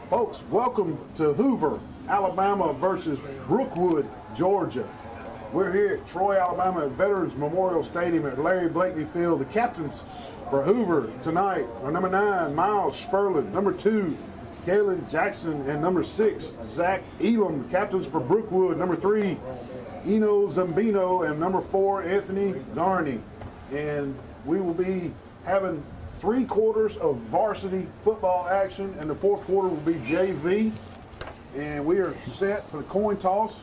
Folks, welcome to Hoover, Alabama versus Brookwood, Georgia. We're here at Troy, Alabama at Veterans Memorial Stadium at Larry Blakeney Field. The captains for Hoover tonight are number 9, Miles Sperlin, number 2, Kalen Jackson, and number 6, Zach Elam. The captains for Brookwood, number 3, Eno Zambino, and number 4, Anthony Darney. And we will be having 3 quarters of varsity football action, and the 4th quarter will be JV. And we are set for the coin toss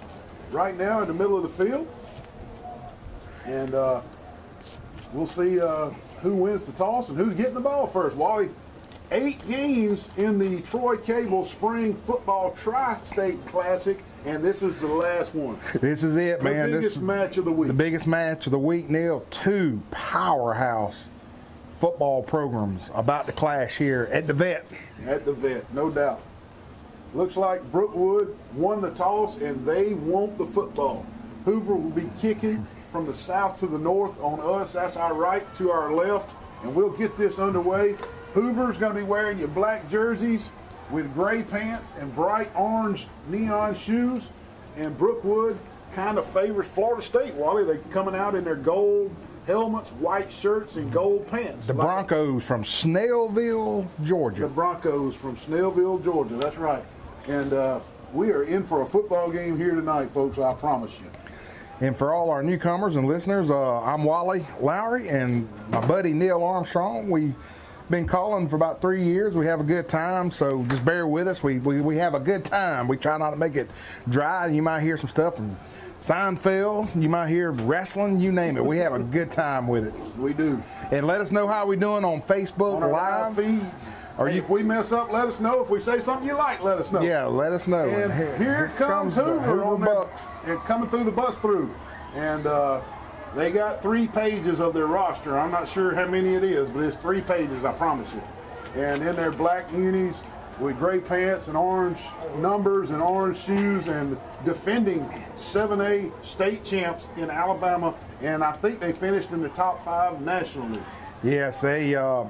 right now in the middle of the field. And we'll see who wins the toss and who's getting the ball first. Wally, 8 games in the Troy Cable Spring Football Tri-State Classic, and this is the last one. This is it, man. The biggest match of the week. The biggest match of the week, Neil. 2 powerhouse football programs about to clash here at the Vet. At the Vet, no doubt. Looks like Brookwood won the toss, and they want the football. Hoover will be kicking from the south to the north on us. That's our right to our left, and we'll get this underway. Hoover's going to be wearing your black jerseys with gray pants and bright orange neon shoes, and Brookwood kind of favors Florida State, Wally. They're coming out in their gold helmets, white shirts, and gold pants. The Broncos from Snellville, Georgia. The Broncos from Snellville, Georgia. That's right. And we are in for a football game here tonight, folks, I promise you. And for all our newcomers and listeners, I'm Wally Lowry and my buddy Neil Armstrong. We've been calling for about 3 years. We have a good time, so just bear with us. We have a good time. We try not to make it dry. You might hear some stuff from Seinfeld, you might hear wrestling, you name it. We have a good time with it. We do. And let us know how we're doing on Facebook on our Live feed. If we mess up, let us know. If we say something you like, let us know. Yeah, let us know. And here comes Hoover on Bucks. And coming through the bus through. And they got 3 pages of their roster. I'm not sure how many it is, but it's 3 pages, I promise you. And in their black unis with gray pants and orange numbers and orange shoes, and defending 7A state champs in Alabama. And I think they finished in the top 5 nationally. Yes, year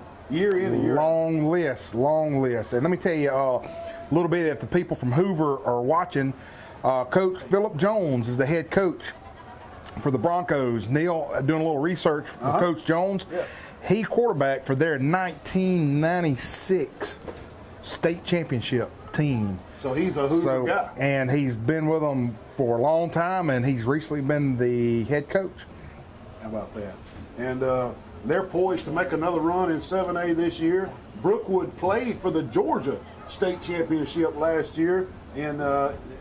in and year out. Long list. And let me tell you a little bit, if the people from Hoover are watching, Coach Phillip Jones is the head coach for the Broncos. Neil, doing a little research for Coach Jones. Yeah. He quarterbacked for their 1996 state championship team. So he's a Hoover guy. And he's been with them for a long time, and he's recently been the head coach. How about that? And they're poised to make another run in 7A this year. Brookwood played for the Georgia State Championship last year, and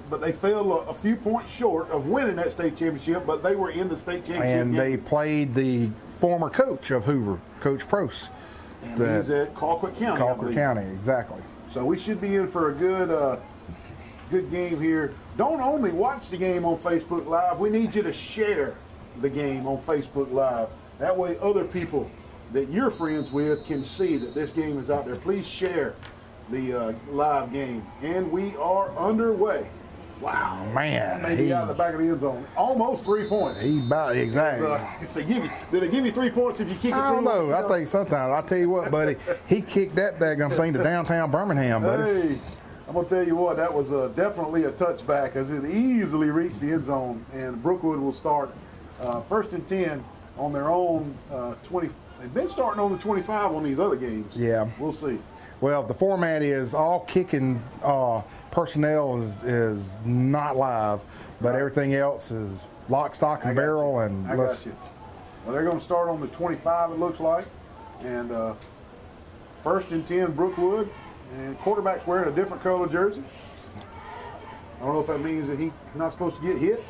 but they fell a few points short of winning that state championship, but they were in the state championship And game. they played the former coach of Hoover, Coach Prost. And he's at Colquitt County. Colquitt County, exactly. So we should be in for a good game here. Don't only watch the game on Facebook Live. We need you to share the game on Facebook Live. That way other people that you're friends with can see that this game is out there. Please share the live game. And we are underway. Wow. Man. Maybe out the back of the end zone. Almost 3 points. He about exactly. If they give you, did they give you 3 points if you kick it through? I don't know. I think sometimes. I'll tell you what, buddy. He kicked that daggum thing to downtown Birmingham, buddy. Hey, I'm going to tell you what, that was definitely a touchback, as it easily reached the end zone. And Brookwood will start 1st and 10 on their own 20. They've been starting on the 25 on these other games. Yeah. We'll see. Well, the format is all kicking personnel is not live, but everything else is lock, stock, and barrel. I And got you. Well, they're going to start on the 25, it looks like. And 1st and 10, Brookwood. And quarterback's wearing a different color jersey. I don't know if that means that he's not supposed to get hit.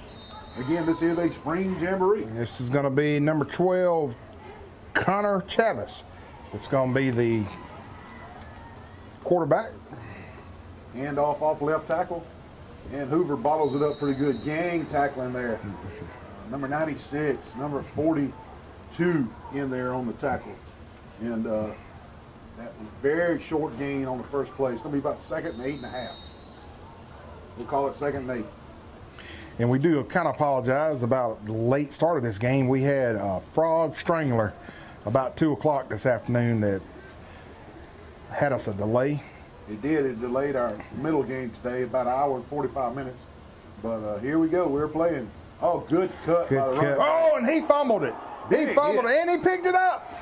Again, this is a spring jamboree. This is going to be number 12, Connor Chavis. It's going to be the quarterback. Hand off left tackle. And Hoover bottles it up pretty good. Gang tackling there. Number 96, number 42 in there on the tackle. And that very short gain on the first play. It's going to be about 2nd and 8.5. We'll call it 2nd and 8. And we do kind of apologize about the late start of this game. We had a frog strangler about 2 o'clock this afternoon that had us a delay. It did. It delayed our middle game today about an hour and 45 minutes. But here we go. We're playing. Oh, good cut by the running back. Oh, and he fumbled it. He fumbled it, and he picked it up.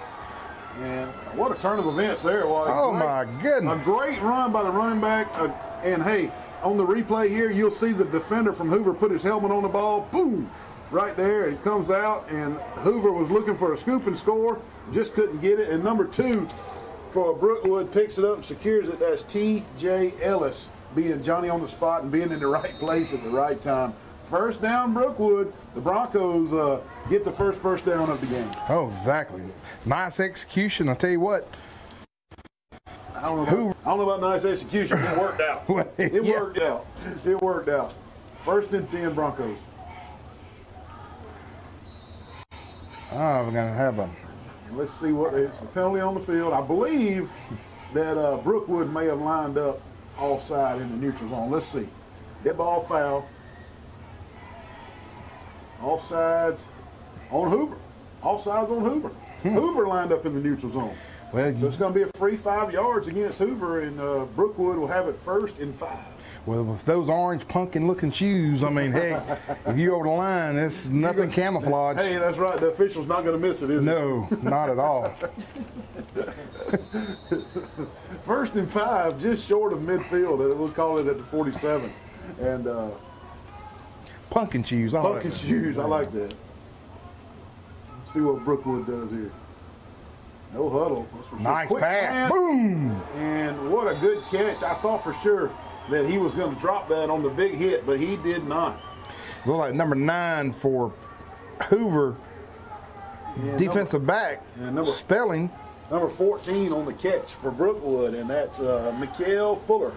And what a turn of events there was. Oh, my goodness. A great run by the running back. And, hey, on the replay here, you'll see the defender from Hoover put his helmet on the ball. Boom. Right there. It comes out, and Hoover was looking for a scoop and score. Just couldn't get it. And number 2 for Brookwood picks it up and secures it. That's T.J. Ellis, being Johnny on the spot and being in the right place at the right time. First down, Brookwood. The Broncos get the first down of the game. Oh, exactly. Nice execution. I'll tell you what. I don't know about nice execution. It worked out. It worked out. It worked out. 1st and 10, Broncos. Oh, we're going to have a... Let's see what it's a penalty on the field. I believe that Brookwood may have lined up offside in the neutral zone. Let's see. Dead ball foul. Offsides on Hoover. Offsides on Hoover. Hoover lined up in the neutral zone. Well, so it's going to be a free 5 yards against Hoover, and Brookwood will have it 1st and 5. Well, with those orange pumpkin-looking shoes, I mean, hey, if you over the line, it's nothing camouflage. Hey, that's right. The official's not going to miss it, is No, not at all. 1st and 5, just short of midfield. We'll call it at the 47. And pumpkin shoes. Pumpkin shoes. I like that. Let's see what Brookwood does here. No huddle. That's for sure. Nice Quick pass. slant. Boom. And what a good catch. I thought for sure that he was going to drop that on the big hit, but he did not. Look like number 9 for Hoover, and defensive back, Spelling. Number 14 on the catch for Brookwood, and that's Mikael Fuller,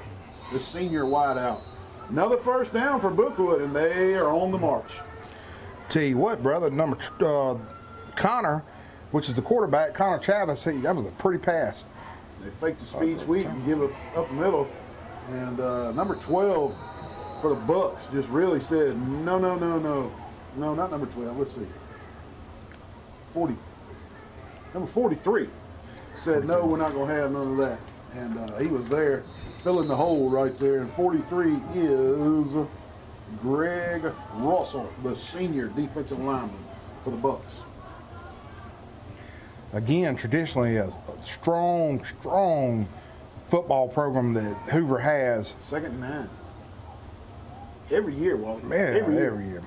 the senior wideout. Another 1st down for Brookwood, and they are on the march. Tell you what, brother, number Connor, which is the quarterback, Connor Chavis, that was a pretty pass. They faked the speed sweep and give it up the middle. And number 12 for the Bucks just really said, no. No, not number 12. Let's see. Number 43 said, no, we're not going to have none of that. And he was there filling the hole right there. And 43 is Greg Russell, the senior defensive lineman for the Bucks. Again, traditionally a strong football program that Hoover has. 2nd and 9. Every year, Walt. Man, every year.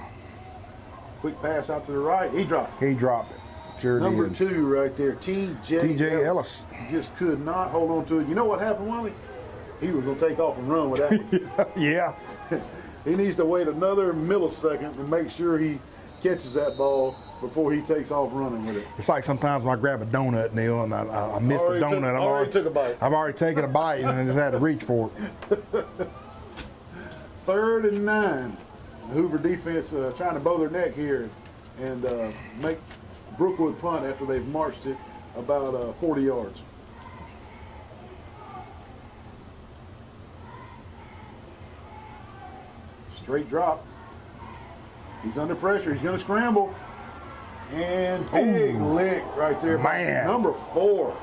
Quick pass out to the right. He dropped it. He dropped it. Sure did. Number 2 right there, T.J. Ellis. Just could not hold on to it. You know what happened, Wally? He was going to take off and run with that one. Yeah. He needs to wait another millisecond and make sure he catches that ball before he takes off running with it. It's like sometimes when I grab a donut, Neil, and I missed the donut. Already took a bite. I've already taken a bite and I just had to reach for it. 3rd and 9. Hoover defense trying to bow their neck here and make Brookwood punt after they've marched it about 40 yards. Straight drop. He's under pressure. He's going to scramble. And big lick right there by number 4.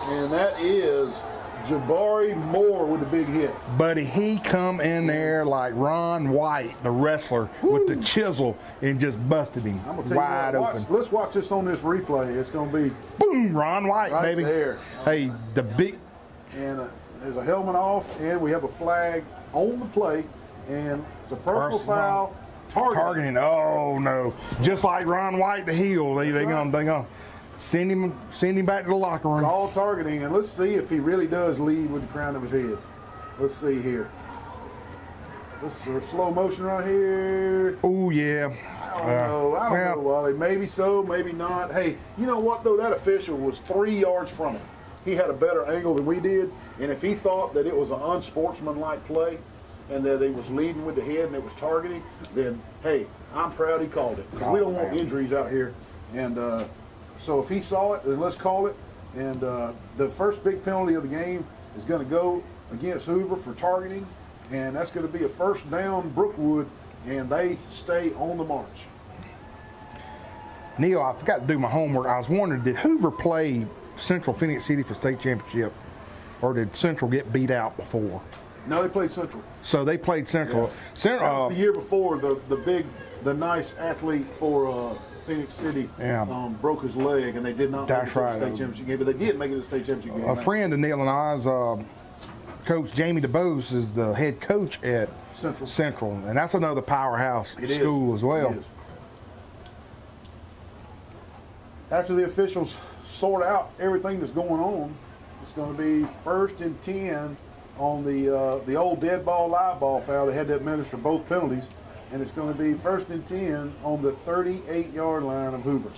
And that is Jabari Moore with a big hit. Buddy, he come in there like Ron White, the wrestler, with the chisel and just busted him wide open. Let's watch this on this replay. It's going to be boom, Ron White, right baby. There. Hey, the big. And there's a helmet off, and we have a flag on the play, and it's a personal foul. Targeting. Oh no! Just like Ron White, the heel. They gonna send him back to the locker room. All targeting, and let's see if he really does lead with the crown of his head. Let's see here. This is slow motion right here. Oh yeah. I don't know, Wally. Maybe so, maybe not. Hey, you know what though? That official was 3 yards from him. He had a better angle than we did, and if he thought that it was an unsportsmanlike play, and that he was leading with the head and it was targeting, then, hey, I'm proud he called it. Because we don't want injuries out here. And so if he saw it, then let's call it. And the first big penalty of the game is going to go against Hoover for targeting. And that's going to be a 1st down Brookwood, and they stay on the march. Neil, I forgot to do my homework. I was wondering, did Hoover play Central Phoenix City for state championship or did Central get beat out before? No, they played Central. So they played Central. Yeah. That was the year before the nice athlete for Phoenix City broke his leg, and they did not make it to the state championship game, but they did make it to the state championship game. A friend of Neil and I's, Coach Jamie DeBose, is the head coach at Central, and that's another powerhouse school as well. It is. After the officials sort out everything that's going on, it's going to be 1st and 10 on the old dead ball, live ball foul. They had to administer both penalties. And it's going to be 1st and 10 on the 38-yard line of Hoover.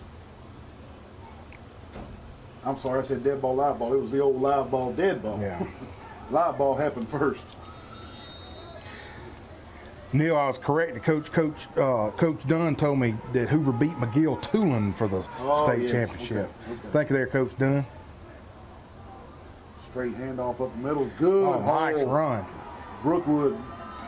I'm sorry, I said dead ball, live ball. It was the old live ball, dead ball. Yeah. Live ball happened first. Neil, I was correct. Coach Dunn told me that Hoover beat McGill-Tulane for the state championship. Okay. Thank you there, Coach Dunn. Straight handoff up the middle. Good nice run. Brookwood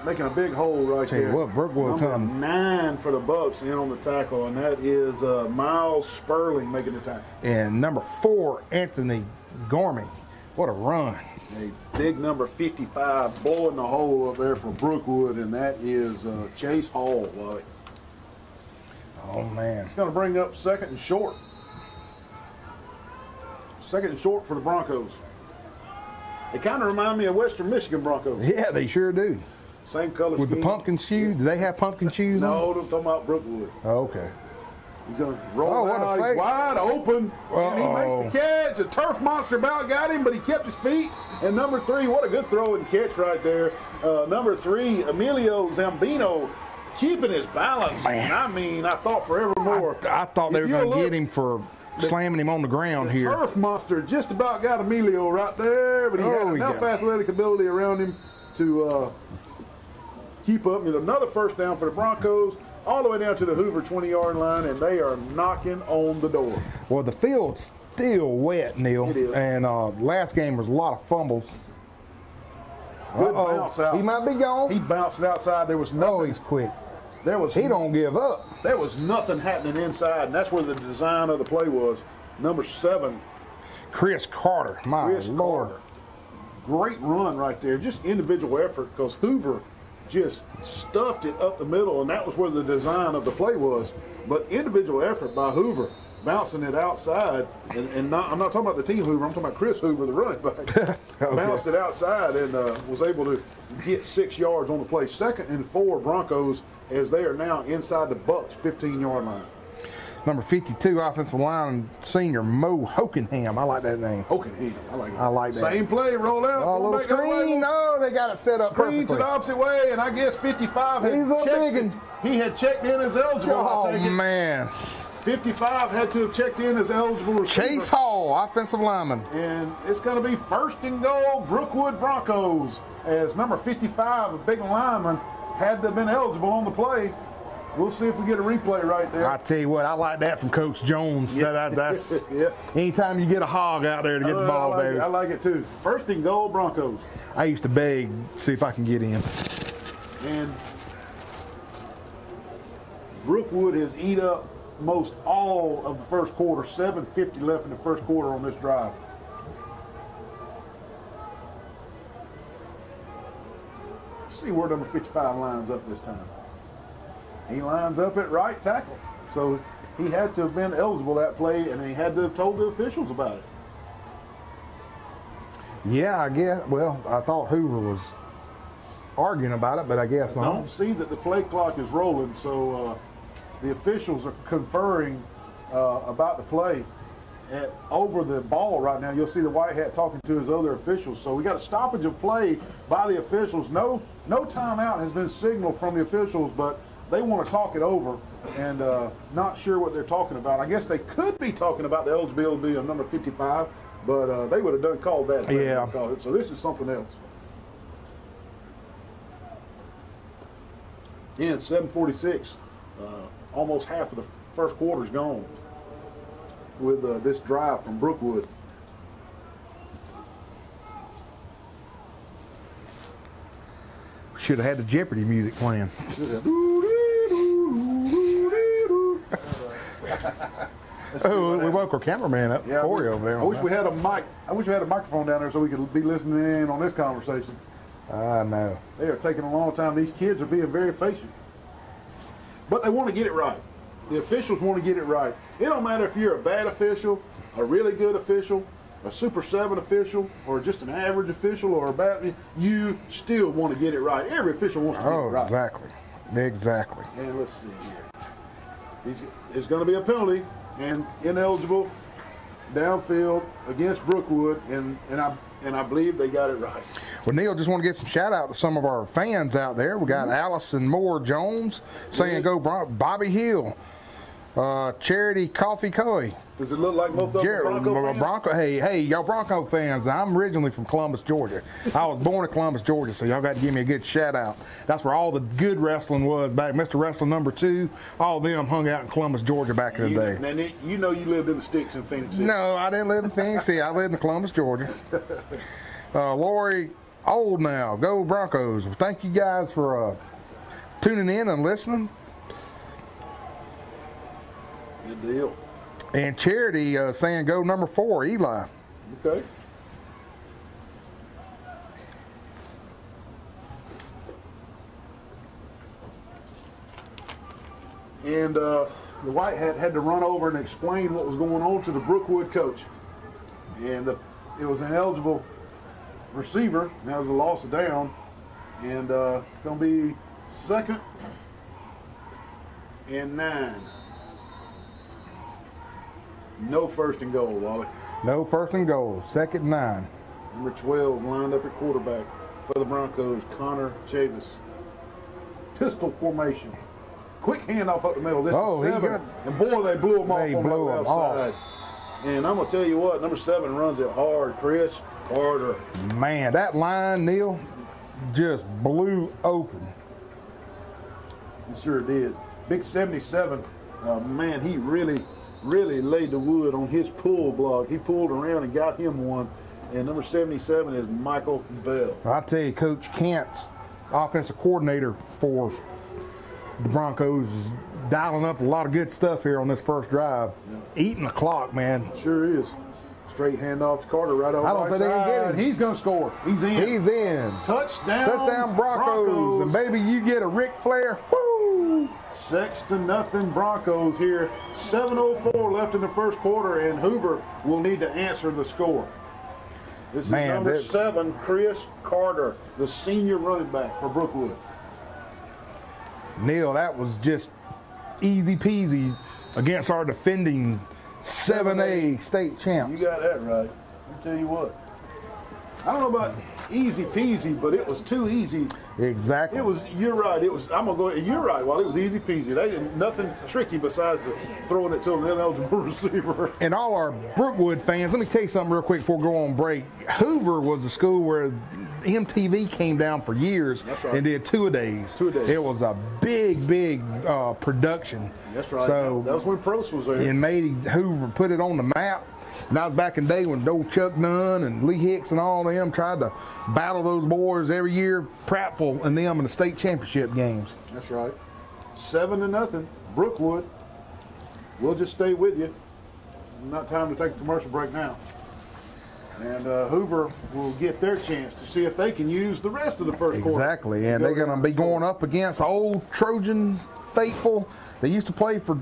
making a big hole right there. Tell you what, Brookwood number 9 for the Bucks in on the tackle, and that is Miles Sperling making the tackle. And number 4, Anthony Gormy. What a run. A big number 55 blowing the hole up there for Brookwood, and that is Chase Hall. Oh, man. It's going to bring up 2nd and short. 2nd and short for the Broncos. They kind of remind me of Western Michigan Broncos. Yeah, they sure do. Same color with scheme. The pumpkin shoes? Do they have pumpkin shoes on? No, I'm talking about Brookwood. Oh, okay. He's going to roll out. He's wide open. And he makes the catch. A turf monster about got him, but he kept his feet. And number 3, what a good throw and catch right there. Number 3, Emilio Zambino, keeping his balance. Man. I mean, I thought forevermore. I thought they were going to get him for slamming him on the ground here. Turf monster just about got Emilio right there, but he had enough athletic ability around him to keep up. And another first down for the Broncos, all the way down to the Hoover 20-yard line, and they are knocking on the door. Well, the field's still wet, Neil. It is. And last game was a lot of fumbles. Good bounce out. He might be gone. He bounced it outside. There was nothing. Oh, he's quick. He don't give up. There was nothing happening inside, and that's where the design of the play was. Number 7, Chris Carter. My Lord. Carter. Great run right there. Just individual effort, because Hoover just stuffed it up the middle, and that was where the design of the play was. But individual effort by Hoover, bouncing it outside, and I'm not talking about the team Hoover, I'm talking about Chris Hoover, the running back. Okay. Bounced it outside and was able to get 6 yards on the play. 2nd and 4 Broncos, as they are now inside the Bucks 15-yard line. Number 52 offensive line senior Mo Hokenham. I like that name. Hokenham. I like it. I like that. Same play, roll out. Oh, little screen. No, they got it set up perfectly. Screen to the opposite way, and I guess 55 he had checked in as eligible. Oh, man. 55 had to have checked in as eligible receiver. Chase Hall, offensive lineman. And it's going to be 1st and goal, Brookwood Broncos, as number 55, a big lineman, had to have been eligible on the play. We'll see if we get a replay right there. I tell you what, I like that from Coach Jones. Yeah. That's yeah. Anytime you get a hog out there to get the ball, baby. I like it too. 1st and goal, Broncos. I used to beg, see if I can get in. And Brookwood has eat up most all of the first quarter. 7:50 left in the first quarter on this drive. Let's see where number 55 lines up this time. He lines up at right tackle. So he had to have been eligible that play, and he had to have told the officials about it. Yeah, I guess. Well, I thought Hoover was arguing about it, but I guess not. I don't see that the play clock is rolling, so the officials are conferring about the play over the ball right now. You'll see the white hat talking to his other officials. So we got a stoppage of play by the officials. No timeout has been signaled from the officials, but they want to talk it over, and not sure what they're talking about. I guess they could be talking about the eligibility of number 55, but they would have called that. Yeah. So this is something else. In 7:46, almost half of the first quarter is gone with this drive from Brookwood. Should have had the Jeopardy music playing. Let's see Oh, what we happens. woke our cameraman up. Yeah, Corey over there. I wish we had a mic. I wish we had a microphone down there so we could be listening in on this conversation. I know. They are taking a long time. These kids are being very patient. But they want to get it right. The officials want to get it right. It don't matter if you're a bad official, a really good official, a Super 7 official, or just an average official, or a bad, you still want to get it right. Every official wants to get it Oh, right. exactly. Exactly. And let's see here. It's going to be a penalty and ineligible downfield against Brookwood, and I believe they got it right. Well, Neil, just want to give some shout out to some of our fans out there. We got Allison Moore Jones saying go Bobby Hill, Charity Coffee Coy. Does it look like most of them are Bronco fans? Hey, y'all Bronco fans. I'm originally from Columbus, Georgia. I was born in Columbus, Georgia, so y'all got to give me a good shout out. That's where all the good wrestling was back. Mr. Wrestling #2, all of them hung out in Columbus, Georgia back in the day. Now, Nick, you know you lived in the sticks in Phoenix City. No, I didn't live in Phoenix City. I lived in Columbus, Georgia. Lori Old now, go Broncos. Well, thank you guys for tuning in and listening. Good deal. And Charity saying go number 4, Eli. Okay. And the White Hat had to run over and explain what was going on to the Brookwood coach. And it was an ineligible receiver. That was a loss of down. And going to be 2nd and 9. No 1st and goal, Wally. No 1st and goal, 2nd and 9. Number 12 lined up at quarterback for the Broncos, Connor Chavis. Pistol formation. Quick handoff up the middle. This Oh, is he 7. got- And boy, they blew him off They on that blew left him off. side. And I'm going to tell you what, number 7 runs it hard. Chris Carter. Man, that line, Neil, just blew open. He sure did. Big 77. Man, he really laid the wood on his pull block. He pulled around and got him one. And number 77 is Michael Bell. I tell you, Coach Kent's offensive coordinator for the Broncos is dialing up a lot of good stuff here on this first drive. Yeah. Eating the clock, man. Sure is. Straight handoff to Carter right over I don't right think they can get side. him. He's going to score. He's in. He's in. Touchdown Broncos. And baby, you get a Ric Flair. Woo! 6-0 Broncos here. 7:04 left in the first quarter, and Hoover will need to answer the score. This is number 7, Chris Carter, the senior running back for Brookwood. Neil, that was just easy peasy against our defending 7A state champs. You got that right. Let me tell you what. I don't know about easy peasy, but it was too easy. Exactly. It was. You're right. It was. I'm gonna go. You're right. Well, it was easy peasy. They did nothing tricky besides throwing it to an ineligible receiver. And all our Brookwood fans, let me tell you something real quick before we go on break. Hoover was the school where MTV came down for years and did 2-a-days. 2-a-days. It was a big production. That's right. So that was when Prost was there. and made Hoover put it on the map. And that was back in the day when old Chuck Nunn and Lee Hicks and all them tried to battle those boys every year, Prattville and them in the state championship games. That's right. 7-0, Brookwood. We'll just stay with you. Not time to take a commercial break now. And Hoover will get their chance to see if they can use the rest of the first quarter. Exactly, and they're going to be going up against old Trojan faithful. They used to play for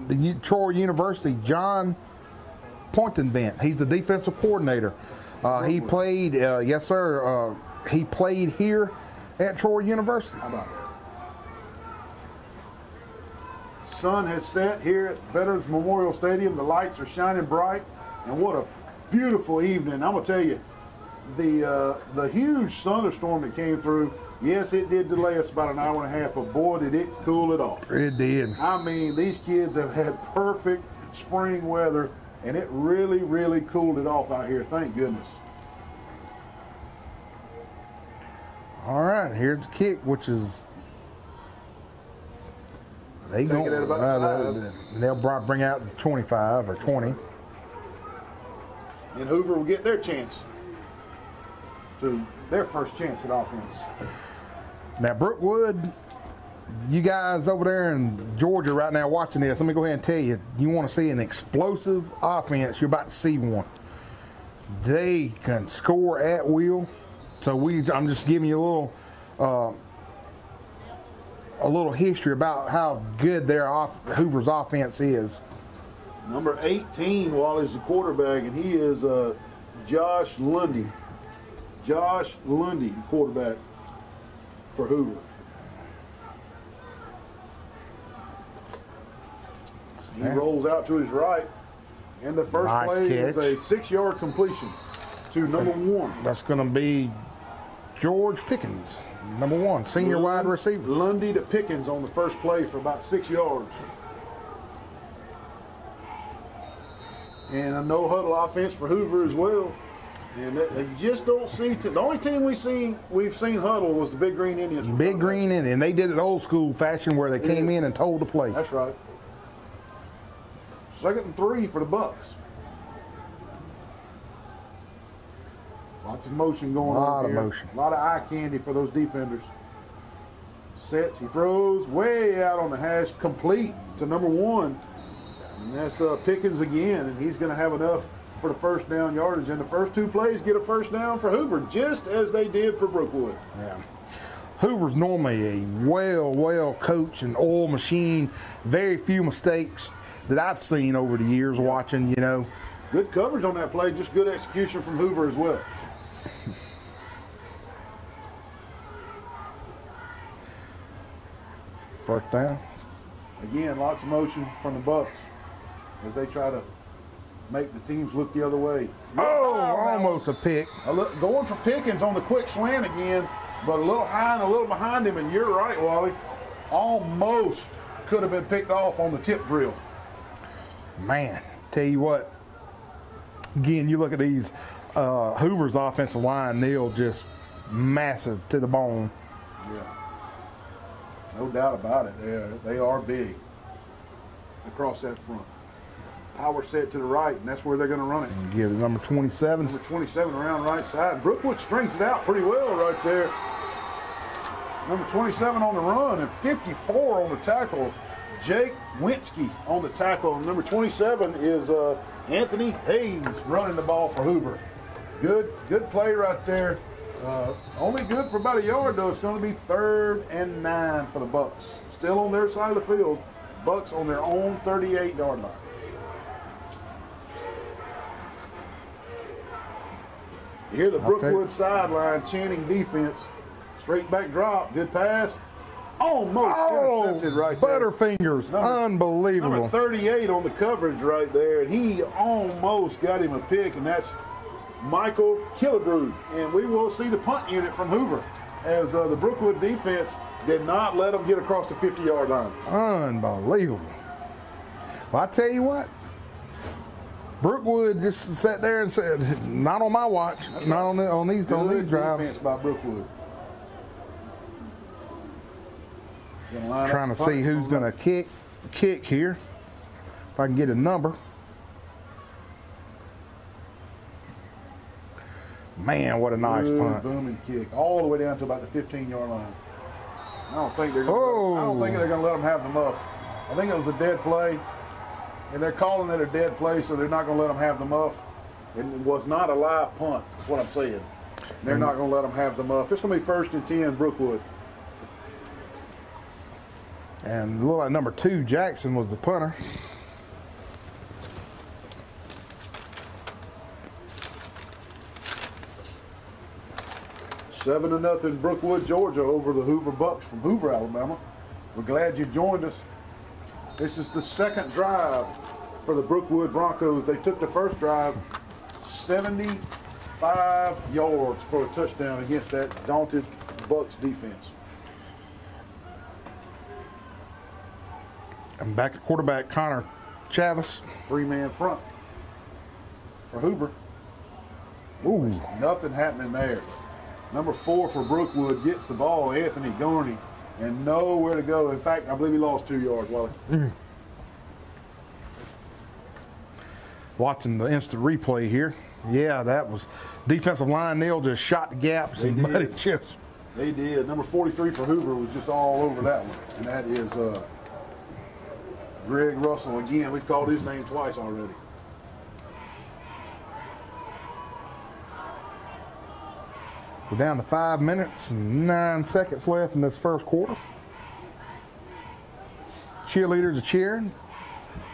the Troy University, John Pointenvent. He's the defensive coordinator. He played, yes sir, he played here at Troy University. How about that? Sun has set here at Veterans Memorial Stadium. The lights are shining bright, and what a beautiful evening. I'm going to tell you, the huge thunderstorm that came through, yes, it did delay us about an hour and a half, but boy, did it cool it off. It did. I mean, these kids have had perfect spring weather, and it really cooled it off out here. Thank goodness. All right, here's the kick, which is they Take it at about 5. They'll bring out the 25 or 20. And Hoover will get their chance to their first chance at offense. Now Brookwood you guys over there in Georgia right now watching this, let me go ahead and tell you, you want to see an explosive offense, you're about to see one. They can score at will. So I'm just giving you a little history about how good Hoover's offense is. Number 18, Wally's the quarterback, and he is Josh Lundy. Josh Lundy, quarterback for Hoover. He rolls out to his right, and the first play is a 6-yard completion to number 1. That's going to be George Pickens, number 1, senior wide receiver. Lundy to Pickens on the first play for about 6 yards. And a no-huddle offense for Hoover as well. And they just don't see the only team we've seen huddle was the Big Green Indians. Big Green Indians, and they did it old school fashion where they came in and told the play. That's right. 2nd and 3 for the Bucks. Lots of motion going on here. A lot of eye candy for those defenders. Sets, he throws way out on the hash, complete to number 1. And that's Pickens again, and he's going to have enough for the first down yardage. And the first 2 plays get a first down for Hoover, just as they did for Brookwood. Yeah. Hoover's normally a well coached and oiled machine. Very few mistakes that I've seen over the years watching, you know. Good coverage on that play, just good execution from Hoover as well. First down. Again, lots of motion from the Bucks as they try to make the teams look the other way. Almost a pick. Going for Pickens on the quick slant again, but a little high and a little behind him, and you're right, Wally. Almost could have been picked off on the tip drill. Man, tell you what. Again, you look at these Hoover's offensive line, they'll just massive to the bone. Yeah. No doubt about it. They are big across that front. Power set to the right, and that's where they're going to run it. And give it number 27. Number 27 around right side. Brookwood strings it out pretty well right there. Number 27 on the run and 54 on the tackle. Jake Winsky on the tackle. And number 27 is Anthony Hayes running the ball for Hoover. Good play right there. Only good for about a yard though. It's going to be 3rd and 9 for the Bucks. Still on their side of the field. Bucks on their own 38-yard line. You hear the Brookwood sideline chanting defense. Straight back drop. Good pass. Almost intercepted right there. Butterfingers. Unbelievable. Number 38 on the coverage right there. And he almost got him a pick, and that's Michael Killebrew. And we will see the punt unit from Hoover as the Brookwood defense did not let them get across the 50-yard line. Unbelievable. Well, I tell you what. Brookwood just sat there and said, not on my watch, not on these drives. Defense by Brookwood. Trying to see who's going to kick here. If I can get a number. Man, what a nice punt. Booming kick all the way down to about the 15-yard line. I don't think they're going to let them have the muff. I think it was a dead play. And they're calling it a dead play, so they're not going to let them have the muff. It was not a live punt, is what I'm saying. They're not going to let them have the muff. It's going to be 1st and 10, Brookwood. And look like number 2, Jackson, was the punter. 7-0 Brookwood, Georgia over the Hoover Bucks from Hoover, Alabama. We're glad you joined us. This is the second drive for the Brookwood Broncos. They took the first drive 75 yards for a touchdown against that daunted Bucks defense. And back at quarterback, Connor Chavis. 3-man front for Hoover. Ooh. Nothing happening there. Number 4 for Brookwood gets the ball, Anthony Garney, and nowhere to go. In fact, I believe he lost 2 yards, Wally. Watching the instant replay here. Yeah, that was defensive line. Neil just shot the gaps, and buddy just They did. Number 43 for Hoover was just all over that one. And that is Greg Russell. Again, we've called his name twice already. We're down to 5 minutes and 9 seconds left in this first quarter. Cheerleaders are cheering.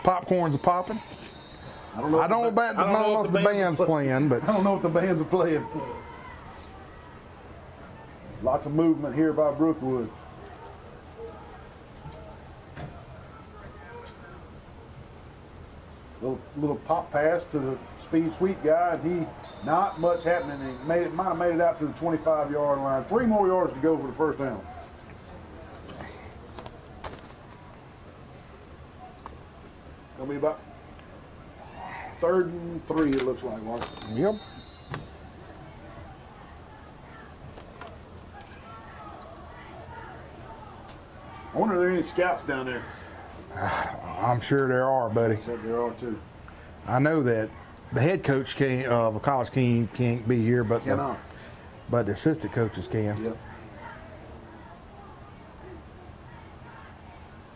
Popcorns are popping. I don't know if the band's playing, but I don't know if the bands are playing. Lots of movement here by Brookwood. Little pop pass to the speed sweep guy, and he not much happening. He might have made it out to the 25-yard line. 3 more yards to go for the first down. It'll be about 3rd and 3. It looks like, Mark. Yep. I wonder if there are any scouts down there. I'm sure there are, buddy. I bet there are too. I know that the head coach of a college team can't be here, but the assistant coaches can. Yep.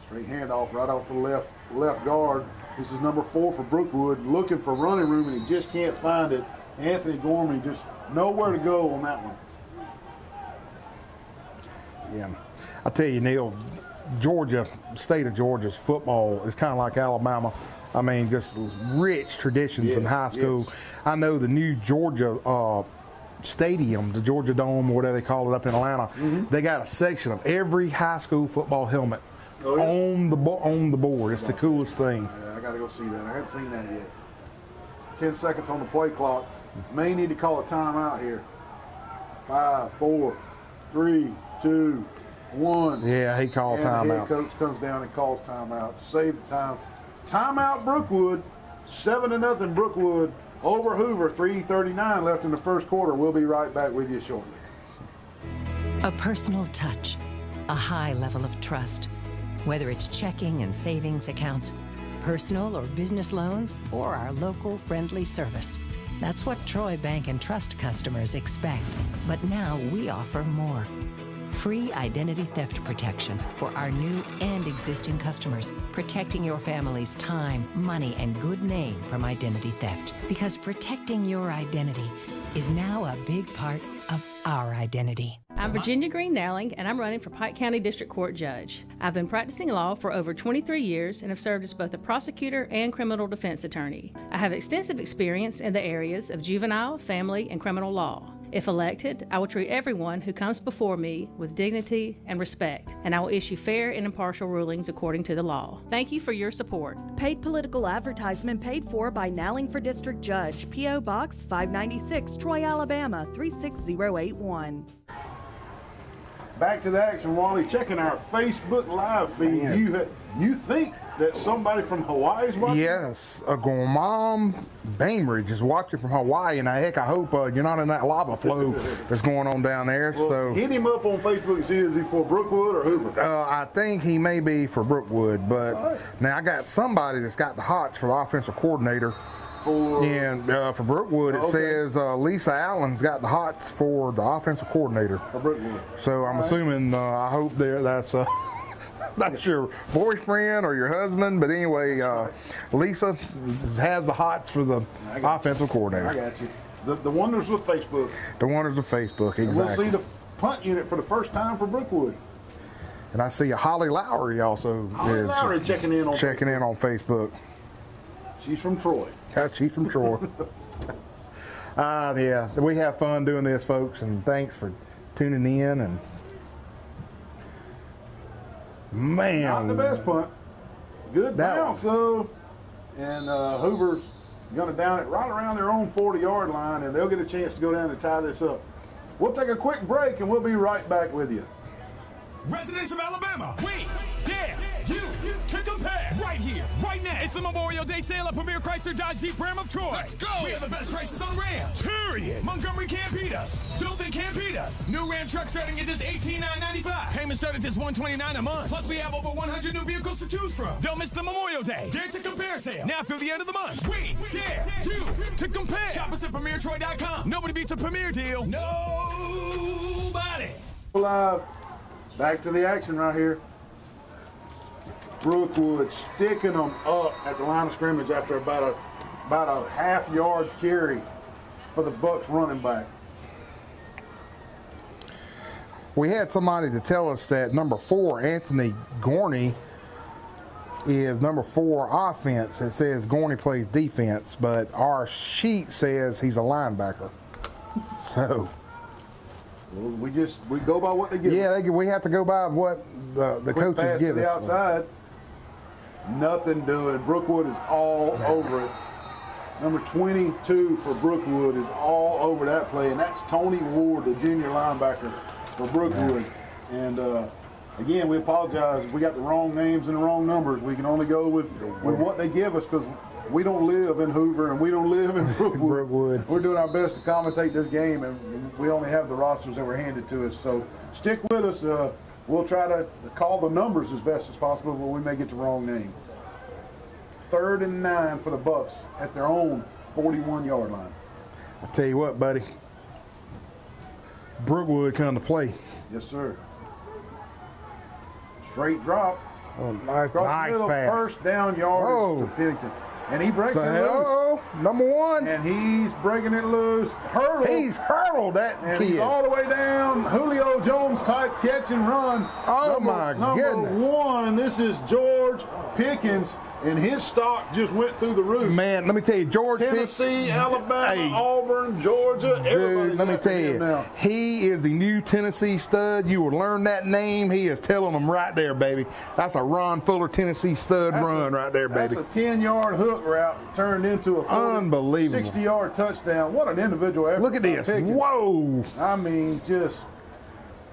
Straight handoff right off the left guard. This is number 4 for Brookwood, looking for running room, and he just can't find it. Anthony Gorman just nowhere to go on that one. Yeah, I'll tell you, Neil, state of Georgia's football is kind of like Alabama. I mean, just rich traditions in high school. Yes. I know the new Georgia stadium, the Georgia Dome, or whatever they call it up in Atlanta, they got a section of every high school football helmet on the board. It's the coolest thing. Yeah, I got to go see that. I haven't seen that yet. 10 seconds on the play clock. May need to call a timeout here. 5, 4, 3, 2, 1. Yeah, he called timeout. The head coach comes down and calls timeout. Save the time. Timeout Brookwood. 7-0 Brookwood over Hoover. 3:39 left in the first quarter. We'll be right back with you shortly. A personal touch, a high level of trust. Whether it's checking and savings accounts, personal or business loans, or our local friendly service. That's what Troy Bank and Trust customers expect. But now we offer more. Free identity theft protection for our new and existing customers, protecting your family's time, money, and good name from identity theft. Because protecting your identity is now a big part of our identity. I'm Virginia Green Nowling, and I'm running for Pike County District Court Judge. I've been practicing law for over 23 years and have served as both a prosecutor and criminal defense attorney. I have extensive experience in the areas of juvenile, family, and criminal law. If elected, I will treat everyone who comes before me with dignity and respect, and I will issue fair and impartial rulings according to the law. Thank you for your support. Paid political advertisement paid for by Nowling for District Judge, P.O. Box 596, Troy, Alabama 36081. Back to the action, Wally. Checking our Facebook live feed. You think that somebody from Hawaii is watching? Yes, a Gorman Bainbridge is watching from Hawaii, and heck, I hope you're not in that lava flow that's going on down there. Well, so hit him up on Facebook and see, is he for Brookwood or Hoover? I think he may be for Brookwood, but now I got somebody that's got the hots for the offensive coordinator. For Brookwood, it says Lisa Allen's got the hots for the offensive coordinator. For Brookwood. So I'm assuming, I hope that's your boyfriend or your husband, but anyway, Lisa has the hots for the offensive coordinator. I got you. The wonders with Facebook. The wonders of Facebook, exactly. And we'll see the punt unit for the first time for Brookwood. And I see a Holly Lowry also Lowry checking in on Facebook. She's from Troy. She's from Troy. Yeah, we have fun doing this, folks, and thanks for tuning in. And man, not the best punt. Good bounce though, and Hoover's going to down it right around their own 40-yard line, and they'll get a chance to go down and tie this up. We'll take a quick break, and we'll be right back with you. Residents of Alabama, we dare you to compare right here, right now. It's the Memorial Day sale at Premier Chrysler Dodge Jeep Ram of Troy. Let's go. We have the best prices on Rams. Period. Montgomery can't beat us. Dothan can't beat us. New Ram truck starting at just $18,995. Payments start at just $129 a month. Plus, we have over 100 new vehicles to choose from. Don't miss the Memorial Day Dare to Compare sale. Now through the end of the month. We dare you to compare. Shop us at PremierTroy.com. Nobody beats a Premier deal. Nobody. Live. Back to the action right here. Brookwood sticking them up at the line of scrimmage after about a half-yard carry for the Bucks running back. We had somebody to tell us that number 4, Anthony Gorney, is number 4 offense. It says Gorney plays defense, but our sheet says he's a linebacker. So well, we go by what they give us. Yeah, we have to go by what the coaches give us. The outside, nothing doing. Brookwood is all over it. Number 22 for Brookwood is all over that play, and that's Tony Ward, the junior linebacker for Brookwood. And again, we apologize if we got the wrong names and the wrong numbers. We can only go with what they give us because we don't live in Hoover and we don't live in Brookwood. We're doing our best to commentate this game, and we only have the rosters that were handed to us. So stick with us. We'll try to call the numbers as best as possible, but we may get the wrong name. 3rd and 9 for the Bucks at their own 41-yard line. I tell you what, buddy. Brookwood come to play. Yes, sir. Straight drop. Oh, nice pass. First down yardage to Pennington. And he breaks it loose. Number 1. And he's breaking it loose. Hurdled. He's hurled that and kid. He's all the way down. Julio Jones type catch and run. Oh, my goodness. Number 1, this is George Pickens. And his stock just went through the roof. Man, let me tell you, George Tennessee, Alabama, Auburn, Georgia, dude, let me tell you, he is the new Tennessee stud. You will learn that name. He is telling them right there, baby. That's a Ron Fuller Tennessee stud run right there, baby. That's a 10-yard hook route turned into a 60-yard touchdown. What an individual effort. Look at this. Pickens. Whoa. I mean, just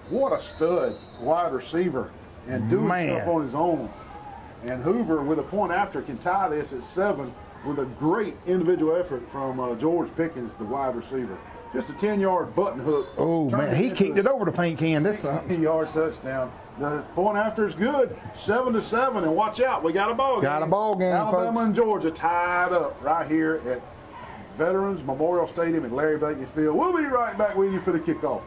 what a stud wide receiver and doing stuff on his own. And Hoover, with a point after, can tie this at 7 with a great individual effort from George Pickens, the wide receiver. Just a 10-yard button hook. Oh, man, he kicked it over the paint can this time. 60-yard touchdown. The point after is good, 7-7, and watch out, we got a ball game. Got a ball game, Alabama folks. and Georgia tied up right here at Veterans Memorial Stadium at Larry Blakeney Field. We'll be right back with you for the kickoff.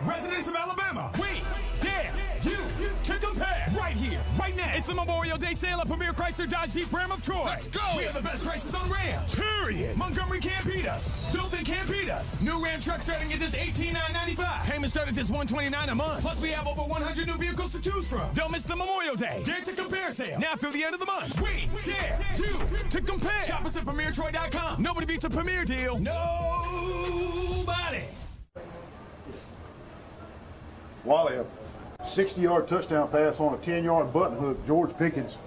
Residents of Alabama, we dare you to compare right here, right now. It's the Memorial Day sale at Premier Chrysler Dodge Jeep Ram of Troy. Let's go. We have the best prices on Rams. Period. Montgomery can't beat us. Dothan can't beat us. New Ram truck starting at just $18,995. Payment starting at just $129 a month. Plus, we have over 100 new vehicles to choose from. Don't miss the Memorial Day Dare to Compare sale. Now through the end of the month. We dare you to compare. Shop us at PremierTroy.com. Nobody beats a Premier deal. Nobody. Wally, a 60-yard touchdown pass on a 10-yard button hook. George Pickens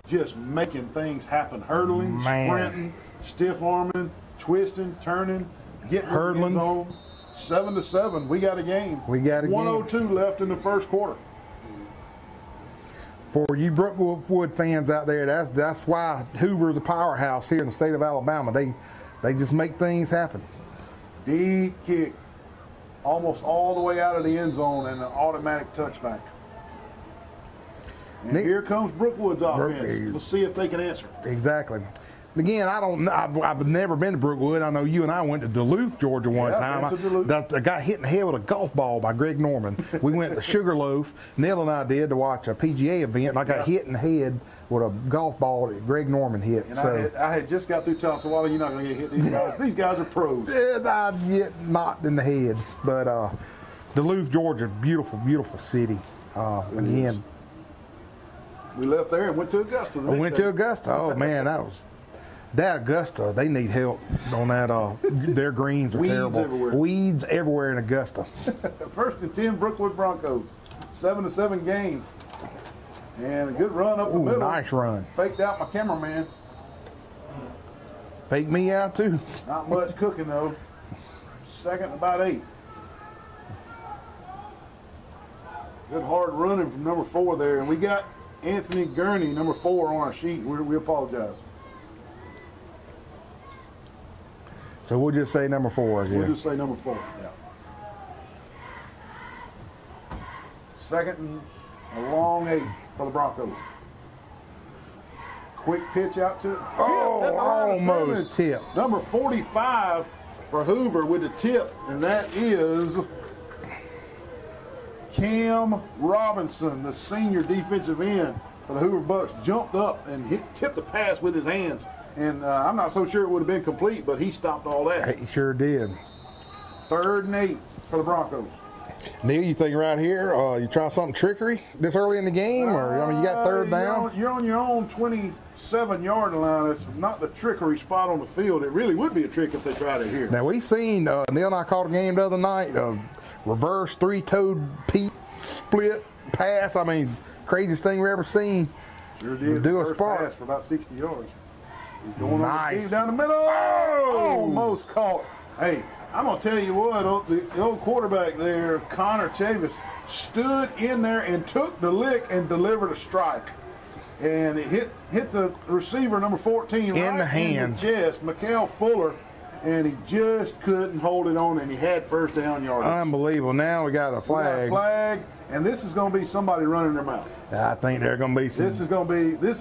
just making things happen. Hurdling, sprinting, stiff-arming, twisting, turning, getting in the end zone. 7-7. We got a game. We got a game. 1:02 left in the first quarter. For you Brookwood fans out there, that's why Hoover's a powerhouse here in the state of Alabama. They just make things happen. Deep kick. Almost all the way out of the end zone and an automatic touchback. And here comes Brookwood's offense. Let's see if they can answer. Exactly. Again, I've never been to Brookwood. I know you and I went to Duluth, Georgia one time. I got hit in the head with a golf ball by Greg Norman. We went to Sugarloaf, Neil and I did, to watch a PGA event, and I got hit in the head with a golf ball that Greg Norman hit. And I had just got through telling, so Wally, you're not going to get hit. These guys are pros. I get knocked in the head. But Duluth, Georgia, beautiful, beautiful city. Again, we left there and went to Augusta. Oh, man, that Augusta, they need help on that. Their greens are terrible. Everywhere. Weeds everywhere in Augusta. 1st and 10, Brookwood Broncos. 7-7 game. And a good run up the middle. Nice run. Faked out my cameraman. Faked me out, too. Not much cooking, though. 2nd and about 8. Good hard running from number 4 there. And we got Anthony Gurney, number 4, on our sheet. We apologize. So we'll just say number 4 again. We'll just say number 4, yeah. 2nd and a long 8 for the Broncos. Quick pitch out to almost tip. Number 45 for Hoover with the tip, and that is Cam Robinson, the senior defensive end for the Hoover Bucks, jumped up and tipped the pass with his hands. And I'm not so sure it would have been complete, but he stopped all that. He sure did. 3rd and 8 for the Broncos. Neil, you think right here, you try something trickery this early in the game? Or, I mean, you got 3rd down? You're on your own 27-yard line. It's not the trickery spot on the field. It really would be a trick if they tried it here. Now, we seen, Neil and I called a game the other night, reverse 3-toed Pete split pass. I mean, craziest thing we ever seen. Sure did. Do a First spark. pass for about 60 yards. He's going Nice. on the deep down the middle. Almost caught. Hey, I'm going to tell you what, the old quarterback there, Connor Chavis, stood in there and took the lick and delivered a strike. And it hit the receiver, number 14, in the hands. In the chest, Mikael Fuller, and he just couldn't hold it on, and he had 1st down yardage. Unbelievable. Now we got a flag. We got a flag, and this is going to be somebody running their mouth. I think they're going to be some. This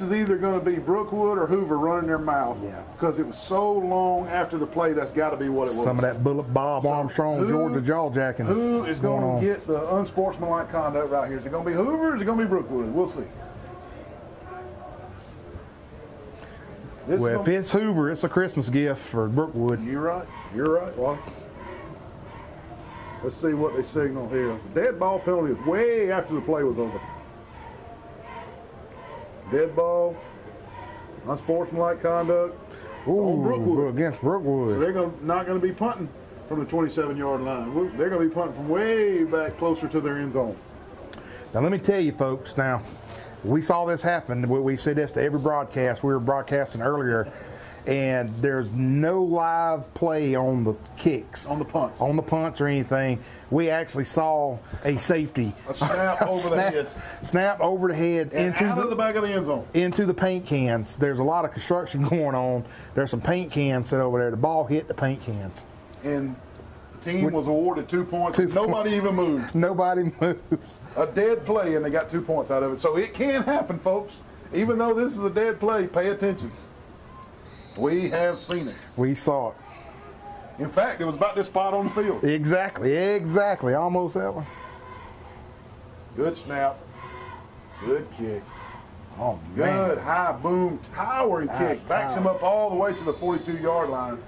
is either going to be Brookwood or Hoover running their mouth. Yeah. Because it was so long after the play, that's got to be what it was. Some of that Bullet Bob Armstrong, Georgia jawjacking. Who is going on. to get the unsportsmanlike conduct right here? Is it going to be Hoover or is it going to be Brookwood? We'll see. Well, if it's Hoover, it's a Christmas gift for Brookwood. You're right. You're right, Wally. Let's see what they signal here. The dead ball penalty is way after the play was over. Dead ball, unsportsmanlike conduct. On Brookwood. Against Brookwood. So they're not going to be punting from the 27-yard line. They're going to be punting from way back closer to their end zone. Now, let me tell you, folks, now, we saw this happen. We've said this to every broadcast. We were broadcasting earlier, and there's no live play on the kicks. On the punts. On the punts or anything. We actually saw a safety. A snap over the head. Snap over the head. And out of the back of the end zone. Into the paint cans. There's a lot of construction going on. There's some paint cans set over there. The ball hit the paint cans. And the team was awarded 2 points. Nobody even moved. Nobody moves. A dead play, and they got 2 points out of it. So it can happen, folks. Even though this is a dead play, pay attention. We have seen it. We saw it. In fact, it was about this spot on the field. Exactly. Almost that one. Good snap. Good kick. Oh, man. Good high boom, towering kick. Backs him up all the way to the 42-yard line.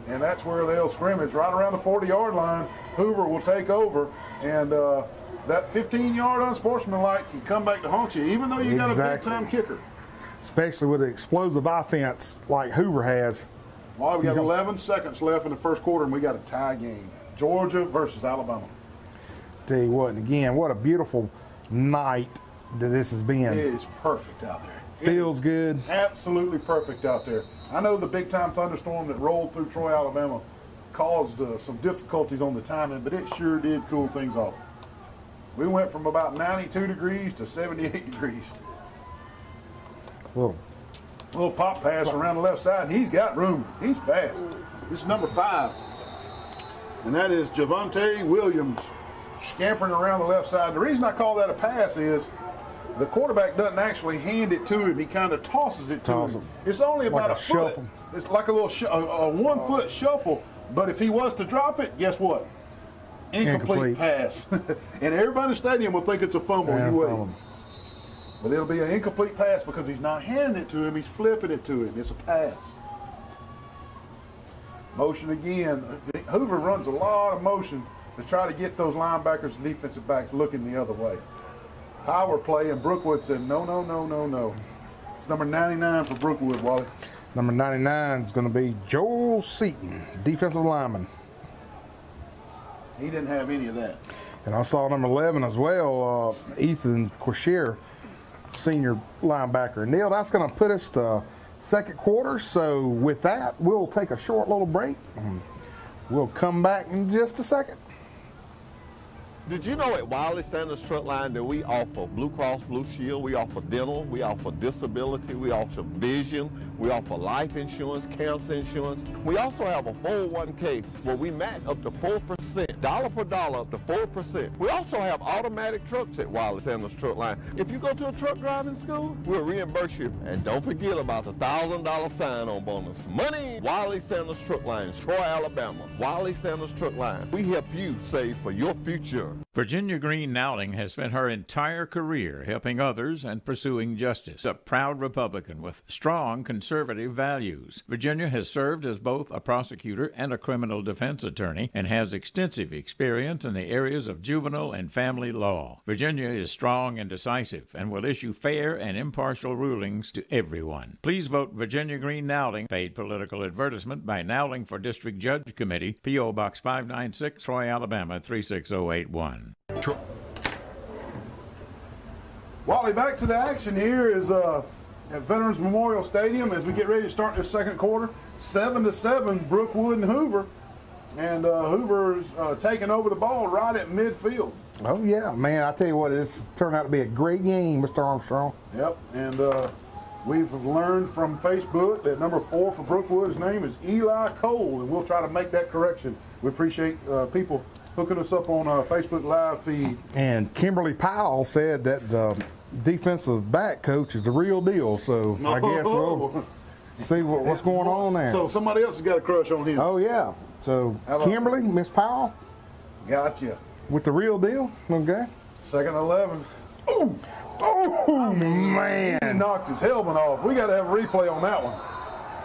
And that's where they'll scrimmage, right around the 40-yard line. Hoover will take over. And that 15-yard unsportsmanlike can come back to haunt you, even though you got a big-time kicker. Especially with an explosive offense like Hoover has. Well, we got 11 seconds left in the first quarter, and we got a tie game. Georgia versus Alabama. Tell you what, and again, what a beautiful night that this has been. It is perfect out there. Feels good. Absolutely perfect out there. I know the big-time thunderstorm that rolled through Troy, Alabama caused some difficulties on the timing, but it sure did cool things off. We went from about 92 degrees to 78 degrees. Little pop pass around the left side, and he's got room. He's fast. This is number 5. And that is Javonte Williams scampering around the left side. The reason I call that a pass is the quarterback doesn't actually hand it to him. He kind of tosses it to him. It's only about like a foot. Shuffle. It's like a little a 1 foot shuffle. But if he was to drop it, guess what? Incomplete pass. And everybody in the stadium will think it's a fumble. You wait. But it'll be an incomplete pass because he's not handing it to him. He's flipping it to him. It's a pass. Motion again. Hoover runs a lot of motion to try to get those linebackers and defensive backs looking the other way. Power play, and Brookwood said, no. It's number 99 for Brookwood, Wally. Number 99 is going to be Joel Seaton, defensive lineman. He didn't have any of that. And I saw number 11 as well, Ethan Quashier, senior linebacker. Neil, that's going to put us to second quarter. So with that, we'll take a short little break. We'll come back in just a second. Did you know at Wiley Sanders Truck Line that we offer Blue Cross Blue Shield, we offer dental, we offer disability, we offer vision, we offer life insurance, cancer insurance. We also have a 401k where we match up to 4%, dollar per dollar up to 4%. We also have automatic trucks at Wiley Sanders Truck Line. If you go to a truck driving school, we'll reimburse you. And don't forget about the $1,000 sign-on bonus. Money! Wiley Sanders Truck Line, Troy, Alabama. Wiley Sanders Truck Line. We help you save for your future. Hoover. Virginia Green Nowling has spent her entire career helping others and pursuing justice. A proud Republican with strong conservative values, Virginia has served as both a prosecutor and a criminal defense attorney and has extensive experience in the areas of juvenile and family law. Virginia is strong and decisive and will issue fair and impartial rulings to everyone. Please vote Virginia Green Nowling. Paid political advertisement by Nowling for District Judge Committee, P.O. Box 596, Troy, Alabama 36081. Wally, back to the action here is at Veterans Memorial Stadium as we get ready to start this second quarter. 7-7, Brookwood and Hoover. And Hoover's taking over the ball right at midfield. Oh, yeah, man, I tell you what, this turned out to be a great game, Mr. Armstrong. Yep, and we've learned from Facebook that number 4 for Brookwood's name is Eli Cole, and we'll try to make that correction. We appreciate people hooking us up on our Facebook Live feed. And Kimberly Powell said that the defensive back coach is the real deal, so I guess we'll see what's going on there. So somebody else has got a crush on him. Oh, yeah. So Kimberly, Miss Powell. Gotcha. With the real deal, okay. 2nd and 11. Oh, man. He knocked his helmet off. We got to have a replay on that one.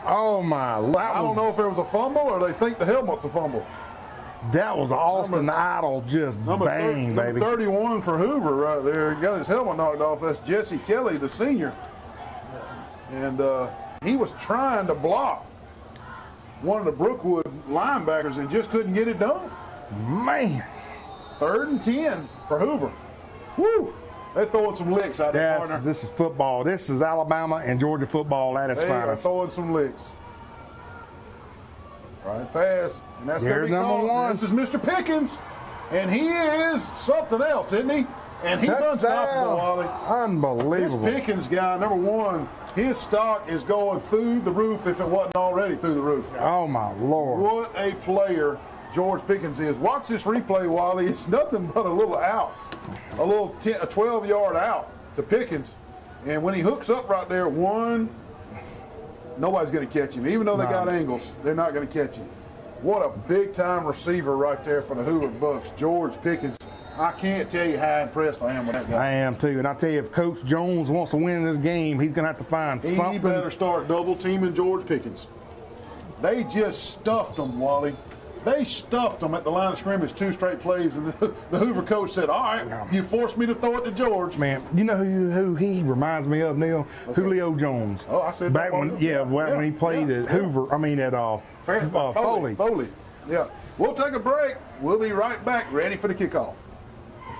Oh, my. I don't know if it was a fumble or they think the helmet's a fumble. That was Austin Idle just bang, baby. Number 31 for Hoover right there. He got his helmet knocked off. That's Jesse Kelly, the senior. And he was trying to block one of the Brookwood linebackers and just couldn't get it done. Man. 3rd and 10 for Hoover. Woo! They're throwing some licks out there, partner. This is football. This is Alabama and Georgia football at its finest. They are throwing some licks. Right pass, and that's going to be called. One. This is Mr. Pickens, and he is something else, isn't he? And he's unstoppable, Wally. Unbelievable. This Pickens guy, number 1, his stock is going through the roof if it wasn't already through the roof. Oh, my Lord. What a player George Pickens is. Watch this replay, Wally. It's nothing but a little out, a 12-yard out to Pickens. And when he hooks up right there, nobody's going to catch him. Even though they got angles, they're not going to catch him. What a big-time receiver right there for the Hoover Bucks. George Pickens. I can't tell you how impressed I am with that guy. I am, too. And I tell you, if Coach Jones wants to win this game, he's going to have to find something. He better start double-teaming George Pickens. They just stuffed him, Wally. They stuffed them at the line of scrimmage 2 straight plays, and the Hoover coach said, all right, you forced me to throw it to George. Man, you know who he reminds me of, Neil? Julio Jones. Oh, I said back when he played at Hoover, Foley. Foley, yeah. We'll take a break. We'll be right back, ready for the kickoff.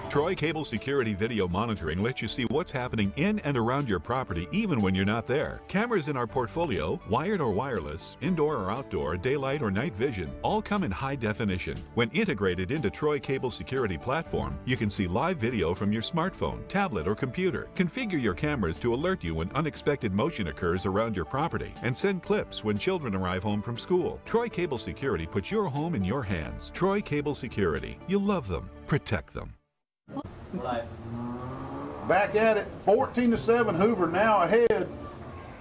Troy Cable Security Video Monitoring lets you see what's happening in and around your property even when you're not there. Cameras in our portfolio, wired or wireless, indoor or outdoor, daylight or night vision, all come in high definition. When integrated into Troy Cable Security Platform, you can see live video from your smartphone, tablet, or computer. Configure your cameras to alert you when unexpected motion occurs around your property and send clips when children arrive home from school. Troy Cable Security puts your home in your hands. Troy Cable Security. You love them. Protect them. Back at it, 14-7, Hoover now ahead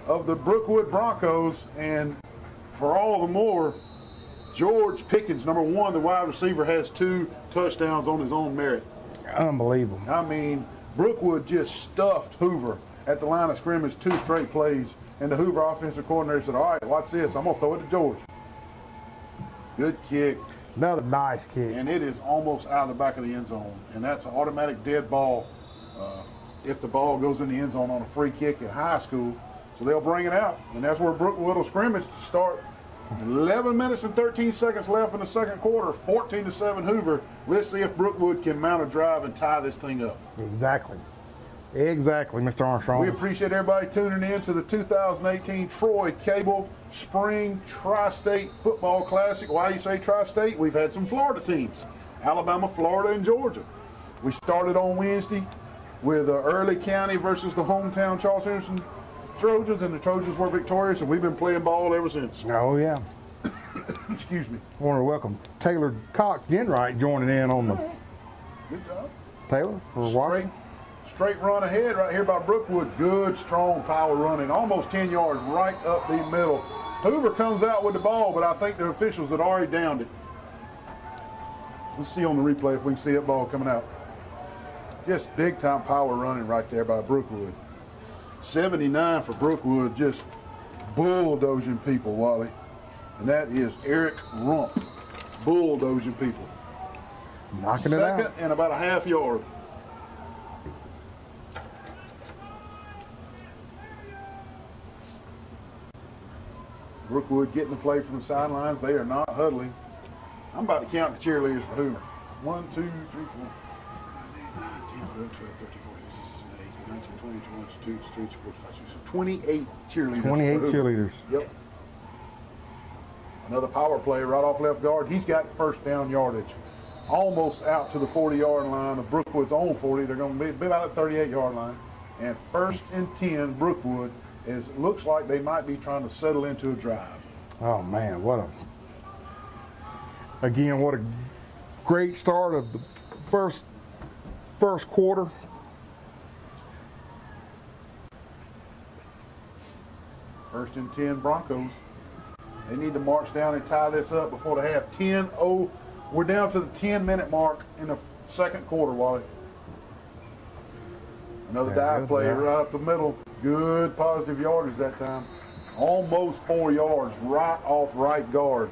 of the Brookwood Broncos, and for all the more, George Pickens, number 1, the wide receiver, has 2 touchdowns on his own merit. Unbelievable. I mean, Brookwood just stuffed Hoover at the line of scrimmage 2 straight plays, and the Hoover offensive coordinator said, all right, watch this, I'm going to throw it to George. Good kick. Another nice kick. And it is almost out of the back of the end zone. And that's an automatic dead ball if the ball goes in the end zone on a free kick in high school. So they'll bring it out. And that's where Brookwood will scrimmage to start. 11 minutes and 13 seconds left in the second quarter. 14-7 Hoover. Let's see if Brookwood can mount a drive and tie this thing up. Exactly, Mr. Armstrong. We appreciate everybody tuning in to the 2018 Troy Cable Spring Tri-State Football Classic. Why do you say Tri-State? We've had some Florida teams, Alabama, Florida, and Georgia. We started on Wednesday with Early County versus the hometown Charles Henderson Trojans, and the Trojans were victorious, and we've been playing ball ever since. Oh, yeah. Excuse me. I want to welcome Taylor Cox Genright joining in on the... Good job. Taylor, for watching. Straight run ahead right here by Brookwood. Good, strong power running. Almost 10 yards right up the middle. Hoover comes out with the ball, but I think the officials had already downed it. Let's see on the replay if we can see that ball coming out. Just big time power running right there by Brookwood. 79 for Brookwood, just bulldozing people, Wally. And that is Eric Rump, bulldozing people. Knocking it out. Second and about a half yard. Brookwood getting the play from the sidelines. They are not huddling. I'm about to count the cheerleaders for Hoover. 1, 2, 3, 4, 10, 11, 12, 13, 14, 15, 18, 19, 20, 21, 22, 23, 24, 25, 26, 28 cheerleaders. 28 cheerleaders. Yep. Another power play right off left guard. He's got first down yardage. Almost out to the 40-yard line of Brookwood's own 40. They're going to be about at the 38-yard line. And 1st and 10, Brookwood. Looks like they might be trying to settle into a drive. Oh man, what a great start of the first quarter. First and 10 Broncos. They need to march down and tie this up before the half. 10-0. We're down to the 10-minute mark in the second quarter, Wally. Another dive play right up the middle. Good positive yardage that time. Almost 4 yards right off right guard.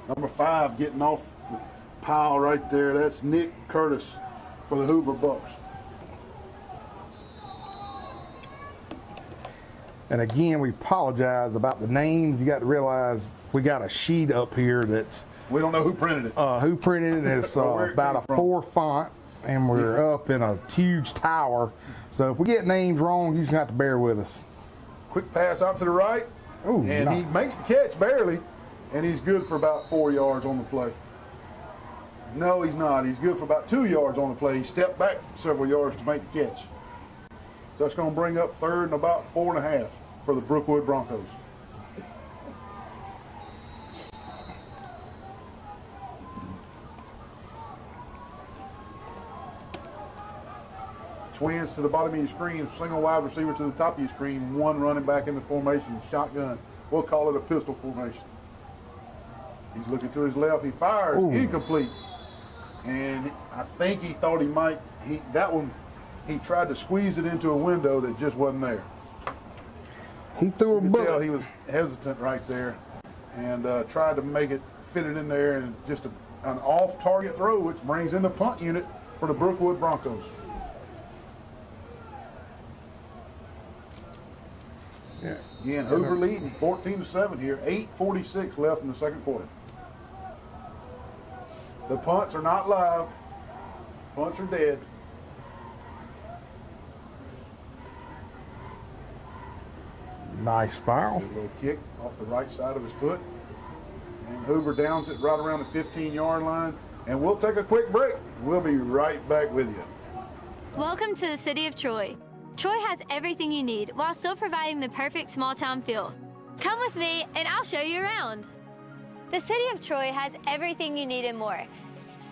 Number 5 getting off the pile right there. That's Nick Curtis for the Hoover Bucks. And again, we apologize about the names. You got to realize we got a sheet up here that's... We don't know who printed it. Who printed it. It's about a 4 font, and we're up in a huge tower. So if we get names wrong, you just have to bear with us. Quick pass out to the right. Ooh, and he makes the catch barely, and he's good for about 4 yards on the play. No, he's not. He's good for about 2 yards on the play. He stepped back several yards to make the catch. So that's going to bring up 3rd and about 4.5 for the Brookwood Broncos. Twins to the bottom of your screen, single wide receiver to the top of your screen, 1 running back in the formation, shotgun. We'll call it a pistol formation. He's looking to his left. He fires. Ooh. Incomplete. And I think he thought he might. He tried to squeeze it into a window that just wasn't there. He threw a bullet. Tell he was hesitant right there and tried to make it fit it in there, and just an off-target throw, which brings in the punt unit for the Brookwood Broncos. Yeah. Again, Hoover leading 14-7 here. 8:46 left in the second quarter. The punts are not live. Punts are dead. Nice spiral. A little kick off the right side of his foot. And Hoover downs it right around the 15-yard line. And we'll take a quick break. We'll be right back with you. Welcome to the city of Troy. Troy has everything you need while still providing the perfect small town feel. Come with me and I'll show you around. The city of Troy has everything you need and more.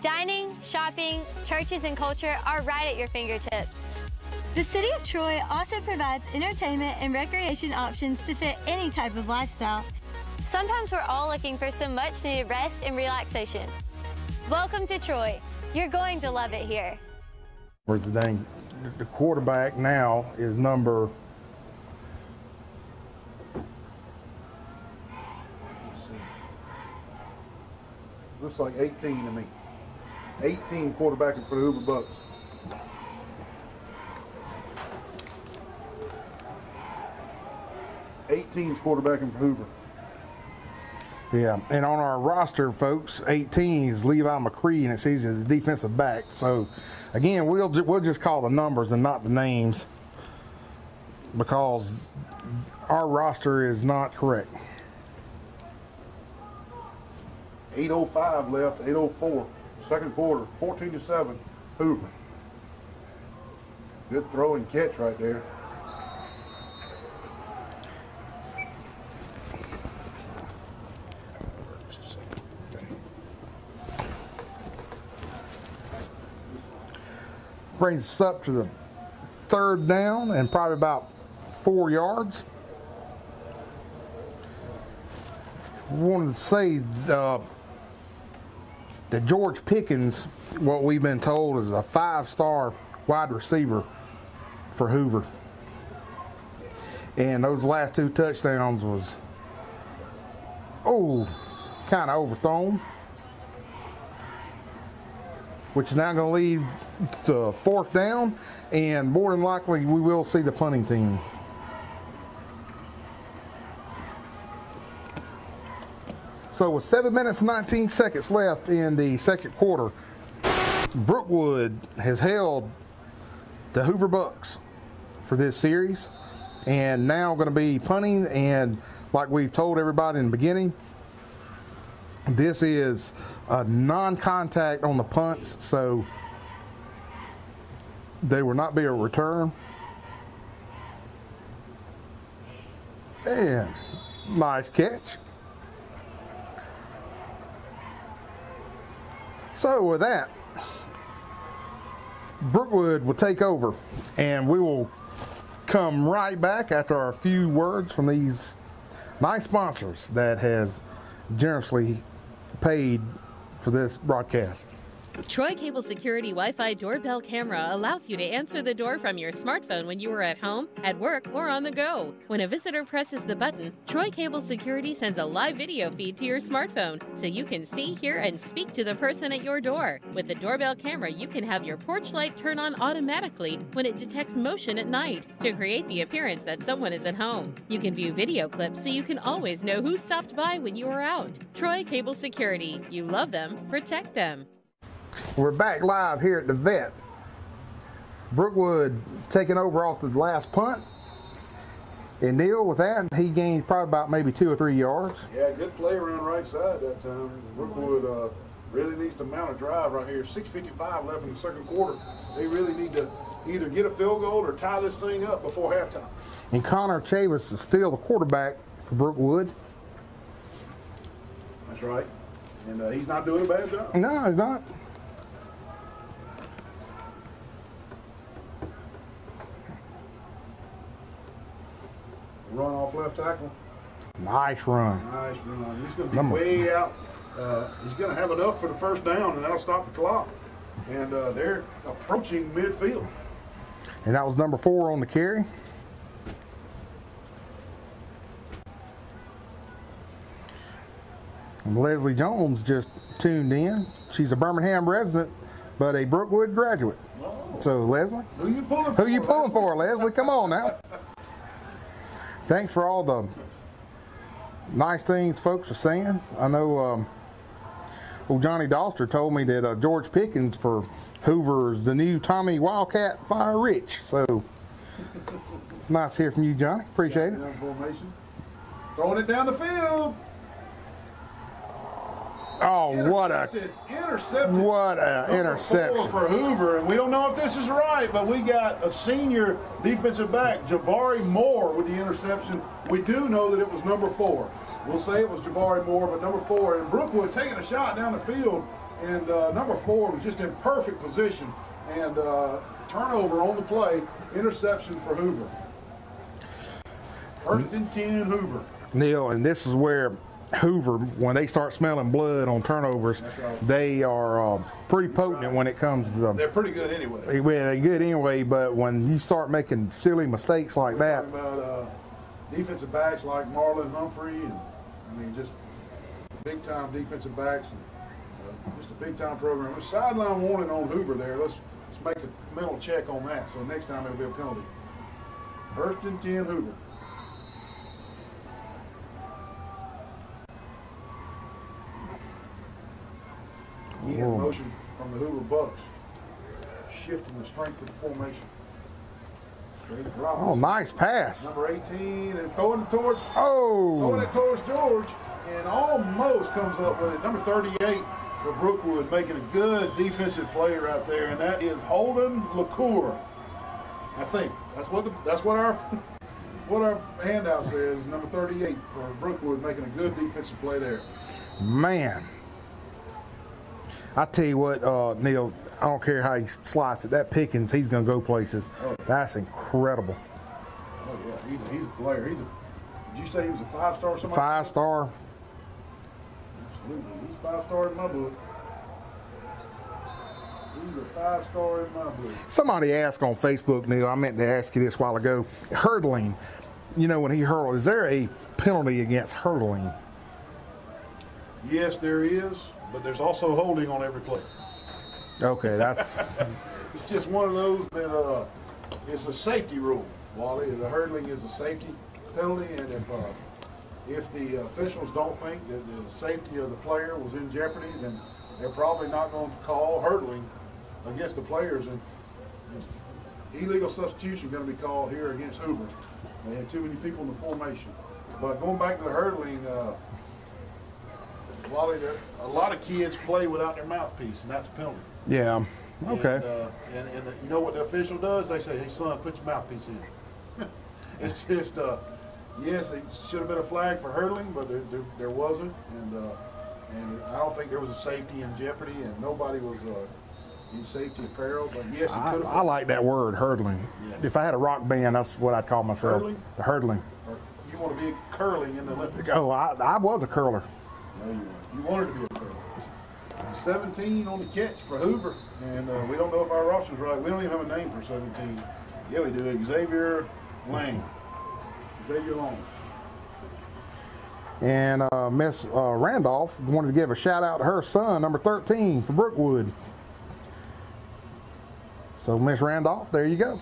Dining, shopping, churches, and culture are right at your fingertips. The city of Troy also provides entertainment and recreation options to fit any type of lifestyle. Sometimes we're all looking for some much needed rest and relaxation. Welcome to Troy. You're going to love it here. Where's the quarterback now is number... Looks like 18 to me. 18 quarterbacking for the Hoover Bucks. '18's quarterbacking for Hoover. Yeah, and on our roster, folks, 18 is Levi McCree, and it says he's the defensive back. So, again, we'll just call the numbers and not the names because our roster is not correct. 8:05 left, 8:04, second quarter, 14-7, Hoover. Good throw and catch right there. Brings us up to the 3rd down and probably about 4 yards. Wanted to say that George Pickens, what we've been told, is a 5-star wide receiver for Hoover. And those last 2 touchdowns was, kind of overthrown, which is now going to lead to 4th down, and more than likely we will see the punting team. So with 7 minutes and 19 seconds left in the second quarter, Brookwood has held the Hoover Bucks for this series, and now going to be punting. And like we've told everybody in the beginning, this is a non-contact on the punts, so there will not be a return. And nice catch. So with that, Brookwood will take over, and we will come right back after our few words from these nice sponsors that has generously paid for this broadcast. Troy Cable Security Wi-Fi doorbell camera allows you to answer the door from your smartphone when you are at home, at work, or on the go. When a visitor presses the button, Troy Cable Security sends a live video feed to your smartphone so you can see, hear, and speak to the person at your door. With the doorbell camera, you can have your porch light turn on automatically when it detects motion at night to create the appearance that someone is at home. You can view video clips so you can always know who stopped by when you are out. Troy Cable Security. You love them, protect them. We're back live here at the vet. Brookwood taking over off the last punt. And Neil, with that, he gained probably about maybe 2 or 3 yards. Yeah, good play around right side that time. Brookwood really needs to mount a drive right here. 6:55 left in the second quarter. They really need to either get a field goal or tie this thing up before halftime. And Connor Chavis is still the quarterback for Brookwood. That's right. And he's not doing a bad job. No, he's not. Run off left tackle. Nice run. Nice run. He's going to be way out. He's going to have enough for the first down, and that'll stop the clock. And they're approaching midfield. And that was number 4 on the carry. And Leslie Jones just tuned in. She's a Birmingham resident, but a Brookwood graduate. Oh. So, Leslie? Who you pulling for? Who you pulling for, Leslie? Come on now. Thanks for all the nice things folks are saying. I know old Johnny Doster told me that George Pickens for Hoover is the new Tommy Wildcat Fire Rich. So, nice to hear from you, Johnny. Appreciate it. Formation. Throwing it down the field. Oh, what a interception for Hoover. And we don't know if this is right, but we got a senior defensive back, Jabari Moore, with the interception. We do know that it was number 4. We'll say it was Jabari Moore, but number 4. And Brookwood taking a shot down the field, and number 4 was just in perfect position. And turnover on the play, interception for Hoover. 1st and 10, Hoover. Neil, and this is where Hoover, when they start smelling blood on turnovers, they are pretty potent when it comes to them. They're pretty good anyway. Well, they're good anyway, but when you start making silly mistakes like that. Talking about defensive backs like Marlon Humphrey, and I mean just big time defensive backs, and just a big time program. There's sideline warning on Hoover there. Let's make a mental check on that. So next time it'll be a penalty. 1st and 10, Hoover. Again, motion from the Hoover Bucks, shifting the strength of the formation. Straight drop. Oh, nice pass. Number 18, and throwing it towards George, and almost comes up with it. Number 38 for Brookwood, making a good defensive play right there, and that is Holden LaCour. I think that's what our handout says. Number 38 for Brookwood, making a good defensive play there. Man. I tell you what, Neil, I don't care how you slice it. That Pickens, he's going to go places. Oh. That's incredible. Oh, yeah, he's a player. Did you say he was a 5-star or something? 5-star. Absolutely. He's 5-star in my book. He's a 5-star in my book. Somebody asked on Facebook, Neil, I meant to ask you this a while ago, hurdling. You know, when he hurled, is there a penalty against hurdling? Yes, there is, but there's also holding on every play. Okay, that's... It's just one of those that it's a safety rule, Wally. The hurdling is a safety penalty, and if the officials don't think that the safety of the player was in jeopardy, then they're probably not going to call hurdling against the players. And illegal substitution going to be called here against Hoover. They had too many people in the formation. But going back to the hurdling, Wally, a lot of kids play without their mouthpiece, and that's a penalty. Yeah. Okay. And you know what the official does? They say, "Hey, son, put your mouthpiece in." It's just, yes, it should have been a flag for hurdling, but there wasn't, and I don't think there was a safety in jeopardy, and nobody was in safety apparel. But yes, I like that word, hurdling. Yeah. If I had a rock band, that's what I'd call myself. Hurdling? Hurdling. Or you want to be curling in the Olympics? Oh, I was a curler. No, you weren't. You wanted to be a curler. 17 on the catch for Hoover, and we don't know if our roster's right. We don't even have a name for 17. Yeah, we do. Xavier Lang. Xavier Long. And Miss Randolph wanted to give a shout out to her son, number 13, for Brookwood. So Miss Randolph, there you go.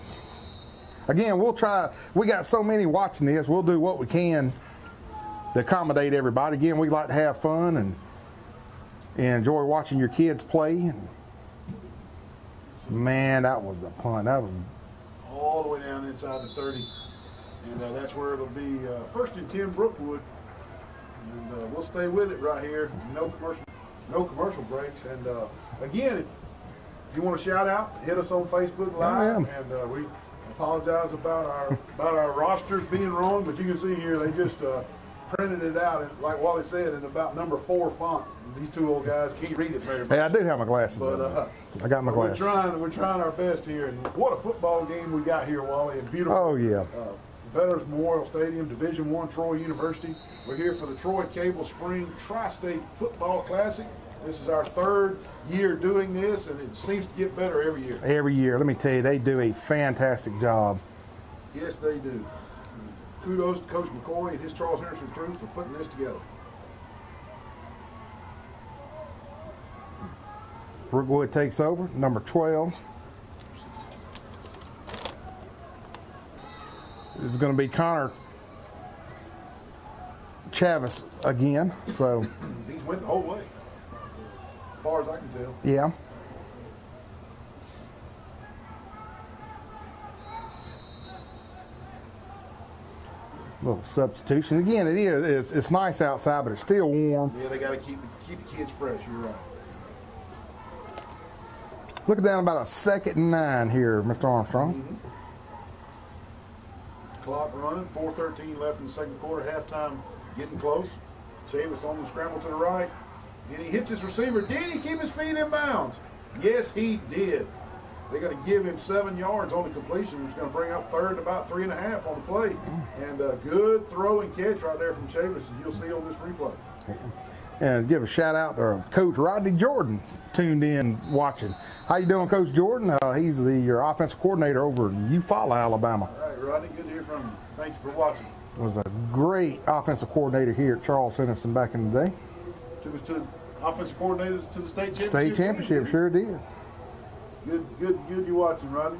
Again, we'll try. We got so many watching this. We'll do what we can to accommodate everybody. Again, we like to have fun and enjoy watching your kids play. Man, that was a punt. That was all the way down inside the 30. And that's where it'll be 1st and 10 Brookwood. And we'll stay with it right here. No commercial breaks. And again, if you want to shout out, hit us on Facebook Live. And we apologize about our rosters being wrong, but you can see here they just printed it out, and like Wally said, in about number 4 font. These two old guys can't read it very much. Hey, I do have my glasses. But I got my glasses. We're trying our best here, and what a football game we got here, Wally. And beautiful. Oh yeah. Veterans Memorial Stadium, Division I, Troy University. We're here for the Troy Cable Spring Tri-State Football Classic. This is our 3rd year doing this, and it seems to get better every year. Every year. Let me tell you, they do a fantastic job. Yes, they do. Kudos to Coach McCoy and his Charles Henderson crew for putting this together. Brookwood takes over, number 12. It's going to be Connor Chavis again. So he's went the whole way, as far as I can tell. Yeah. Little substitution. Again, it's nice outside, but it's still warm. Yeah, they got to keep the kids fresh. You're right. Looking down about a 2nd and 9 here, Mr. Armstrong. Mm-hmm. Clock running, 4:13 left in the 2nd quarter. Halftime getting close. Chavis on the scramble to the right, and he hits his receiver. Did he keep his feet in bounds? Yes, he did. They're going to give him 7 yards on the completion. It's going to bring up 3rd and about 3.5 on the play. And a good throw and catch right there from Chavis, as you'll see on this replay. And give a shout out to Coach Rodney Jordan, tuned in watching. How you doing, Coach Jordan? He's your offensive coordinator over in Eufaula, Alabama. All right, Rodney, good to hear from you. Thank you for watching. Was a great offensive coordinator here at Charles Henderson back in the day. Took us to offensive coordinators to the state championship. State championship, sure did. Good you watching, Rodney.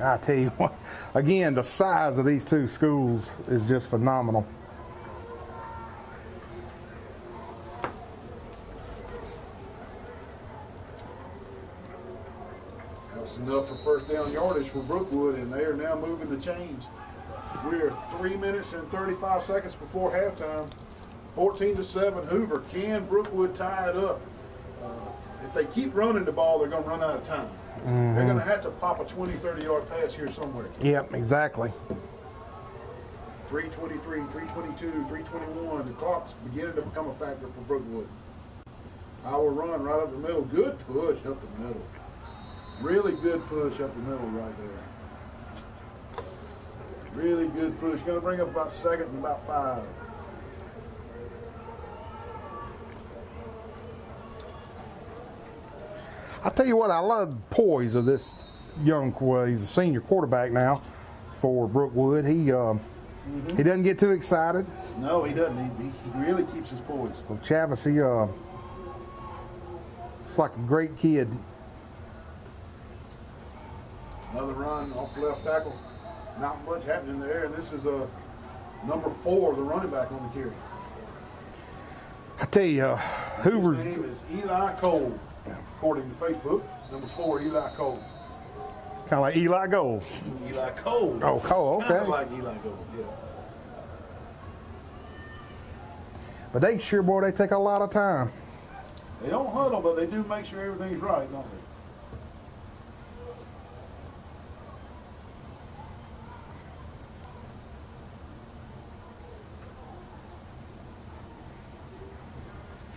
I tell you what, again, the size of these two schools is just phenomenal. That was enough for 1st down yardage for Brookwood, and they are now moving the chains. We are 3 minutes and 35 seconds before halftime. 14-7 Hoover. Can Brookwood tie it up? If they keep running the ball, they're going to run out of time. Mm-hmm. They're going to have to pop a 20, 30-yard pass here somewhere. Yep, exactly. 3:23, 3:22, 3:21. The clock's beginning to become a factor for Brookwood. Our run right up the middle. Good push up the middle. Really good push up the middle right there. Really good push. Going to bring up about 2nd and about 5. I tell you what, I love the poise of this young, well, he's a senior quarterback now for Brookwood. He doesn't get too excited. No, he doesn't. He really keeps his poise. Well, Chavis, it's like a great kid. Another run off left tackle. Not much happening there, and this is number 4, the running back on the carry. I tell you, Hoover's name is Eli Cole, according to Facebook. Number 4, Eli Cole. Kind of like Eli Gold. Eli Cole. Oh, Cole, okay. Kind of like Eli Gold, yeah. But they sure, boy, they take a lot of time. They don't huddle, but they do make sure everything's right, don't they?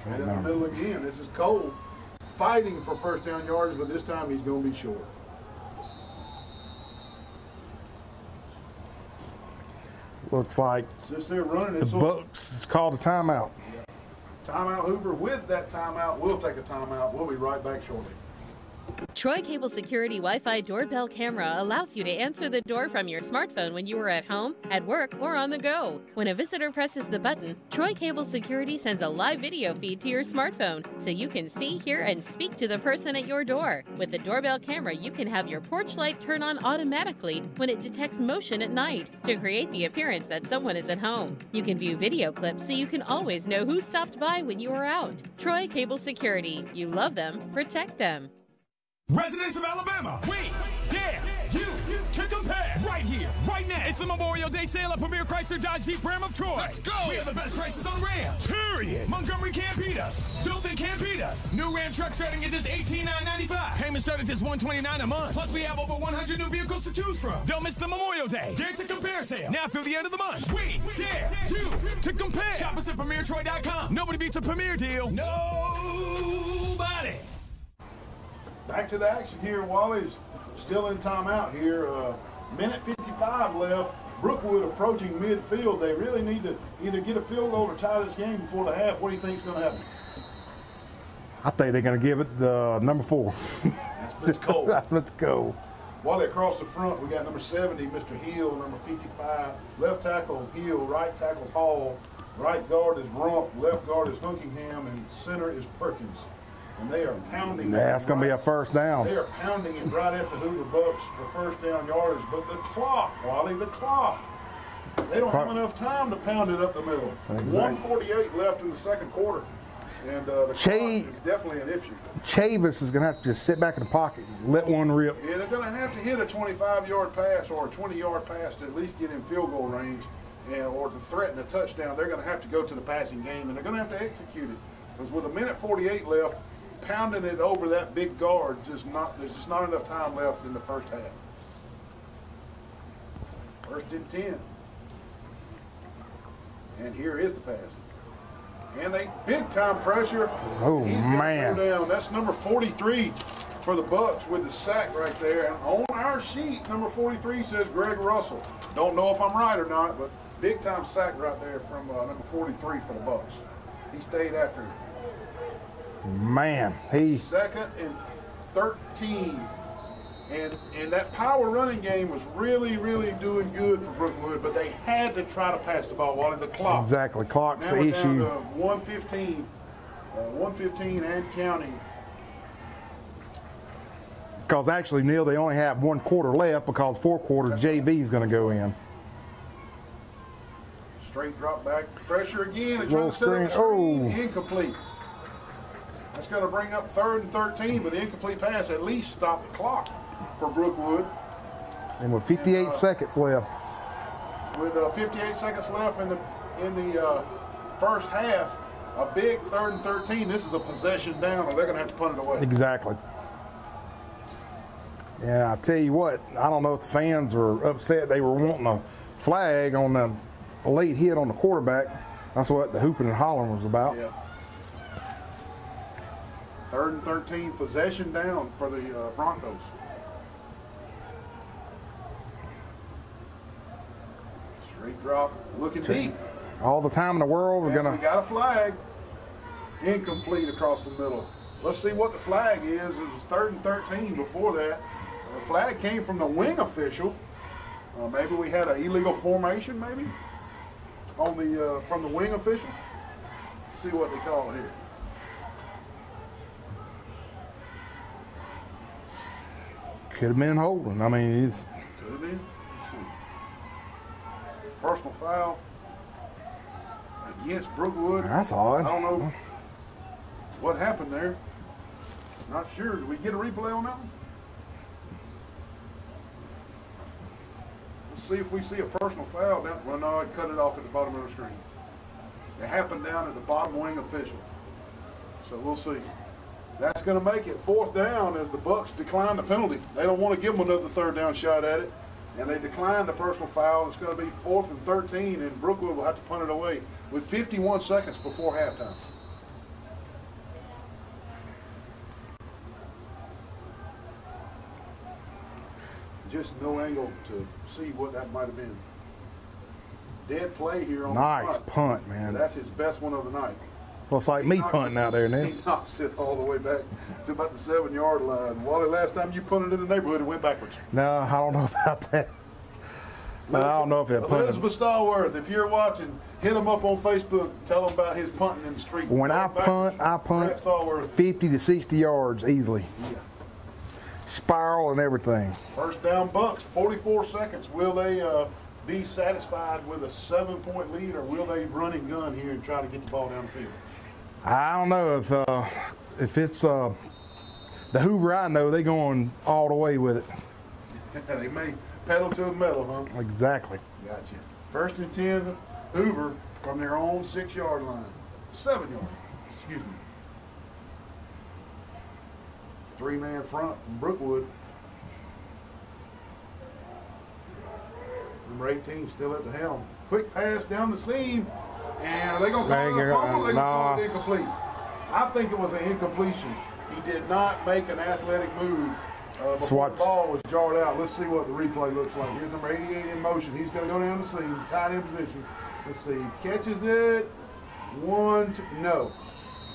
Right in the middle again. This is Cole fighting for first down yards, but this time he's going to be short. Looks like Since they're running the Bucks is called a timeout. Yeah. Timeout, Hoover. With that timeout, we'll take a timeout. We'll be right back shortly. Troy Cable Security Wi-Fi doorbell camera allows you to answer the door from your smartphone when you are at home, at work, or on the go. When a visitor presses the button, Troy Cable Security sends a live video feed to your smartphone so you can see, hear, and speak to the person at your door. With the doorbell camera, you can have your porch light turn on automatically when it detects motion at night to create the appearance that someone is at home. You can view video clips so you can always know who stopped by when you are out. Troy Cable Security. You love them, protect them. Residents of Alabama, we dare you to compare right here, right now. It's the Memorial Day sale at Premier Chrysler Dodge Jeep Ram of Troy. Let's go. We have the best prices on Rams, period. Montgomery can't beat us. Dothan can't beat us. New Ram truck starting at just $18,995. Payments start at just $129 a month. Plus, we have over 100 new vehicles to choose from. Don't miss the Memorial Day Dare to Compare sale. Now through the end of the month. We dare you to compare. Shop us at PremierTroy.com. Nobody beats a Premier deal. Nobody. Back to the action here. Wally's still in timeout here. Minute 55 left. Brookwood approaching midfield. They really need to either get a field goal or tie this game before the half. What do you think is going to happen? I think they're going to give it the number 4. Let's go. Let's go. Wally across the front, we got number 70, Mr. Hill, number 55. Left tackle is Hill, right tackle is Hall. Right guard is Rump, left guard is Hunkingham, and center is Perkins. And they are pounding. Yeah, it's going to be a first down. They are pounding it right at the Hoover Bucks for first down yardage. But the clock, Wally, the clock. They don't have enough time to pound it up the middle. Exactly. 1:48 left in the second quarter. And the clock is definitely an issue. Chavis is going to have to just sit back in the pocket and let one rip. Yeah, they're going to have to hit a 25-yard pass or a 20-yard pass to at least get in field goal range, or to threaten a touchdown. They're going to have to go to the passing game, and they're going to have to execute it. Because with a minute 48 left, pounding it over that big guard, there's just not enough time left in the first half. First and 10. And here is the pass. And they big time pressure. Oh, He's man. Go down. That's number 43 for the Bucks with the sack right there. And on our sheet, number 43 says Greg Russell. Don't know if I'm right or not, but big time sack right there from number 43 for the Bucks. He stayed after him. Man, Second and 13. And that power running game was really, really doing good for Brookwood, but they had to try to pass the ball. Wally, the clock. Exactly, clock's now the issue. Down to 1:15 and counting. Because actually, Neil, they only have 1 quarter left because 4th quarter JV is going to go in. Straight drop back pressure again. They're trying to set up a screen. Incomplete. That's going to bring up 3rd and 13, but the incomplete pass at least stopped the clock for Brookwood. And with 58 seconds left. With 58 seconds left in the first half, a big 3rd and 13. This is a possession down, or they're going to have to punt it away. Exactly. Yeah, I tell you what, I don't know if the fans were upset. They were wanting a flag on the late hit on the quarterback. That's what the hooping and hollering was about. Yeah. 3rd and 13, possession down for the Broncos. Straight drop, looking deep. All the time in the world, we got a flag. Incomplete across the middle. Let's see what the flag is. It was 3rd and 13 before that. The flag came from the wing official. Maybe we had an illegal formation, maybe, on the from the wing official. Let's see what they call it here. Could have been holding. I mean, it's... Could have been. Let's see. Personal foul against Brookwood. That's odd. I don't know what happened there. Not sure. Did we get a replay on that one? Let's see if we see a personal foul down. Well, no, it cut it off at the bottom of the screen. It happened down at the bottom wing official. So we'll see. That's going to make it 4th down as the Bucks decline the penalty. They don't want to give them another 3rd down shot at it, and they decline the personal foul. It's going to be 4th and 13, and Brookwood will have to punt it away with 51 seconds before halftime. Just no angle to see what that might have been. Dead play here on nice the punt, man. That's his best one of the night. Looks like me punting out there now. He knocks it all the way back to about the 7-yard line. Wally, last time you punted in the neighborhood, it went backwards. No, I don't know about that. I don't know if it punted. Elizabeth Stallworth, if you're watching, hit him up on Facebook. Tell him about his punting in the street. When I punt 50 to 60 yards easily. Yeah. Spiral and everything. 1st down Bucks, 44 seconds. Will they be satisfied with a 7-point lead, or will they run and gun here and try to get the ball down the field? I don't know if it's the Hoover I know, they going all the way with it. They may pedal to the metal, huh? Exactly. Gotcha. 1st and 10, Hoover from their own 6-yard line. 7-yard line, excuse me. 3-man front from Brookwood. Number 18 still at the helm. Quick pass down the seam. And are they going to call it a fumble? Or are they going to call it incomplete? I think it was an incompletion. He did not make an athletic move before the ball was jarred out. Let's see what the replay looks like. Here's number 88 in motion. He's going to go down the seam, tight end position. Let's see. Catches it. 1, 2. No.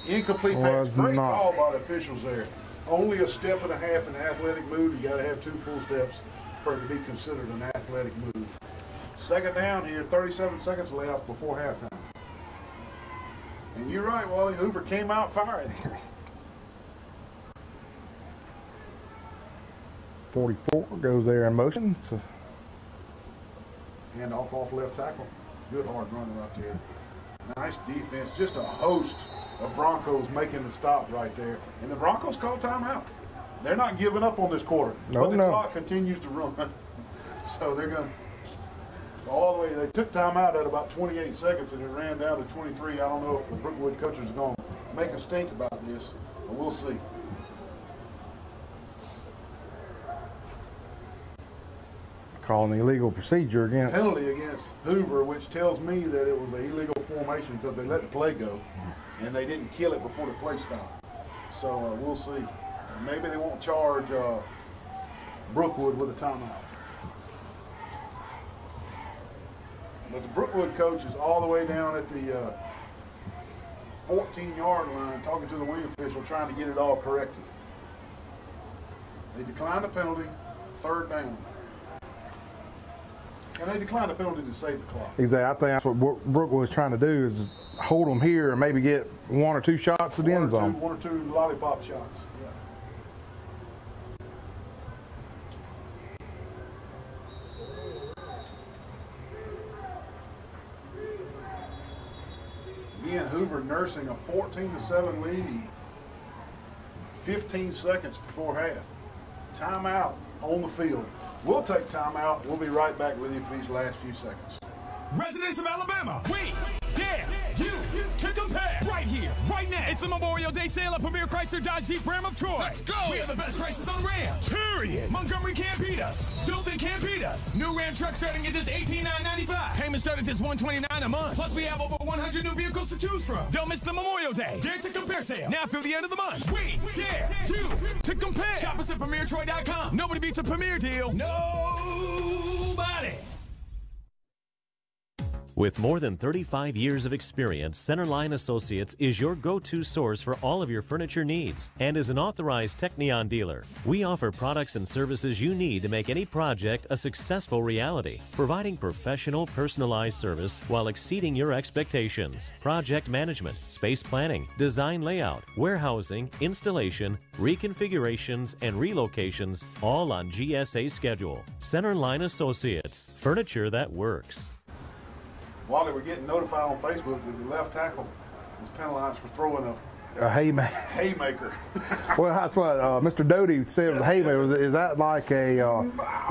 Incomplete pass. Great call by the officials there. Only a step and a half in an athletic move. You got to have 2 full steps for it to be considered an athletic move. 2nd down here, 37 seconds left before halftime. And you're right, Wally. Hoover came out firing. 44 goes there in motion. So. Hand off left tackle. Good hard runner right there. Nice defense. Just a host of Broncos making the stop right there. And the Broncos call timeout. They're not giving up on this quarter. But the clock continues to run. So they're going to all the way. They took timeout at about 28 seconds and it ran down to 23. I don't know if the Brookwood coaches are going to make a stink about this, but we'll see. Calling the illegal procedure against. Penalty against Hoover, which tells me that it was an illegal formation because they let the play go and they didn't kill it before the play stopped. So we'll see. Maybe they won't charge Brookwood with a timeout. But the Brookwood coach is all the way down at the 14-yard line talking to the wing official trying to get it all corrected. They declined the penalty, 3rd down. And they declined the penalty to save the clock. Exactly. I think that's what Brookwood was trying to do is hold them here and maybe get 1 or 2 shots at the end zone. 1 or 2 lollipop shots. Yeah. Again, Hoover nursing a 14-7 lead. 15 seconds before half. Timeout on the field. We'll take timeout. We'll be right back with you for these last few seconds. Residents of Alabama, we dare you to compare right here, right now. It's the Memorial Day sale at Premier Chrysler Dodge Jeep Ram of Troy. Let's go. We have the best prices on Rams. Period. Montgomery can't beat us. Dothan can't beat us. New Ram truck starting at just $18,995. Payment starting at just $129 a month. Plus we have over 100 new vehicles to choose from. Don't miss the Memorial Day Dare to Compare sale. Now through the end of the month. We dare you to compare. Shop us at PremierTroy.com. Nobody beats a Premier deal. Nobody. With more than 35 years of experience, Centerline Associates is your go-to source for all of your furniture needs and is an authorized Technion dealer. We offer products and services you need to make any project a successful reality, providing professional, personalized service while exceeding your expectations. Project management, space planning, design layout, warehousing, installation, reconfigurations, and relocations, all on GSA schedule. Centerline Associates, furniture that works. Wally, we're getting notified on Facebook that the left tackle was penalized for throwing A haymaker. haymaker. Well, that's what Mr. Doty said was a haymaker. Is that like a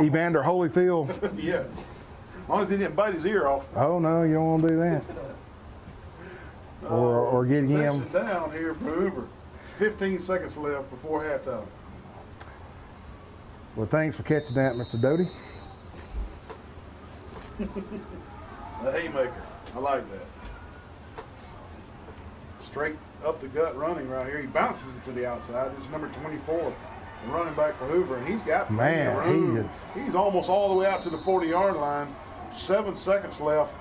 Evander Holyfield? Yeah. As long as he didn't bite his ear off. Oh, no, you don't want to do that. Or get him. Section down here for Hoover. 15 seconds left before halftime. Well, thanks for catching that, Mr. Doty. The haymaker. I like that. Straight up the gut running right here. He bounces it to the outside. This is number 24, the running back for Hoover, and he's got plenty of room. He's almost all the way out to the 40-yard line. 7 seconds left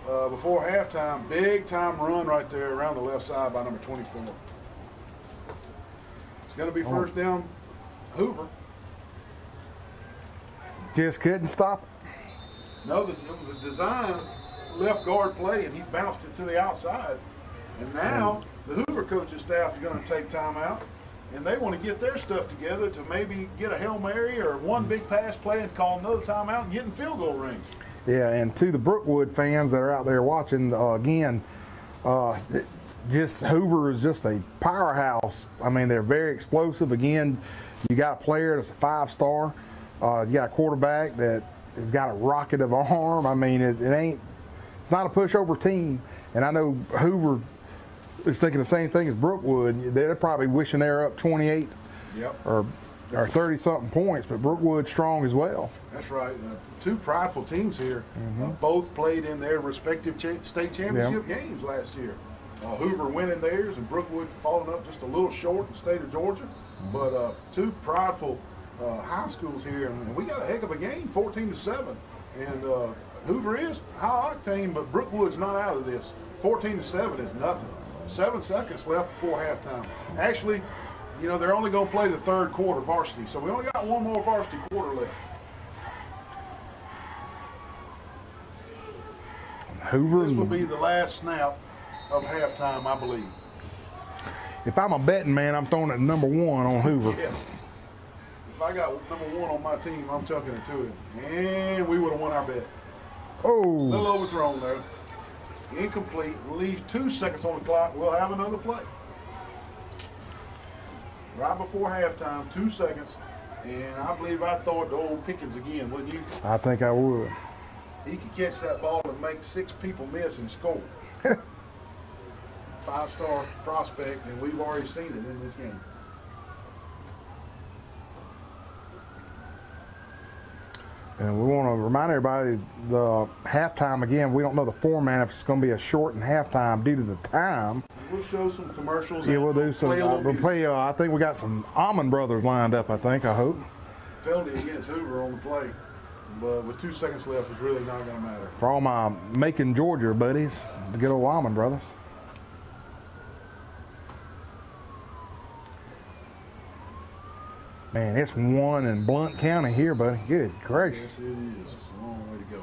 before halftime. Big time run right there around the left side by number 24. It's going to be first down, Hoover. Just couldn't stop it. No, it was a design left guard play, and he bounced it to the outside. And now the Hoover coaching staff is going to take time out, and they want to get their stuff together to maybe get a Hail Mary or one big pass play and call another timeout and get in field goal range. Yeah, and to the Brookwood fans that are out there watching, again, just Hoover is just a powerhouse. I mean, they're very explosive. Again, you got a player that's a 5-star. You got a quarterback that has got a rocket of an arm. I mean, it's not a pushover team. And I know Hoover is thinking the same thing as Brookwood. They're probably wishing they're up 28 or 30-something points, but Brookwood's strong as well. That's right. Two prideful teams here. Both played in their respective state championship games last year. Hoover winning theirs and Brookwood falling up just a little short in the state of Georgia. But two prideful high schools here, and we got a heck of a game, 14-7. And Hoover is high octane, but Brookwood's not out of this. 14-7 is nothing. 7 seconds left before halftime. Actually, you know, they're only going to play the third quarter varsity, so we only got one more varsity quarter left. Hoover. This will be the last snap of halftime, I believe. If I'm a betting man, I'm throwing it number 1 on Hoover. Yeah. If I got number 1 on my team, I'm chucking it to him. And we would have won our bet. Oh. A little overthrown there. Incomplete. Leaves 2 seconds on the clock. We'll have another play. Right before halftime, 2 seconds. And I believe I'd throw it to old Pickens again, wouldn't you? I think I would. He could catch that ball and make 6 people miss and score. 5-star prospect, and we've already seen it in this game. And we want to remind everybody the halftime again. We don't know the format if it's going to be a shortened halftime due to the time. We'll show some commercials. Yeah, we'll do some. We'll play. I think we got some Almond Brothers lined up. I hope. Penalty against Hoover on the play, but with 2 seconds left, it's really not going to matter. For all my Macon, Georgia buddies, the good old Almond Brothers. Man, it's 1 in Blount County here, buddy. Good gracious. Yes, it is. It's a long way to go.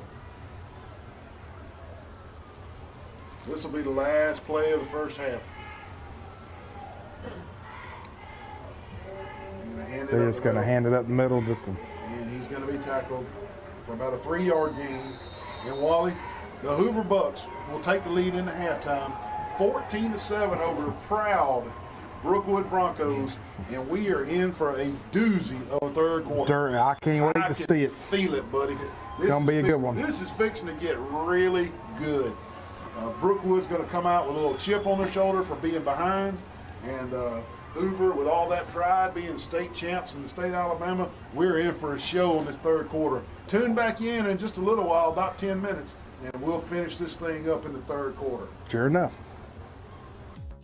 This will be the last play of the first half. They're just going to hand it up the middle. And he's going to be tackled for about a 3-yard gain. And Wally, the Hoover Bucks will take the lead into halftime, 14-7 over the proud Brookwood Broncos, and we are in for a doozy of a third quarter. I can't wait to see it. Feel it, buddy. It's going to be a good one. This is fixing to get really good. Brookwood's going to come out with a little chip on their shoulder for being behind, and Hoover, with all that pride, being state champs in the state of Alabama, we're in for a show in this third quarter. Tune back in just a little while, about 10 minutes, and we'll finish this thing up in the third quarter. Sure enough.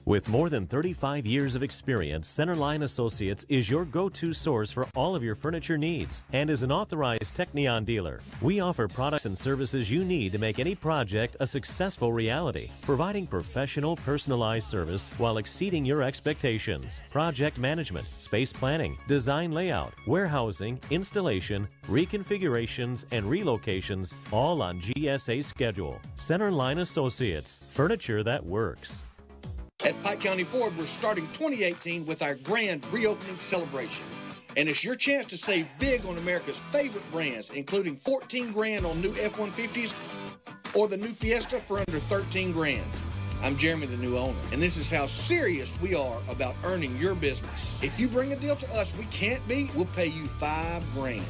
With more than 35 years of experience, Centerline Associates is your go-to source for all of your furniture needs and is an authorized Technion dealer. We offer products and services you need to make any project a successful reality, providing professional, personalized service while exceeding your expectations. Project management, space planning, design layout, warehousing, installation, reconfigurations, and relocations, all on GSA schedule. Centerline Associates, furniture that works. At Pike County Ford, we're starting 2018 with our grand reopening celebration. And it's your chance to save big on America's favorite brands, including $14,000 on new F-150s or the new Fiesta for under $13,000. I'm Jeremy, the new owner, and this is how serious we are about earning your business. If you bring a deal to us we can't beat, we'll pay you $5,000.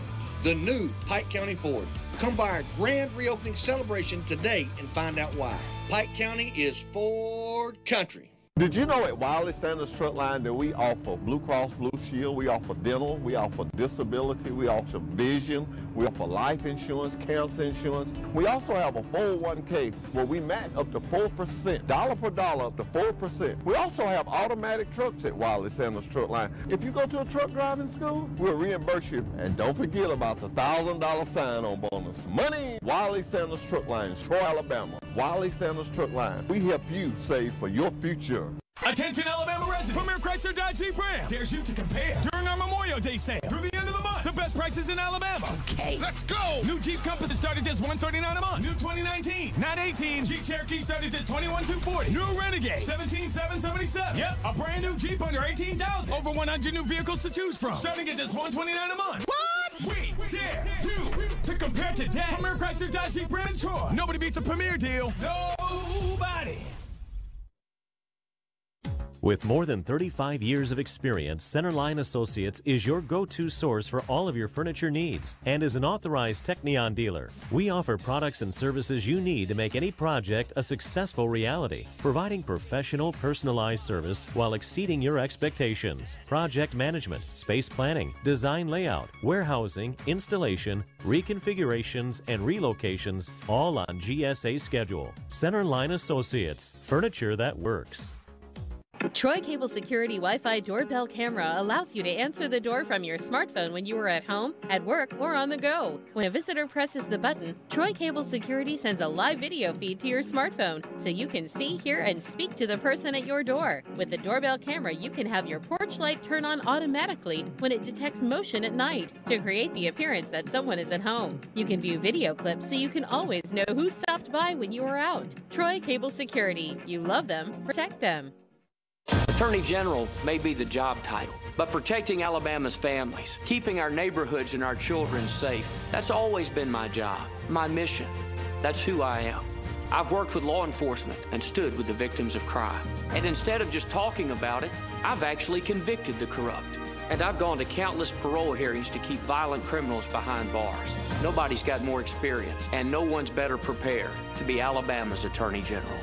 The new Pike County Ford. Come by our grand reopening celebration today and find out why. Pike County is Ford country. Did you know at Wiley Sanders Truck Line that we offer Blue Cross Blue Shield, we offer dental, we offer disability, we offer vision, we offer life insurance, cancer insurance. We also have a 401k where we match up to 4%, dollar per dollar up to 4%. We also have automatic trucks at Wiley Sanders Truck Line. If you go to a truck driving school, we'll reimburse you. And don't forget about the $1,000 sign-on bonus. Money! Wiley Sanders Truck Line, Troy, Alabama. Wiley Sanders Truck Line. We help you save for your future. Attention Alabama residents, Premier Chrysler Dodge Jeep Ram dares you to compare during our Memorial Day sale through the end of the month. The best prices in Alabama. Okay, let's go. New Jeep Compass started just $139 a month. New 2019, not 18. Jeep Cherokee started just $21,240. New Renegade, $17,777. Yep, a brand new Jeep under $18,000. Over 100 new vehicles to choose from, starting at just $129 a month. What? We dare you to compare today. Premier Chrysler Dodge Jeep Ram in Troy. Nobody beats a Premier deal. Nobody. With more than 35 years of experience, Centerline Associates is your go-to source for all of your furniture needs and is an authorized Technion dealer. We offer products and services you need to make any project a successful reality, providing professional, personalized service while exceeding your expectations. Project management, space planning, design layout, warehousing, installation, reconfigurations, and relocations, all on GSA schedule. Centerline Associates, furniture that works. Troy Cable Security Wi-Fi doorbell camera allows you to answer the door from your smartphone when you are at home, at work, or on the go. When a visitor presses the button, Troy Cable Security sends a live video feed to your smartphone so you can see, hear, and speak to the person at your door. With the doorbell camera, you can have your porch light turn on automatically when it detects motion at night to create the appearance that someone is at home. You can view video clips so you can always know who stopped by when you are out. Troy Cable Security. You love them, protect them. Attorney General may be the job title, but protecting Alabama's families, keeping our neighborhoods and our children safe, that's always been my job, my mission. That's who I am. I've worked with law enforcement and stood with the victims of crime. And instead of just talking about it, I've actually convicted the corrupt. And I've gone to countless parole hearings to keep violent criminals behind bars. Nobody's got more experience, and no one's better prepared to be Alabama's Attorney General.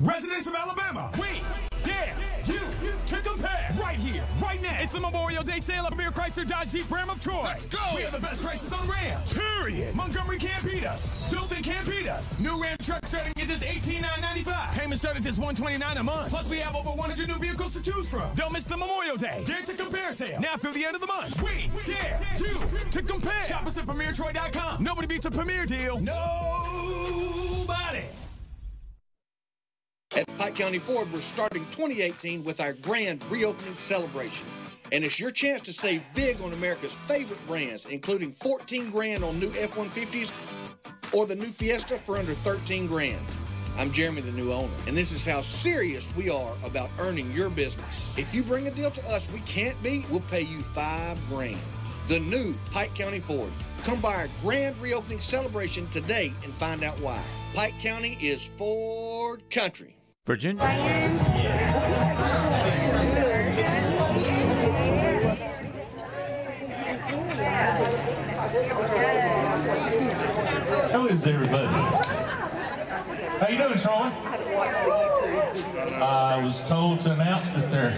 Residents of Alabama, we dare you to compare right here, right now. It's the Memorial Day sale at Premier Chrysler Dodge Jeep Ram of Troy. Let's go. We have the best prices on Rams, period. Montgomery can't beat us. Dothan can't beat us. New Ram truck starting at just $18,995. Payments start at just $129 a month. Plus, we have over 100 new vehicles to choose from. Don't miss the Memorial Day Dare to Compare sale. Now through the end of the month. We dare you to compare. Shop us at PremierTroy.com. Nobody beats a Premier deal. Nobody. At Pike County Ford, we're starting 2018 with our grand reopening celebration. And it's your chance to save big on America's favorite brands, including $14,000 on new F-150s or the new Fiesta for under $13,000. I'm Jeremy, the new owner, and this is how serious we are about earning your business. If you bring a deal to us we can't beat, we'll pay you $5,000. The new Pike County Ford. Come by our grand reopening celebration today and find out why. Pike County is Ford country. Virginia. How is everybody? How you doing, Troy? I was told to announce that they're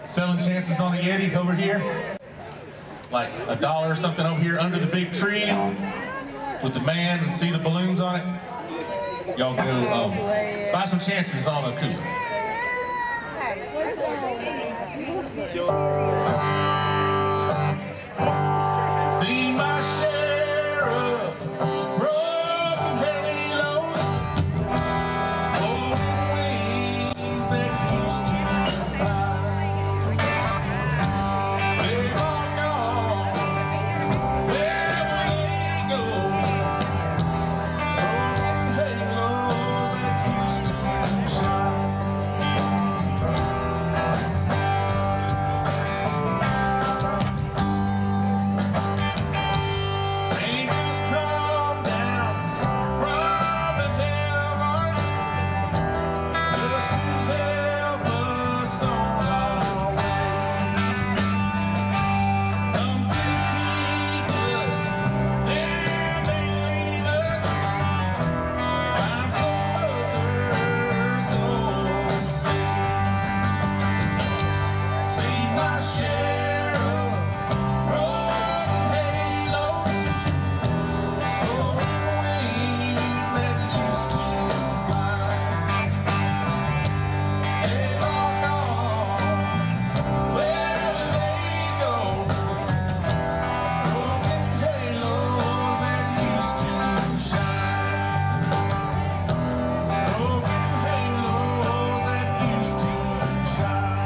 selling chances on the Yeti over here. Like $1 or something over here under the big tree with the man and see the balloons on it. y'all go buy some chances on a cooler. See my share of broken halos, golden wings that used to fly. They are gone wherever they go. Broken halos that used to shine. Angels come down from the heavens just to help us on our way. Come to teach us, then they leave us. Find some other soul safe. See my share of broken halos, golden wings that used to fly. They've all gone wherever they go. Broken halos that used to shine. Broken halos that used to shine.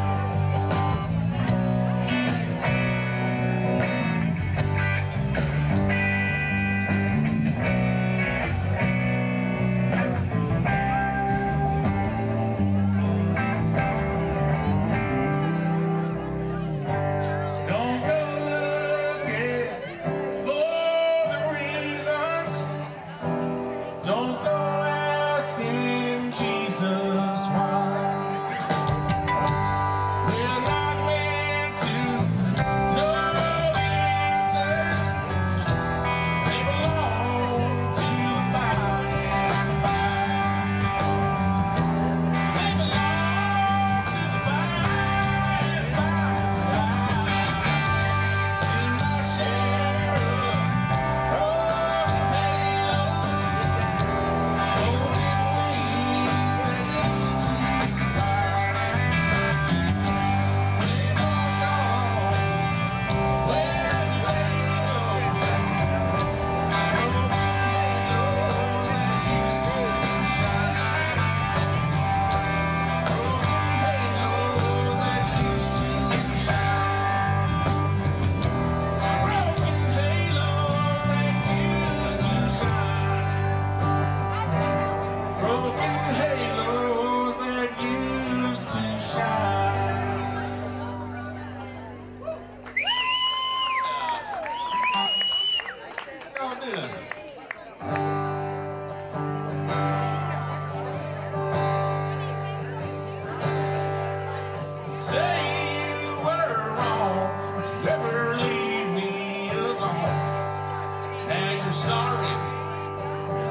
Don't go looking for the reasons. Don't go asking Jesus why. We're not meant to know the answers. They belong to the by and by. They belong to the by and by. See my share of broken halos, golden wings that used to fly. They've all gone wherever they go. Broken halos that used to shine. Broken halos that used to shine. Broken halos that used to shine. Broken halos that used to shine. Y'all doing? Say you were wrong, never leave me alone. Now you're sorry,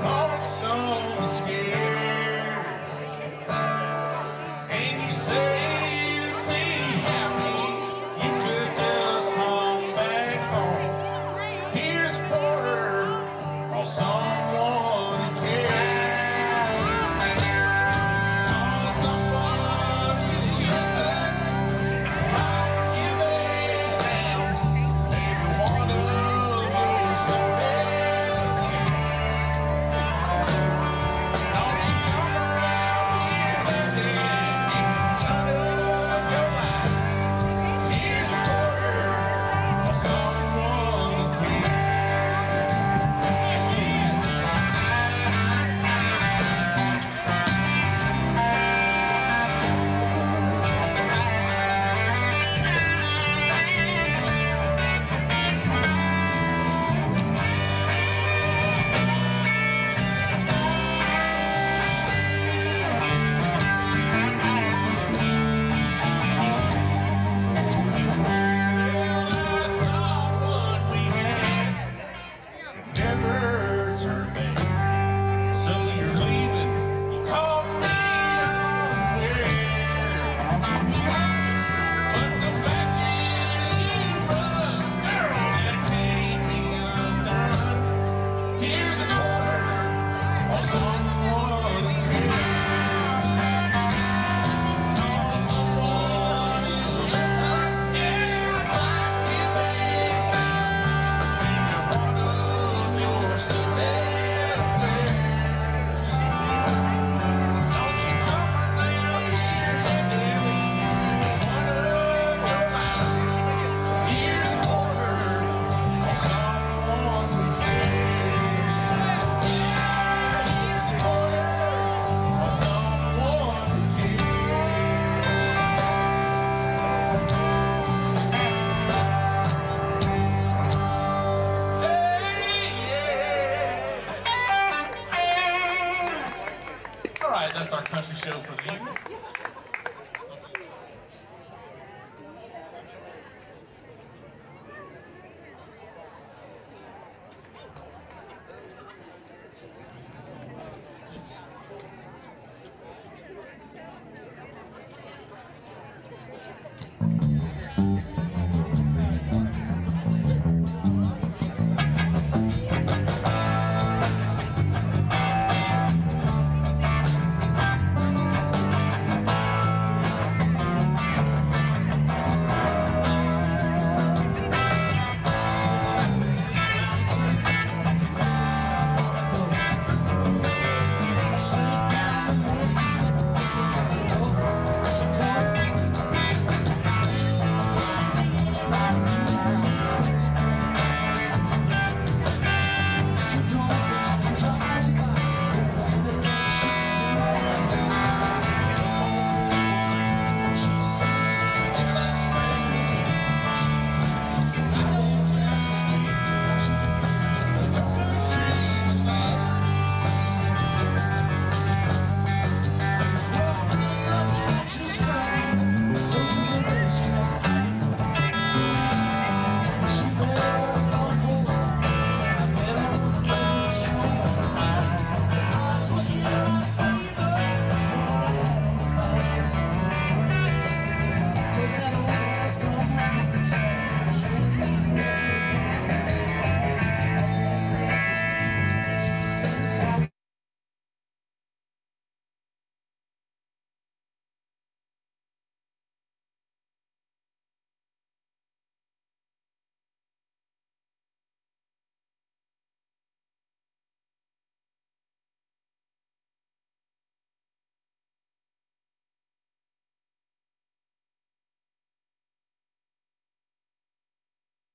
lonesome, scared, and you say you'd be happy. You could just come back home. Here's a quarter for someone who cares. For someone who listens. Might give a damn, maybe one of your surrender. Don't you come around here hurting me, none of for them.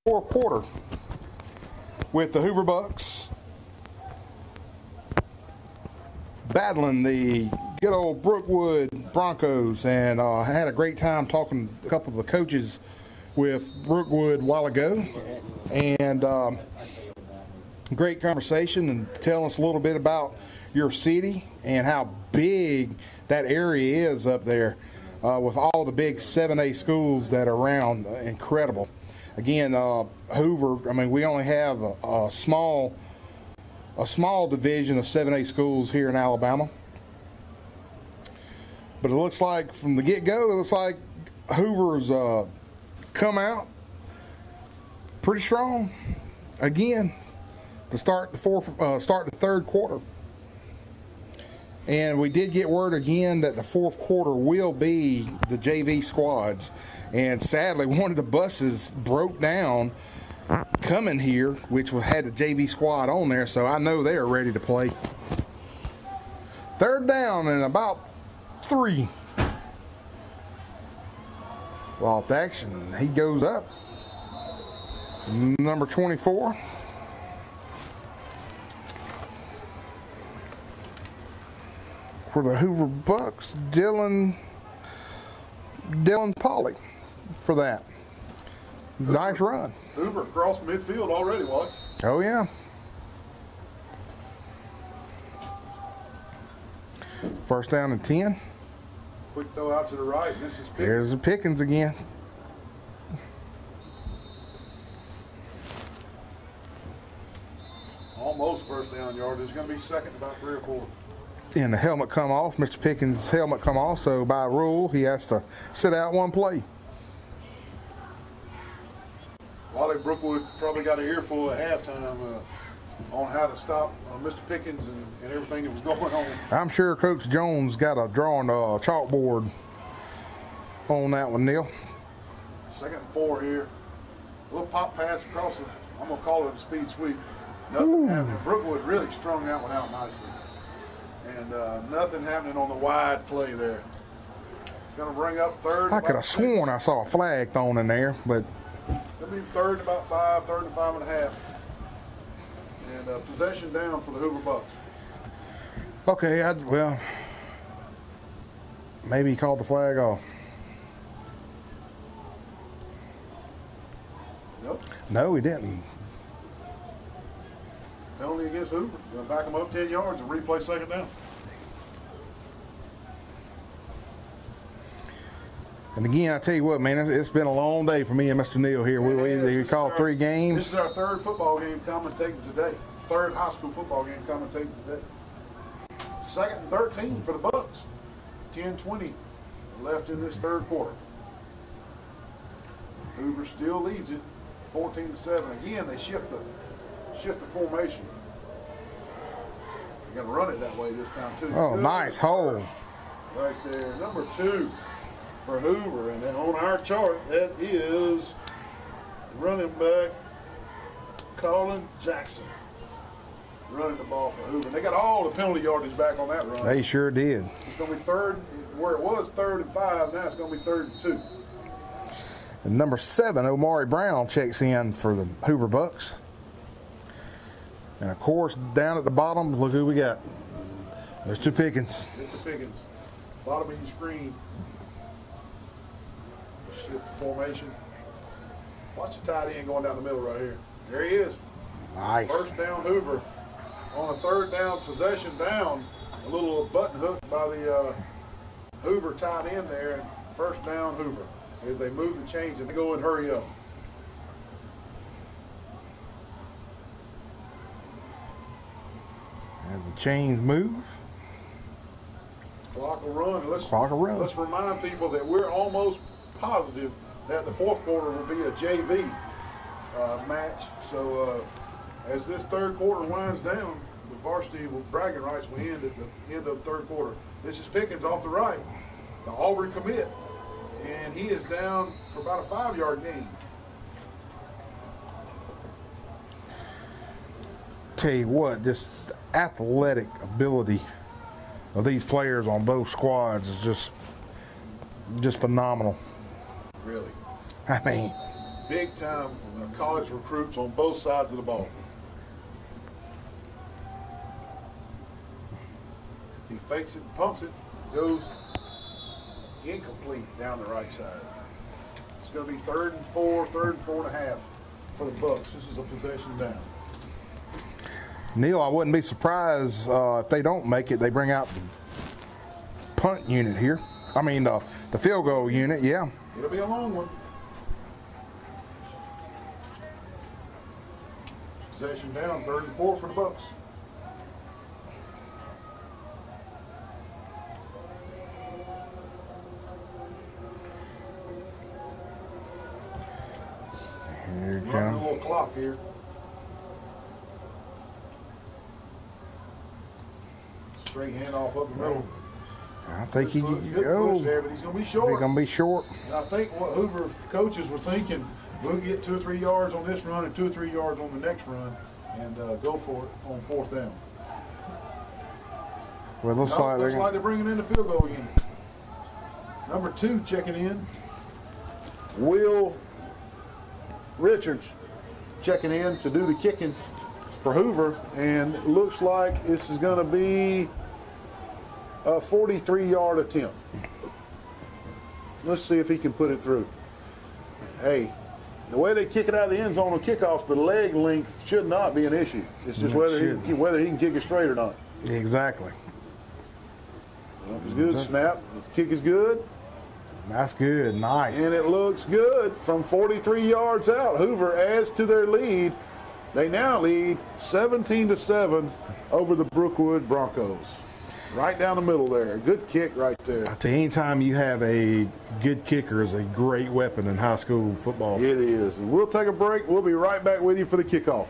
Fourth quarter with the Hoover Bucks battling the good old Brookwood Broncos, and I had a great time talking to a couple of the coaches with Brookwood a while ago, and great conversation and telling us a little bit about your city and how big that area is up there with all the big 7A schools that are around. Incredible. Again, Hoover, I mean, we only have a small division of 7A schools here in Alabama. But it looks like from the get-go, it looks like Hoover's come out pretty strong again to start the third quarter. And we did get word again that the fourth quarter will be the JV squads. And sadly, one of the buses broke down coming here, which had the JV squad on there, so I know they're ready to play. Third down and about 3. Loft action. He goes up. Number 24. For the Hoover Bucks, Dylan Polly for that. Nice run. Hoover across midfield already, what? Oh, yeah. First down and 10. Quick throw out to the right. This is Pickens. Here's the Pickens again. Almost first down yard. There's going to be second about 3 or 4. And the helmet come off. Mr. Pickens' helmet come off, so by rule, he has to sit out one play. Wally Brookwood probably got an earful at halftime on how to stop Mr. Pickens and everything that was going on. I'm sure Coach Jones got a drawing chalkboard on that one, Neil. Second and 4 here. A little pop pass across the, I'm going to call it a speed sweep. Nothing happening. Brookwood really strung that one out nicely. And nothing happening on the wide play there. It's going to bring up third. I could have sworn I saw a flag thrown in there, but. It'll be third and about 5, third and 5.5. And possession down for the Hoover Bucks. Okay, well, maybe he called the flag off. Nope. No, he didn't. Penalty against Hoover. Going to back them up 10 yards and replay second down. And again, I tell you what, man, it's been a long day for me and Mr. Neal here. We called 3 games. This is our 3rd football game commentating today. 3rd high school football game commentating today. 2nd and 13 for the Bucks. 10:20 left in this 3rd quarter. Hoover still leads it, 14-7. Again, they shift the formation. They're going to run it that way this time too. Oh, good nice hole. Right there, number 2 for Hoover, and then on our chart that is running back Colin Jackson running the ball for Hoover. They got all the penalty yardage back on that run. They sure did. It's going to be 3rd, where it was 3rd and 5, now it's going to be 3rd and 2. And number 7, Omari Brown, checks in for the Hoover Bucks. And of course, down at the bottom, look who we got. Mr. Pickens. Mr. Pickens, bottom of your screen. Shift the formation. Watch the tight end going down the middle right here. There he is. Nice. 1st down Hoover. On a 3rd down, possession down. A little button hook by the Hoover tight end there. And 1st down Hoover as they move the chains and they go and hurry up. As the chains move. Clock will run. Clock will run. Let's remind people that we're almost positive that the 4th quarter will be a JV match. So as this 3rd quarter winds down, the varsity bragging rights will end at the end of the 3rd quarter. This is Pickens off the right, the Auburn commit, and he is down for about a 5-yard gain. Tell you what, just the athletic ability of these players on both squads is just phenomenal. Really. I mean, big time college recruits on both sides of the ball. He fakes it and pumps it, goes incomplete down the right side. It's going to be 3rd and 4, 3rd and 4.5 for the Bucks. This is a possession down. Neal, I wouldn't be surprised if they don't make it. They bring out the punt unit here. I mean, the field goal unit, yeah. It'll be a long one. Possession down, 3rd and 4 for the Bucks. Here you A come. little clock here. Straight handoff up the middle. I think he can Good go. push there, but he's going to be short. He's going to be short. And I think what Hoover coaches were thinking, we'll get 2 or 3 yards on this run and 2 or 3 yards on the next run and go for it on 4th down. Well, it looks Looks like they're bringing in the field goal unit. Number 2 checking in. Will Richards checking in to do the kicking for Hoover, and it looks like this is going to be a 43-yard attempt. Let's see if he can put it through. Hey, the way they kick it out of the end zone on kickoffs, the leg length should not be an issue. It's just whether he can kick it straight or not. Exactly. Snap is good. Snap. Kick is good. That's good. Nice. And it looks good from 43 yards out. Hoover adds to their lead. They now lead 17-7 over the Brookwood Broncos. Right down the middle there. Good kick right there. I tell you, anytime you have a good kicker is a great weapon in high school football. It is. And we'll take a break. We'll be right back with you for the kickoff.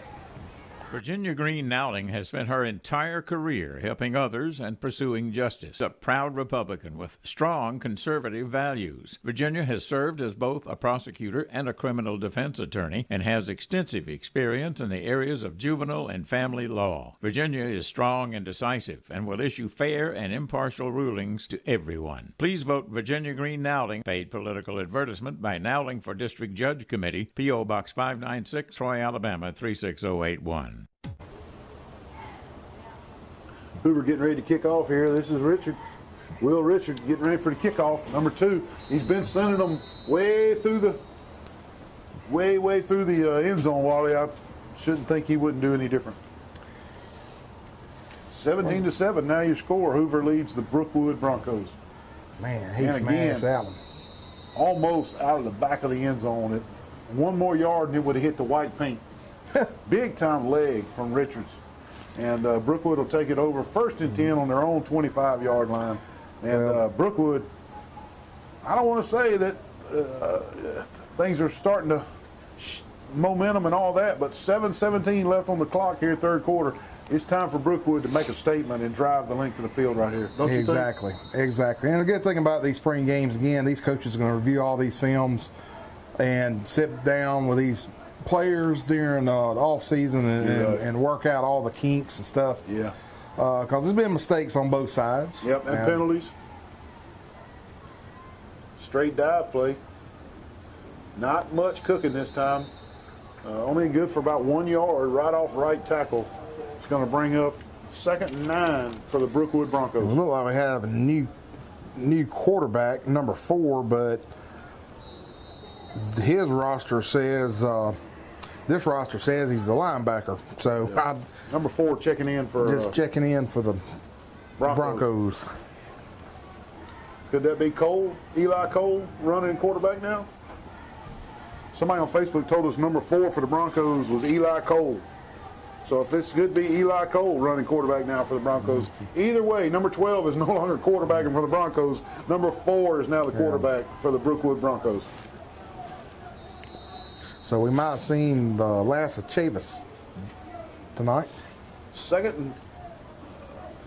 Virginia Green Nowling has spent her entire career helping others and pursuing justice. A proud Republican with strong conservative values, Virginia has served as both a prosecutor and a criminal defense attorney and has extensive experience in the areas of juvenile and family law. Virginia is strong and decisive and will issue fair and impartial rulings to everyone. Please vote Virginia Green Nowling. Paid political advertisement by Nowling for District Judge Committee, P.O. Box 596, Troy, Alabama 36081. Hoover getting ready to kick off here. This is Richard. Will Richard getting ready for the kickoff. Number 2. He's been sending them way through the end zone, Wally. I shouldn't think he wouldn't do any different. 17-7 now your score. Hoover leads the Brookwood Broncos. Man, he smashed that one. almost out of the back of the end zone. It, one more yard and it would have hit the white paint. Big time leg from Richards. And Brookwood will take it over 1st and 10 on their own 25-yard line. And Brookwood, I don't want to say that things are starting to momentum and all that, but 7:17 left on the clock here, third quarter. It's time for Brookwood to make a statement and drive the length of the field right here. Don't you think? Exactly. And the good thing about these spring games, again, these coaches are going to review all these films and sit down with these players during the off season and work out all the kinks and stuff. Yeah. Because there's been mistakes on both sides. Yep, and penalties. Straight dive play. Not much cooking this time. Only good for about 1 yard right off right tackle. It's going to bring up 2nd and 9 for the Brookwood Broncos. It looks like we have a new quarterback, number 4, but his roster says this roster says he's a linebacker. So number 4 checking in for checking in for the Broncos. Could that be Cole, Eli Cole, running quarterback now? Somebody on Facebook told us number 4 for the Broncos was Eli Cole. So if this could be Eli Cole running quarterback now for the Broncos. Either way, number 12 is no longer quarterbacking for the Broncos. Number 4 is now the quarterback for the Brookwood Broncos. So we might have seen the last of Chavis tonight. 2nd and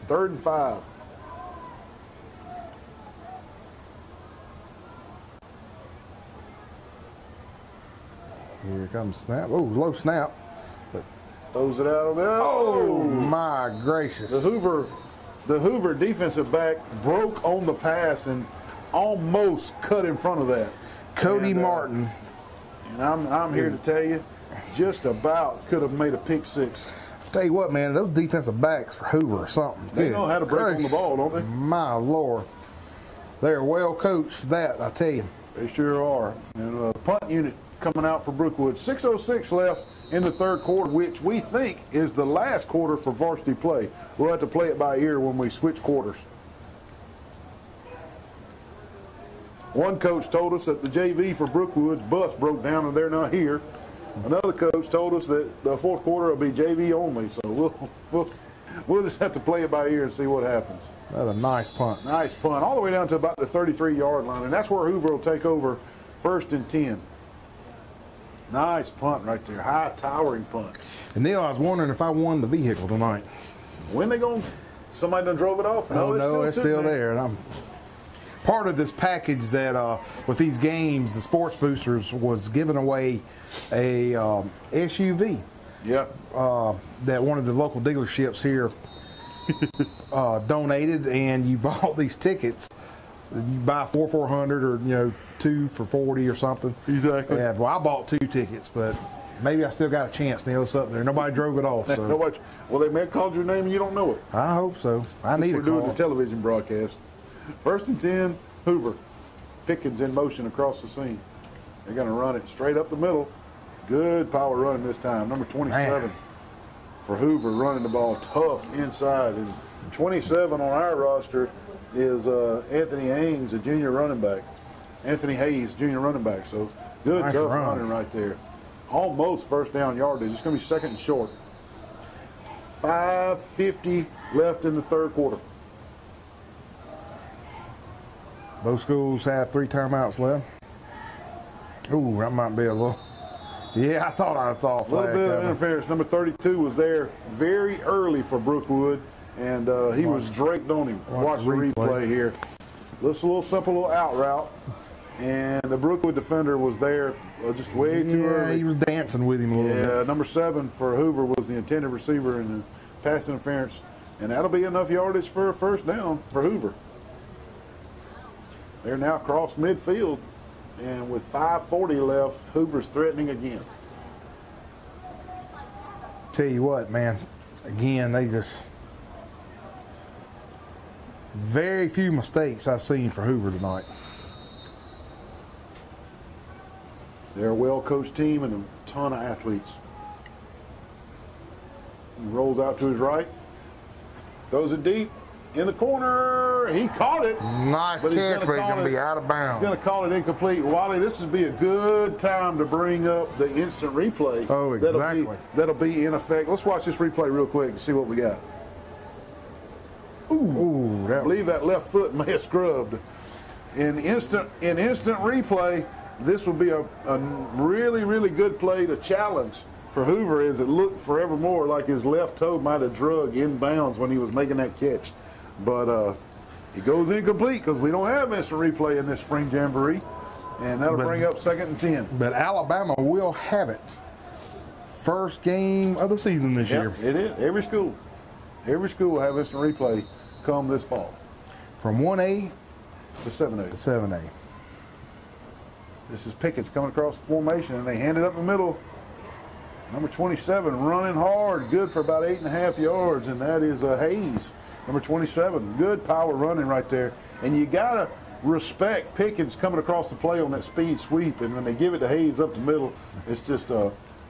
3rd and 5. Here comes snap. Oh, low snap. But throws it out of there. Oh, my gracious. The Hoover defensive back broke on the pass and almost cut in front of that. Cody Martin. And I'm here to tell you, just about could have made a pick 6. Tell you what, man, those defensive backs for Hoover or something. They know how to break on the ball, don't they? My Lord. They're well coached for that, I tell you. They sure are. And punt unit coming out for Brookwood. 6:06 left in the third quarter, which we think is the last quarter for varsity play. We'll have to play it by ear when we switch quarters. One coach told us that the JV for Brookwood's bus broke down and they're not here. Another coach told us that the fourth quarter will be JV only. So we'll just have to play it by ear and see what happens. That's a nice punt. Nice punt. All the way down to about the 33-yard line. And that's where Hoover will take over 1st and 10. Nice punt right there. High towering punt. And Neil, I was wondering if I won the vehicle tonight. When they going? Somebody done drove it off? No, it's still there. And I'm part of this package that with these games, the Sports Boosters was giving away a SUV. Yeah. That one of the local dealerships here donated, and you bought these tickets. You buy 400 or 2 for 40 or something. Exactly. Yeah. Well, I bought 2 tickets, but maybe I still got a chance. Neil, it's up there. Nobody drove it off. So. Nobody. Well, they may have called your name and you don't know it. I hope so. I need a call. We're doing the television broadcast. 1st and 10, Hoover. Pickens in motion across the seam. They're going to run it straight up the middle. Good power running this time. Number 27 for Hoover running the ball tough inside. And 27 on our roster is Anthony Hayes, a junior running back. Anthony Hayes, junior running back. So good nice tough run. running right there. Almost first down yardage. It's going to be 2nd and short. 5:50 left in the third quarter. Both schools have 3 timeouts left. Ooh, that might be a little. Yeah, I thought I saw a flag. A little bit of interference. Number 32 was there very early for Brookwood, and he was draped on him. Watch the replay here. Just a little simple little out route, and the Brookwood defender was there just way too early. Yeah, he was dancing with him a little bit. Yeah, number 7 for Hoover was the intended receiver in the pass interference, and that'll be enough yardage for a first down for Hoover. They're now across midfield, and with 5:40 left, Hoover's threatening again. Tell you what, man, again, they just very few mistakes I've seen for Hoover tonight. They're a well-coached team and a ton of athletes. He rolls out to his right, throws it deep, in the corner. He caught it. Nice catch, but he's going to be out of bounds. He's going to call it incomplete. Wally, this would be a good time to bring up the instant replay. Oh, exactly. That'll be in effect. Let's watch this replay real quick and see what we got. Ooh, I believe that left foot may have scrubbed. In instant replay, this would be a really, really good play to challenge for Hoover, as it looked forevermore like his left toe might have drug inbounds when he was making that catch. But it goes incomplete because we don't have instant replay in this spring jamboree, and that'll bring up 2nd and 10. But Alabama will have it. First game of the season this year. It is. Every school will have instant replay come this fall. From 1A to 7A. To 7A. This is Pickens coming across the formation, and they hand it up the middle. Number 27 running hard, good for about 8.5 yards, and that is Hayes. Number 27, good power running right there. And you got to respect Pickens coming across the play on that speed sweep. And when they give it to Hayes up the middle, it's just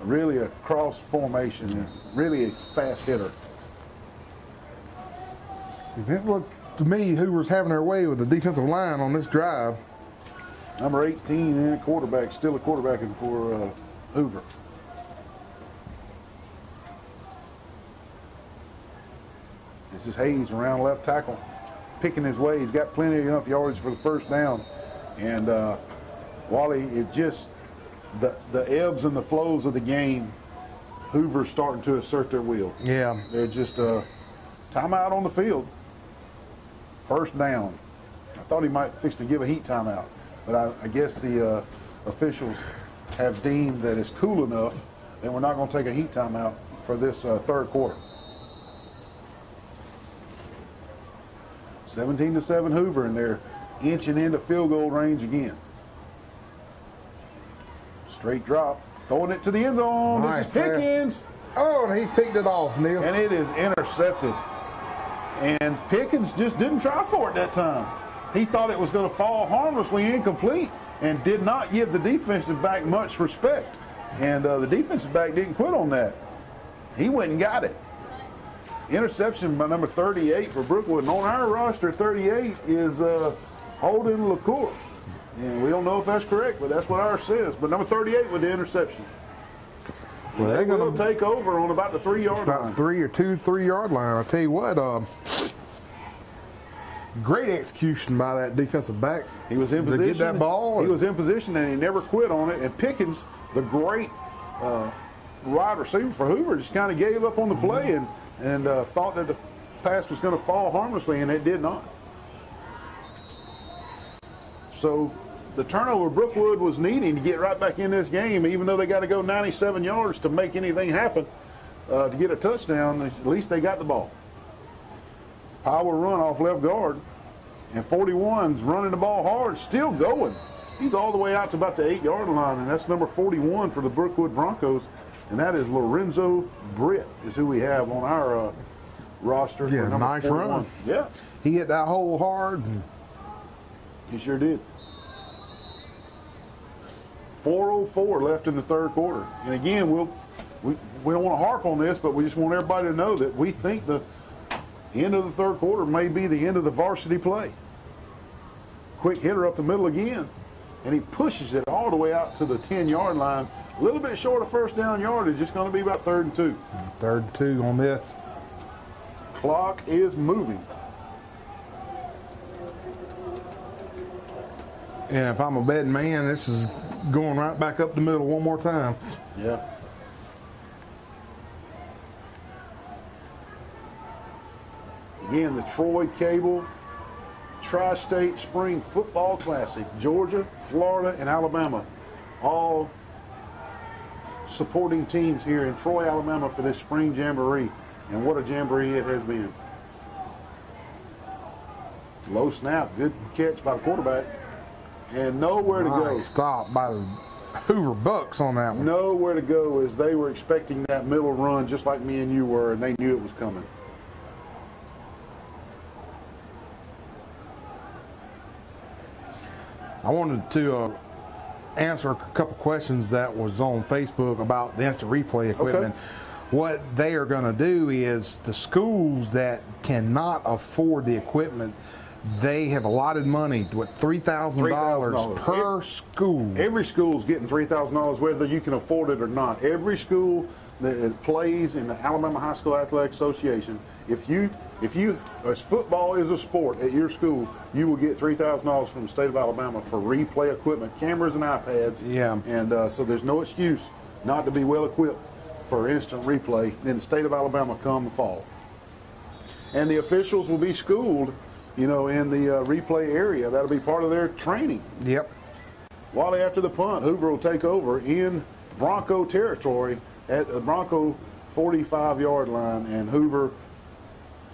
really a cross formation and really a fast hitter. It looked to me Hoover's having their way with the defensive line on this drive. Number 18 and quarterback, still a quarterbacking for Hoover. This is Hayes around left tackle, picking his way. He's got plenty enough yardage for the first down. And Wally, it just, the ebbs and the flows of the game, Hoover's starting to assert their will. Yeah. They're just timeout on the field. First down. I thought he might fix to give a heat timeout, but I guess the officials have deemed that it's cool enough and we're not going to take a heat timeout for this third quarter. 17-7 Hoover, and they're inching into field goal range again. Straight drop, throwing it to the end zone. Nice. This is Pickens. Oh, and he's picked it off, Neil. And it is intercepted. And Pickens just didn't try for it that time. He thought it was going to fall harmlessly incomplete and did not give the defensive back much respect. And the defensive back didn't quit on that. He went and got it. Interception by number 38 for Brookwood. And on our roster, 38 is Holden LaCour. And we don't know if that's correct, but that's what ours says. But number 38 with the interception. Well, they're going to take over on about the 3-yard line. 3-yard line. I'll tell you what, great execution by that defensive back. He was in position to get that ball. He was in position and he never quit on it. And Pickens, the great wide receiver for Hoover, just kind of gave up on the play and thought that the pass was going to fall harmlessly, and it did not. So the turnover Brookwood was needing to get right back in this game, even though they got to go 97 yards to make anything happen to get a touchdown. At least they got the ball. Power run off left guard, and 41's running the ball hard, still going. He's all the way out to about the 8-yard line, and that's number 41 for the Brookwood Broncos, and that is Lorenzo Britt is who we have on our roster. Yeah, for nice 41. run. Yeah. He hit that hole hard. He sure did. 4:04 left in the third quarter. And again, we don't want to harp on this, but we just want everybody to know that we think the end of the third quarter may be the end of the varsity play. Quick hitter up the middle again, and he pushes it all the way out to the 10-yard line. A little bit short of first down yardage. It's going to be about 3rd and 2. 3rd and 2 on this. Clock is moving. And if I'm a betting man, this is going right back up the middle one more time. Yeah. Again, the Troy Cable Tri-State Spring Football Classic. Georgia, Florida, and Alabama all supporting teams here in Troy, Alabama for this spring jamboree. And what a jamboree it has been. Low snap, good catch by the quarterback. And nowhere to go. Stop by the Hoover Bucks on that one. Nowhere to go, as they were expecting that middle run just like me and you were, and they knew it was coming. I wanted to answer a couple questions that was on Facebook about the instant replay equipment. what they are going to do is the schools that cannot afford the equipment, they have allotted money, what, $3,000 per school. Every school's getting $3,000 whether you can afford it or not. Every school that plays in the Alabama High School Athletic Association, if as football is a sport at your school, you will get $3,000 from the state of Alabama for replay equipment, cameras and iPads. Yeah. And so there's no excuse not to be well equipped for instant replay in the state of Alabama come the fall. And the officials will be schooled, in the replay area. That'll be part of their training. Yep. Wally, after the punt, Hoover will take over in Bronco territory at the Bronco 45-yard line, and Hoover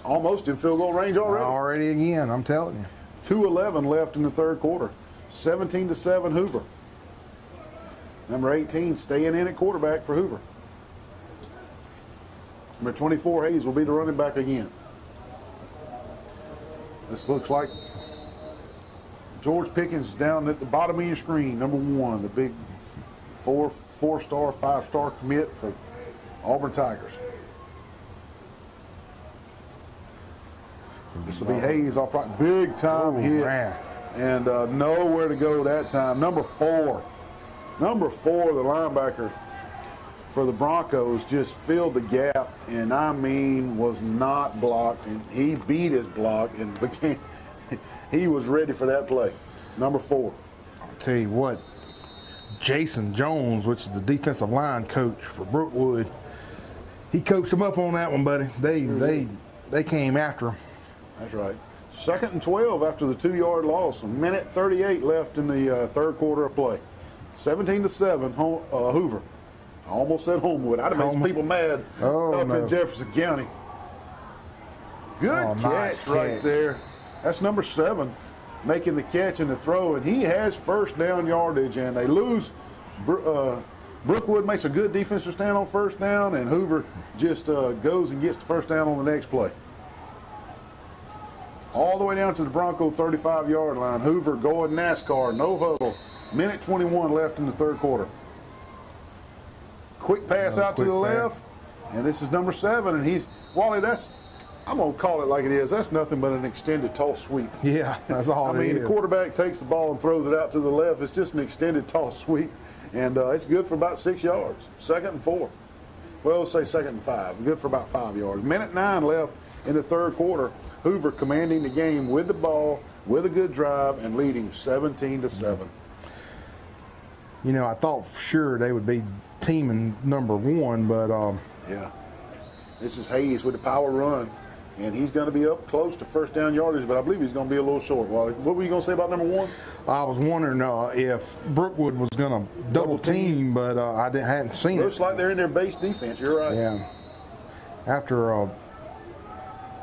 almost in field goal range already. Already again, I'm telling you. 2:11 left in the third quarter. 17-7 Hoover. Number 18 staying in at quarterback for Hoover. Number 24 Hayes will be the running back again. This looks like George Pickens down at the bottom of your screen. Number 1, the big four-star, five-star commit for Auburn Tigers. This will be Hayes off right. Big time hit. Man. And nowhere to go that time. Number 4, the linebacker for the Broncos, just filled the gap and was not blocked, and he beat his block and he was ready for that play. Number 4. I'll tell you what, Jason Jones, which is the defensive line coach for Brookwood, he coached them up on that one, buddy. They came after him. That's right. 2nd and 12 after the 2-yard loss. 1:38 left in the third quarter of play. 17-7 Hoover. I almost said Homewood. I'd have made some people mad up in Jefferson County. Good catch right there. That's number 7 making the catch and the throw, and he has first down yardage, and they lose. Brookwood makes a good defensive stand on first down, and Hoover just goes and gets the first down on the next play. All the way down to the Bronco 35-yard line. Hoover going NASCAR, no huddle. 1:21 left in the third quarter. Quick pass out to the left, and this is number 7, and Wally, I'm going to call it like it is. That's nothing but an extended toss sweep. Yeah, that's all it is. The quarterback takes the ball and throws it out to the left. It's just an extended toss sweep, and it's good for about 6 yards. 2nd and 4. Well, let's say 2nd and 5. Good for about 5 yards. 1:09 left in the third quarter. Hoover commanding the game with the ball, with a good drive, and leading 17-7. I thought for sure they would be teaming number 1, but yeah. This is Hayes with the power run, and he's going to be up close to first down yardage, but I believe he's going to be a little short. Wally, what were you going to say about number 1? I was wondering if Brookwood was going to double team, but I hadn't seen it. Looks like they're in their base defense. You're right. Yeah. After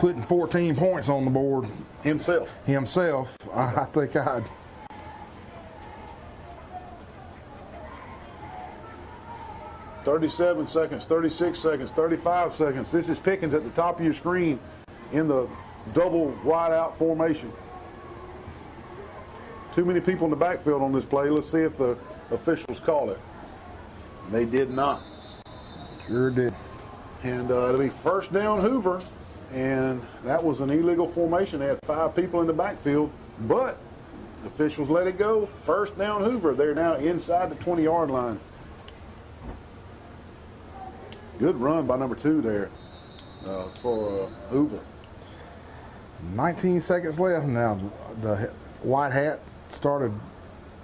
putting 14 points on the board himself, I think I'd. 37 seconds, 36 seconds, 35 seconds. This is Pickens at the top of your screen in the double wide-out formation. Too many people in the backfield on this play. Let's see if the officials call it. They did not. Sure did. And it'll be first down Hoover, and that was an illegal formation. They had 5 people in the backfield, but the officials let it go. First down Hoover. They're now inside the 20-yard line. Good run by number 2 there for Hoover. 19 seconds left now. The white hat started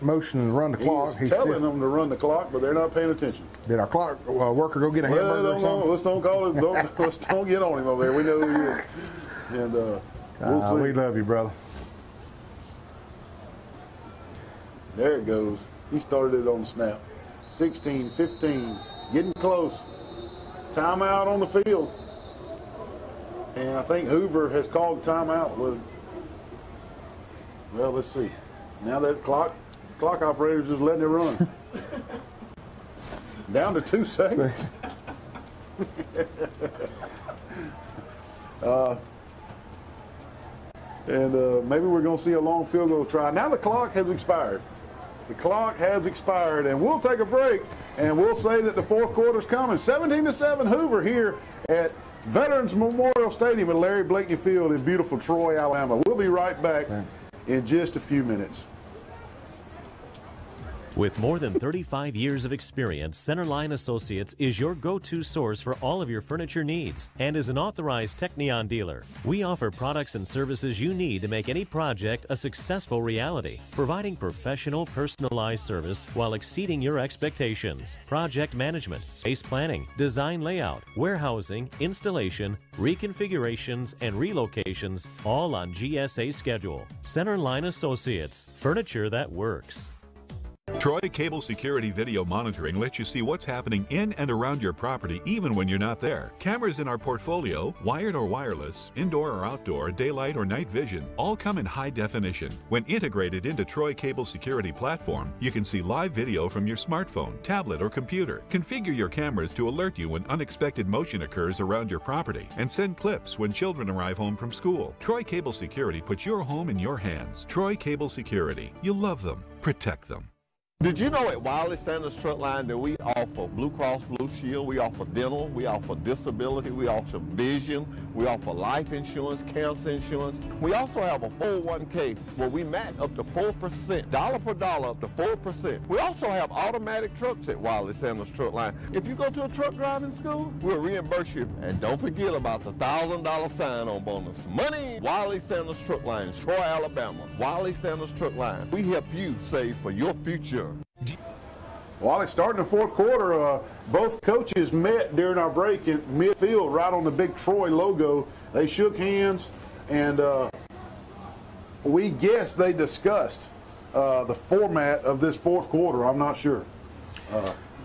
motioning to run the clock. He's telling them to run the clock, but they're not paying attention. Did our clock worker go get a hamburger or something? Let's don't call it. Let's don't get on him over there. We know who he is. And we'll see. We love you, brother. There it goes. He started it on the snap. 16, 15, getting close. Timeout on the field. And I think Hoover has called timeout with, well, let's see. Now that clock operator's just letting it run. Down to 2 seconds. And maybe we're going to see a long field goal try. Now the clock has expired. The clock has expired, and we'll take a break, and we'll say that the fourth quarter's coming. 17-7 Hoover here at Veterans Memorial Stadium at Larry Blakeney Field in beautiful Troy, Alabama. We'll be right back in just a few minutes. With more than 35 years of experience, Centerline Associates is your go-to source for all of your furniture needs and is an authorized Technion dealer. We offer products and services you need to make any project a successful reality, providing professional, personalized service while exceeding your expectations. Project management, space planning, design layout, warehousing, installation, reconfigurations, and relocations, all on GSA schedule. Centerline Associates, furniture that works. Troy Cable Security Video Monitoring lets you see what's happening in and around your property even when you're not there. Cameras in our portfolio, wired or wireless, indoor or outdoor, daylight or night vision, all come in high definition. When integrated into Troy Cable Security Platform, you can see live video from your smartphone, tablet, or computer. Configure your cameras to alert you when unexpected motion occurs around your property and send clips when children arrive home from school. Troy Cable Security puts your home in your hands. Troy Cable Security. You love them. Protect them. Did you know at Wiley Sanders Truck Line that we offer Blue Cross Blue Shield, we offer dental, we offer disability, we offer vision, we offer life insurance, cancer insurance. We also have a 401k where we match up to 4%, dollar per dollar up to 4%. We also have automatic trucks at Wiley Sanders Truck Line. If you go to a truck driving school, we'll reimburse you. And don't forget about the $1,000 sign-on bonus. Money! Wiley Sanders Truck Line, Troy, Alabama. Wiley Sanders Truck Line. We help you save for your future. Well, it's starting the fourth quarter. Both coaches met during our break in midfield, right on the big Troy logo. They shook hands, and we guess they discussed the format of this fourth quarter. I'm not sure,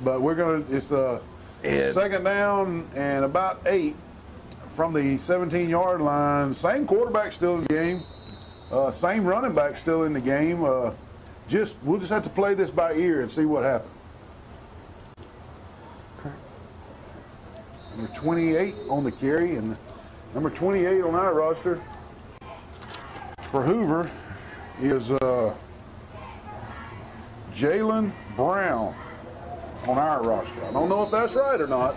but we're gonna. It's second down and about 8 from the 17-yard line. Same quarterback still in the game. Same running back still in the game. We'll just have to play this by ear and see what happens. Number 28 on the carry, and number 28 on our roster for Hoover is Jalen Brown on our roster. I don't know if that's right or not,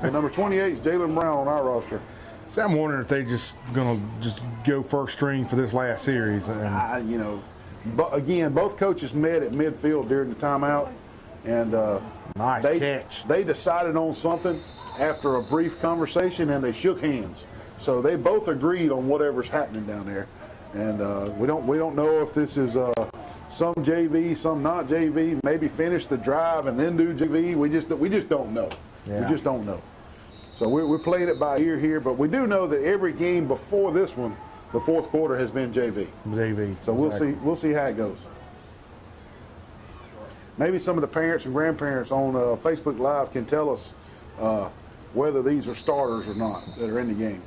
but number 28 is Jalen Brown on our roster. See, I'm wondering if they're just going to go first string for this last series. But again, both coaches met at midfield during the timeout, and nice catch. They decided on something after a brief conversation, and they shook hands. So they both agreed on whatever's happening down there, and we don't know if this is some JV, some not JV. Maybe finish the drive and then do JV. We just don't know. Yeah. We just don't know. So we're playing it by ear here, but we do know that every game before this one, the fourth quarter has been JV. So exactly. we'll see how it goes. Maybe some of the parents and grandparents on Facebook Live can tell us whether these are starters or not that are in the game.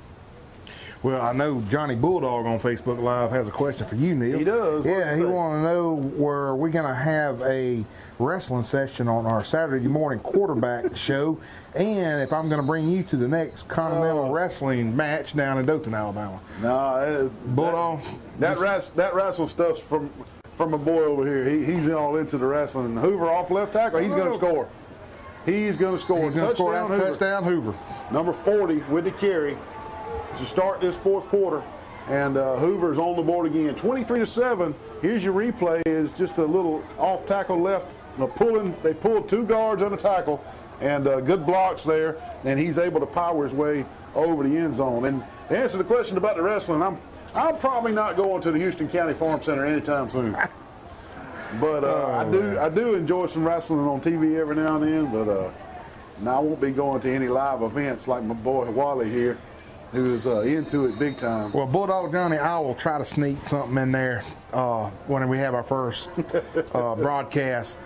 Well, I know Johnny Bulldog on Facebook Live has a question for you, Neil. He does. Yeah, he wants to know where we're going to have a wrestling session on our Saturday morning quarterback show, and if I'm going to bring you to the next Continental Wrestling match down in Dothan, Alabama. No, Bulldog. That wrestling stuff's from a boy over here. He's all into the wrestling. Hoover off left tackle. He's going to score. He's going to score. He's going to score. That's touchdown Hoover. Number 40 with the carry to start this fourth quarter, and Hoover's on the board again. 23-7. Here's your replay. Is just a little off tackle left. They pulled 2 guards on the tackle, and good blocks there, and he's able to power his way over the end zone. And to answer the question about the wrestling, I'm probably not going to the Houston County Farm Center anytime soon. But I do enjoy some wrestling on TV every now and then. But I won't be going to any live events like my boy Wally here, who is into it big time. Well, Bulldog Johnny, I will try to sneak something in there when we have our first broadcast,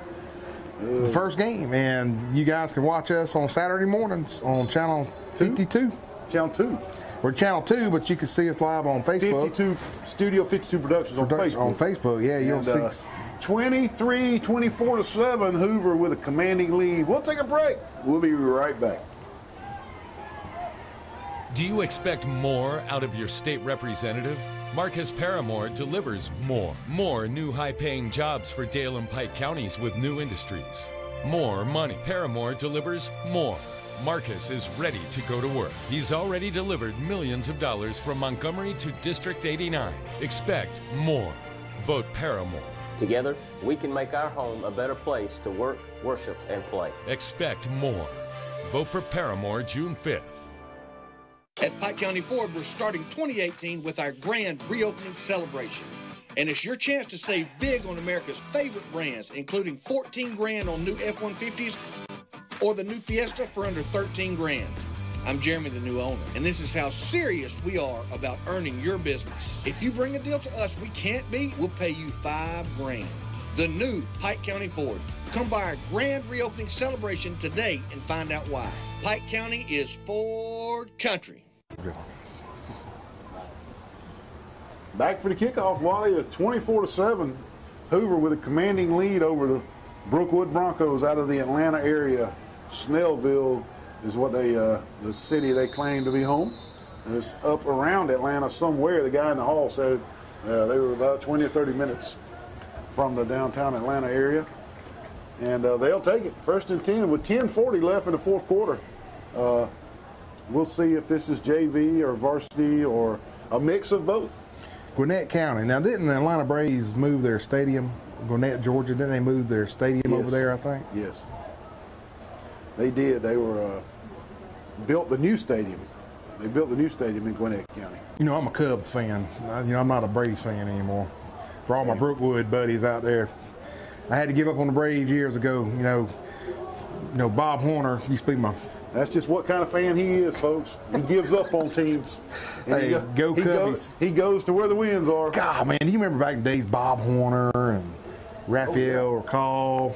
the first game, and you guys can watch us on Saturday mornings on Channel 52. Channel 2. We're Channel 2, but you can see us live on Facebook. Studio 52 Productions on Facebook. On Facebook, yeah, you'll see us. 24-7, Hoover with a commanding lead. We'll take a break. We'll be right back. Do you expect more out of your state representative? Marcus Paramore delivers more. More new high-paying jobs for Dale and Pike counties with new industries. More money. Paramore delivers more. Marcus is ready to go to work. He's already delivered millions of dollars from Montgomery to District 89. Expect more. Vote Paramore. Together, we can make our home a better place to work, worship, and play. Expect more. Vote for Paramore June 5th. At Pike County Ford, we're starting 2018 with our grand reopening celebration. And it's your chance to save big on America's favorite brands, including 14 grand on new F-150s or the new Fiesta for under 13 grand. I'm Jeremy, the new owner, and this is how serious we are about earning your business. If you bring a deal to us we can't beat, we'll pay you 5 grand. The new Pike County Ford. Come by our grand reopening celebration today and find out why. Pike County is Ford country. Back for the kickoff, Wally. It's 24-7. Hoover with a commanding lead over the Brookwood Broncos out of the Atlanta area. Snellville is what they, the city they claim to be home. And it's up around Atlanta somewhere. The guy in the hall said they were about 20 or 30 minutes from the downtown Atlanta area. And they'll take it. 1st and 10 with 10:40 left in the fourth quarter. We'll see if this is JV or varsity or a mix of both. Gwinnett County. Now, didn't the Atlanta Braves move their stadium? Gwinnett, Georgia, didn't they move their stadium over there, I think? Yes. They did. They were built the new stadium. They built the new stadium in Gwinnett County. You know, I'm a Cubs fan. I'm not a Braves fan anymore. For all my Brookwood buddies out there, I had to give up on the Braves years ago. You know, Bob Horner used to be my. That's just what kind of fan he is, folks. He gives up on teams. Hey, go Cubbies. He goes to where the winds are. God, man, do you remember back in the days, Bob Horner and Rafael Recall,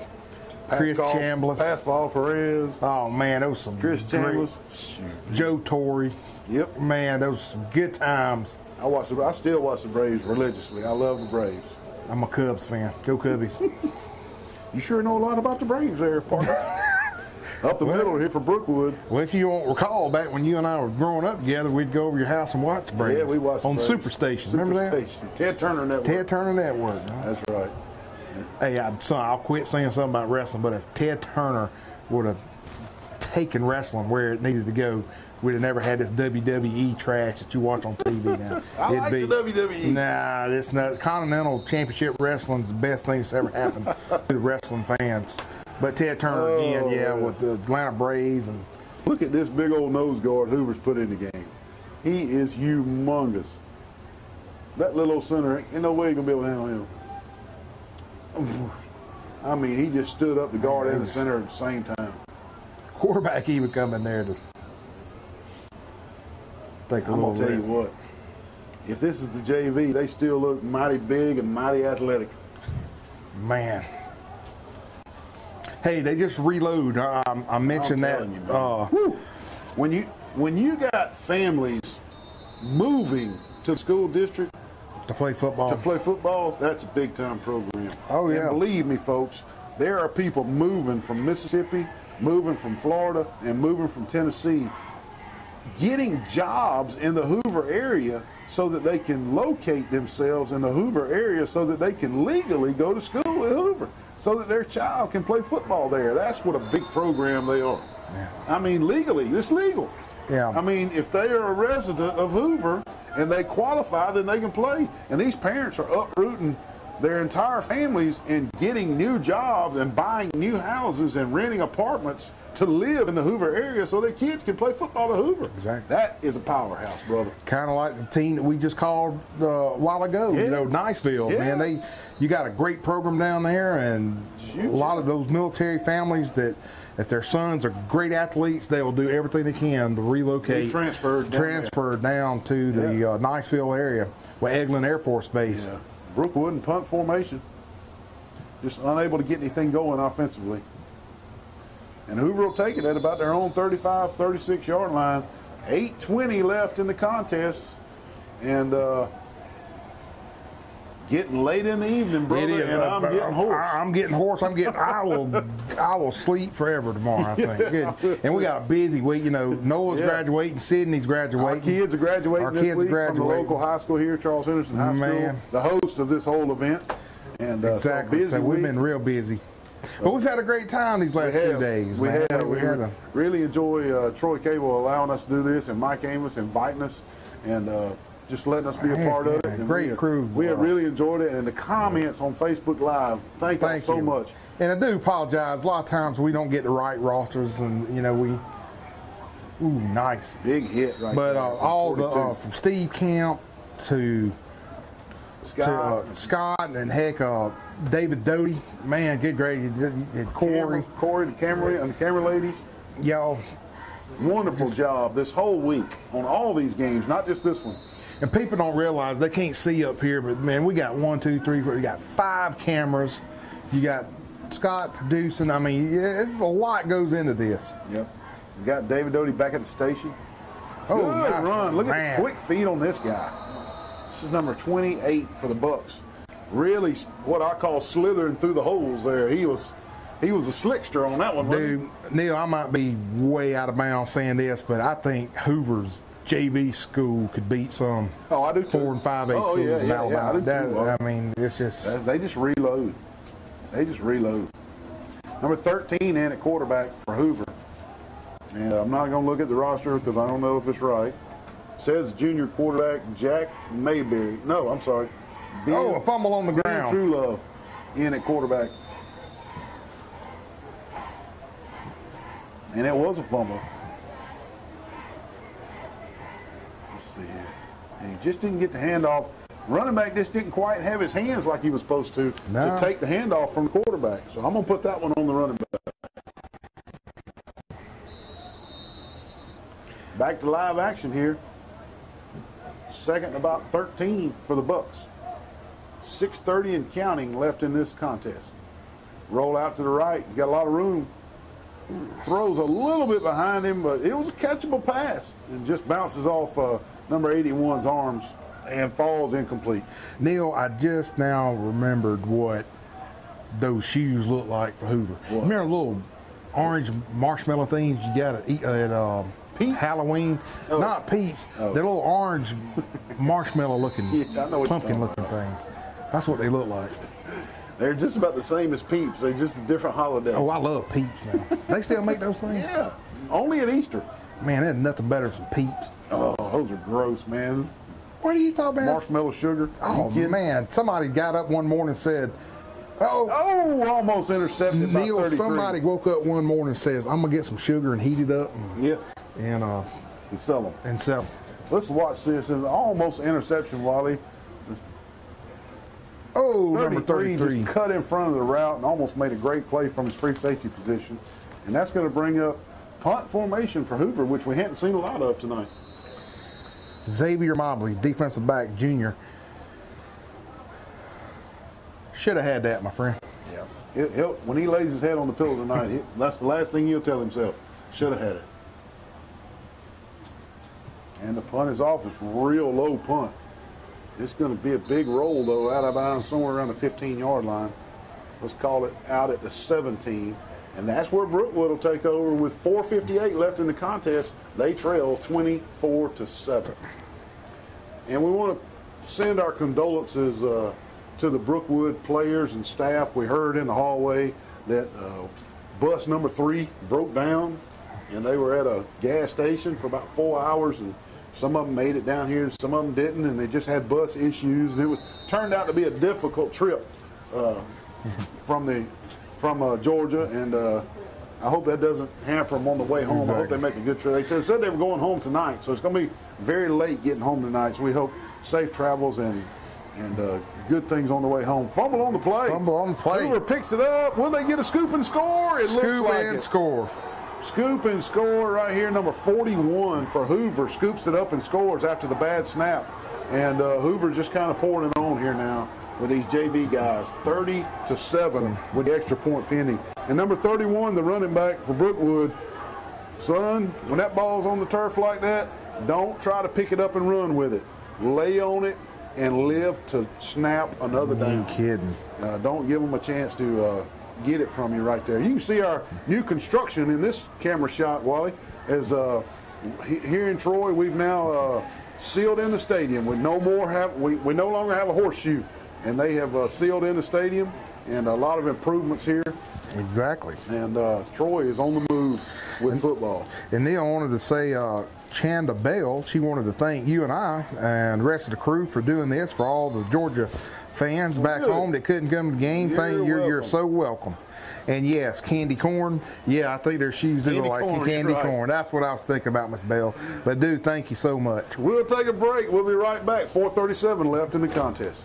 Chris Chambliss, Pascal Perez. Oh man, those some Chris Chambliss, Joe Torre. Yep, man, those some good times. I still watch the Braves religiously. I love the Braves. I'm a Cubs fan. Go Cubbies. You sure know a lot about the Braves there, partner. Up the middle here for Brookwood. Well, if you won't recall, back when you and I were growing up together, we'd go over your house and watch the Braves. Yeah, we watched on the Braves. Superstation. Remember that? Superstation. Ted Turner Network. Ted Turner Network. Right? That's right. Hey, I'll quit saying something about wrestling, but if Ted Turner would have taken wrestling where it needed to go, we'd have never had this WWE trash that you watch on TV now. I like the WWE. Nah, it's not. Continental Championship Wrestling is the best thing that's ever happened to the wrestling fans. But Ted Turner again, with the Atlanta Braves. And look at this big old nose guard Hoover's put in the game. He is humongous. That little old center, ain't no way you're going to be able to handle him. I mean, he just stood up the guard and the center at the same time. Quarterback even come in there to take a I'm little going to tell you rip. what. If this is the JV, they still look mighty big and mighty athletic. Man. Hey, they just reload. I mentioned that. You, when you got families moving to the school district to play football, that's a big time program. Oh yeah. And believe me, folks, there are people moving from Mississippi, moving from Florida, and moving from Tennessee, getting jobs in the Hoover area so that they can locate themselves in the Hoover area so that they can legally go to school at Hoover, so that their child can play football there. That's what a big program they are. Yeah. I mean, legally, it's legal. Yeah. I mean, if they are a resident of Hoover and they qualify, then they can play. And these parents are uprooting their entire families and getting new jobs and buying new houses and renting apartments to live in the Hoover area so their kids can play football at Hoover. Exactly. That is a powerhouse, brother. Kind of like the team that we just called a while ago, Niceville. Yeah. Man, you got a great program down there, and a lot of those military families that, if their sons are great athletes, they will do everything they can to relocate, transfer down to the Niceville area, with Eglin Air Force Base. Yeah. Brookwood in punt formation, just unable to get anything going offensively. And Hoover will take it at about their own 35, 36-yard line. 8:20 left in the contest. And getting late in the evening, brother, and I'm getting hoarse. I'm getting hoarse. I will sleep forever tomorrow, I think. Good. And we got a busy week. You know, Noah's graduating, Sydney's graduating. Our kids are graduating this week from the local high school here, Charles Henderson High School, the host of this whole event. And exactly. So we've been real busy. But we've had a great time these last 2 days. We really enjoy Troy Cable allowing us to do this, and Mike Amos inviting us, and just letting us be a part of it. And great crew. We have really enjoyed it, and the comments on Facebook Live, thank you so much. And I do apologize. A lot of times we don't get the right rosters, and you know nice big hit right but there. But all the from Steve Camp to Scott and heck David Doty, man, good grade. You did Corey, the camera ladies. Y'all, wonderful job this whole week on all these games, not just this one. And people don't realize they can't see up here, but man, we got 1, 2, 3, 4. We got 5 cameras. You got Scott producing. I mean, it's a lot goes into this. Yep. We got David Doty back at the station. Oh, good nice run! Look at the quick feet on this guy. This is number 28 for the Bucks. Really, what I call slithering through the holes there. He was a slickster on that one. Dude, Neil, I might be way out of bounds saying this, but I think Hoover's JV school could beat some 4 and 5A schools in Alabama. I mean, it's just they just reload. Number 13 in at quarterback for Hoover. And I'm not going to look at the roster because I don't know if it's right. Says junior quarterback Jack Mayberry. No, I'm sorry. A fumble on the ground. True in at quarterback. And it was a fumble. Let's see here. And he just didn't get the handoff. Running back just didn't quite have his hands like he was supposed to take the handoff from the quarterback. So I'm going to put that one on the running back. Back to live action here. Second and about 13 for the Bucks. 6:30 and counting left in this contest. Roll out to the right. You got a lot of room. Throws a little bit behind him, but it was a catchable pass and just bounces off number 81's arms and falls incomplete. Neil, I just now remembered what those shoes look like for Hoover. What? Remember little orange marshmallow things you got at Halloween? Oh. Not Peeps. They're little orange marshmallow looking, pumpkin looking things. That's what they look like. They're just about the same as Peeps. They're just a different holiday. Oh, I love Peeps now. They still make those things? Yeah. Only at Easter. Man, there's nothing better than some Peeps. Oh, those are gross, man. What are you talking about? Marshmallow sugar. Oh, man. Somebody got up one morning and said, almost intercepted. Neil, somebody woke up one morning and says, I'm going to get some sugar and heat it up. And sell them. Let's watch this. It's almost an interception, Wally. Number 33 just cut in front of the route and almost made a great play from his free safety position. And that's going to bring up punt formation for Hoover, which we hadn't seen a lot of tonight. Xavier Mobley, defensive back, junior. Should have had that, my friend. Yeah. When he lays his head on the pillow tonight, that's the last thing he'll tell himself. Should have had it. And the punt is off. It's real low punt. It's going to be a big roll, though, out of bounds somewhere around the 15-yard line. Let's call it out at the 17. And that's where Brookwood will take over with 4:58 left in the contest. They trail 24-7. And we want to send our condolences to the Brookwood players and staff. We heard in the hallway that bus number 3 broke down, and they were at a gas station for about 4 hours, and some of them made it down here, and some of them didn't, and they just had bus issues. And it turned out to be a difficult trip from Georgia, and I hope that doesn't hamper them on the way home. Exactly. I hope they make a good trip. They said they were going home tonight, so it's going to be very late getting home tonight. So we hope safe travels and good things on the way home. Fumble on the play. Hoover picks it up. Will they get a scoop and score? It looks like it. Score. Scoop and score right here. Number 41 for Hoover scoops it up and scores after the bad snap. And Hoover just kind of pouring it on here now with these JV guys. 30-7 with the extra point pending. And number 31, the running back for Brookwood. Son, when that ball's on the turf like that, don't try to pick it up and run with it. Lay on it and live to snap another down. You kidding? Don't give them a chance to get it from you right there. You can see our new construction in this camera shot, Wally. As here in Troy, we've now sealed in the stadium. We no longer have a horseshoe, and they have sealed in the stadium, and a lot of improvements here. Exactly. And Troy is on the move with football. And Neil wanted to say, Chanda Bell, she wanted to thank you and I and the rest of the crew for doing this, for all the Georgia fans back home that couldn't come to the game. You're so welcome. And yes, candy corn. Yeah, I think their shoes do look like candy corn. That's what I was thinking about, Miss Bell. But dude, thank you so much. We'll take a break. We'll be right back. 4:37 left in the contest.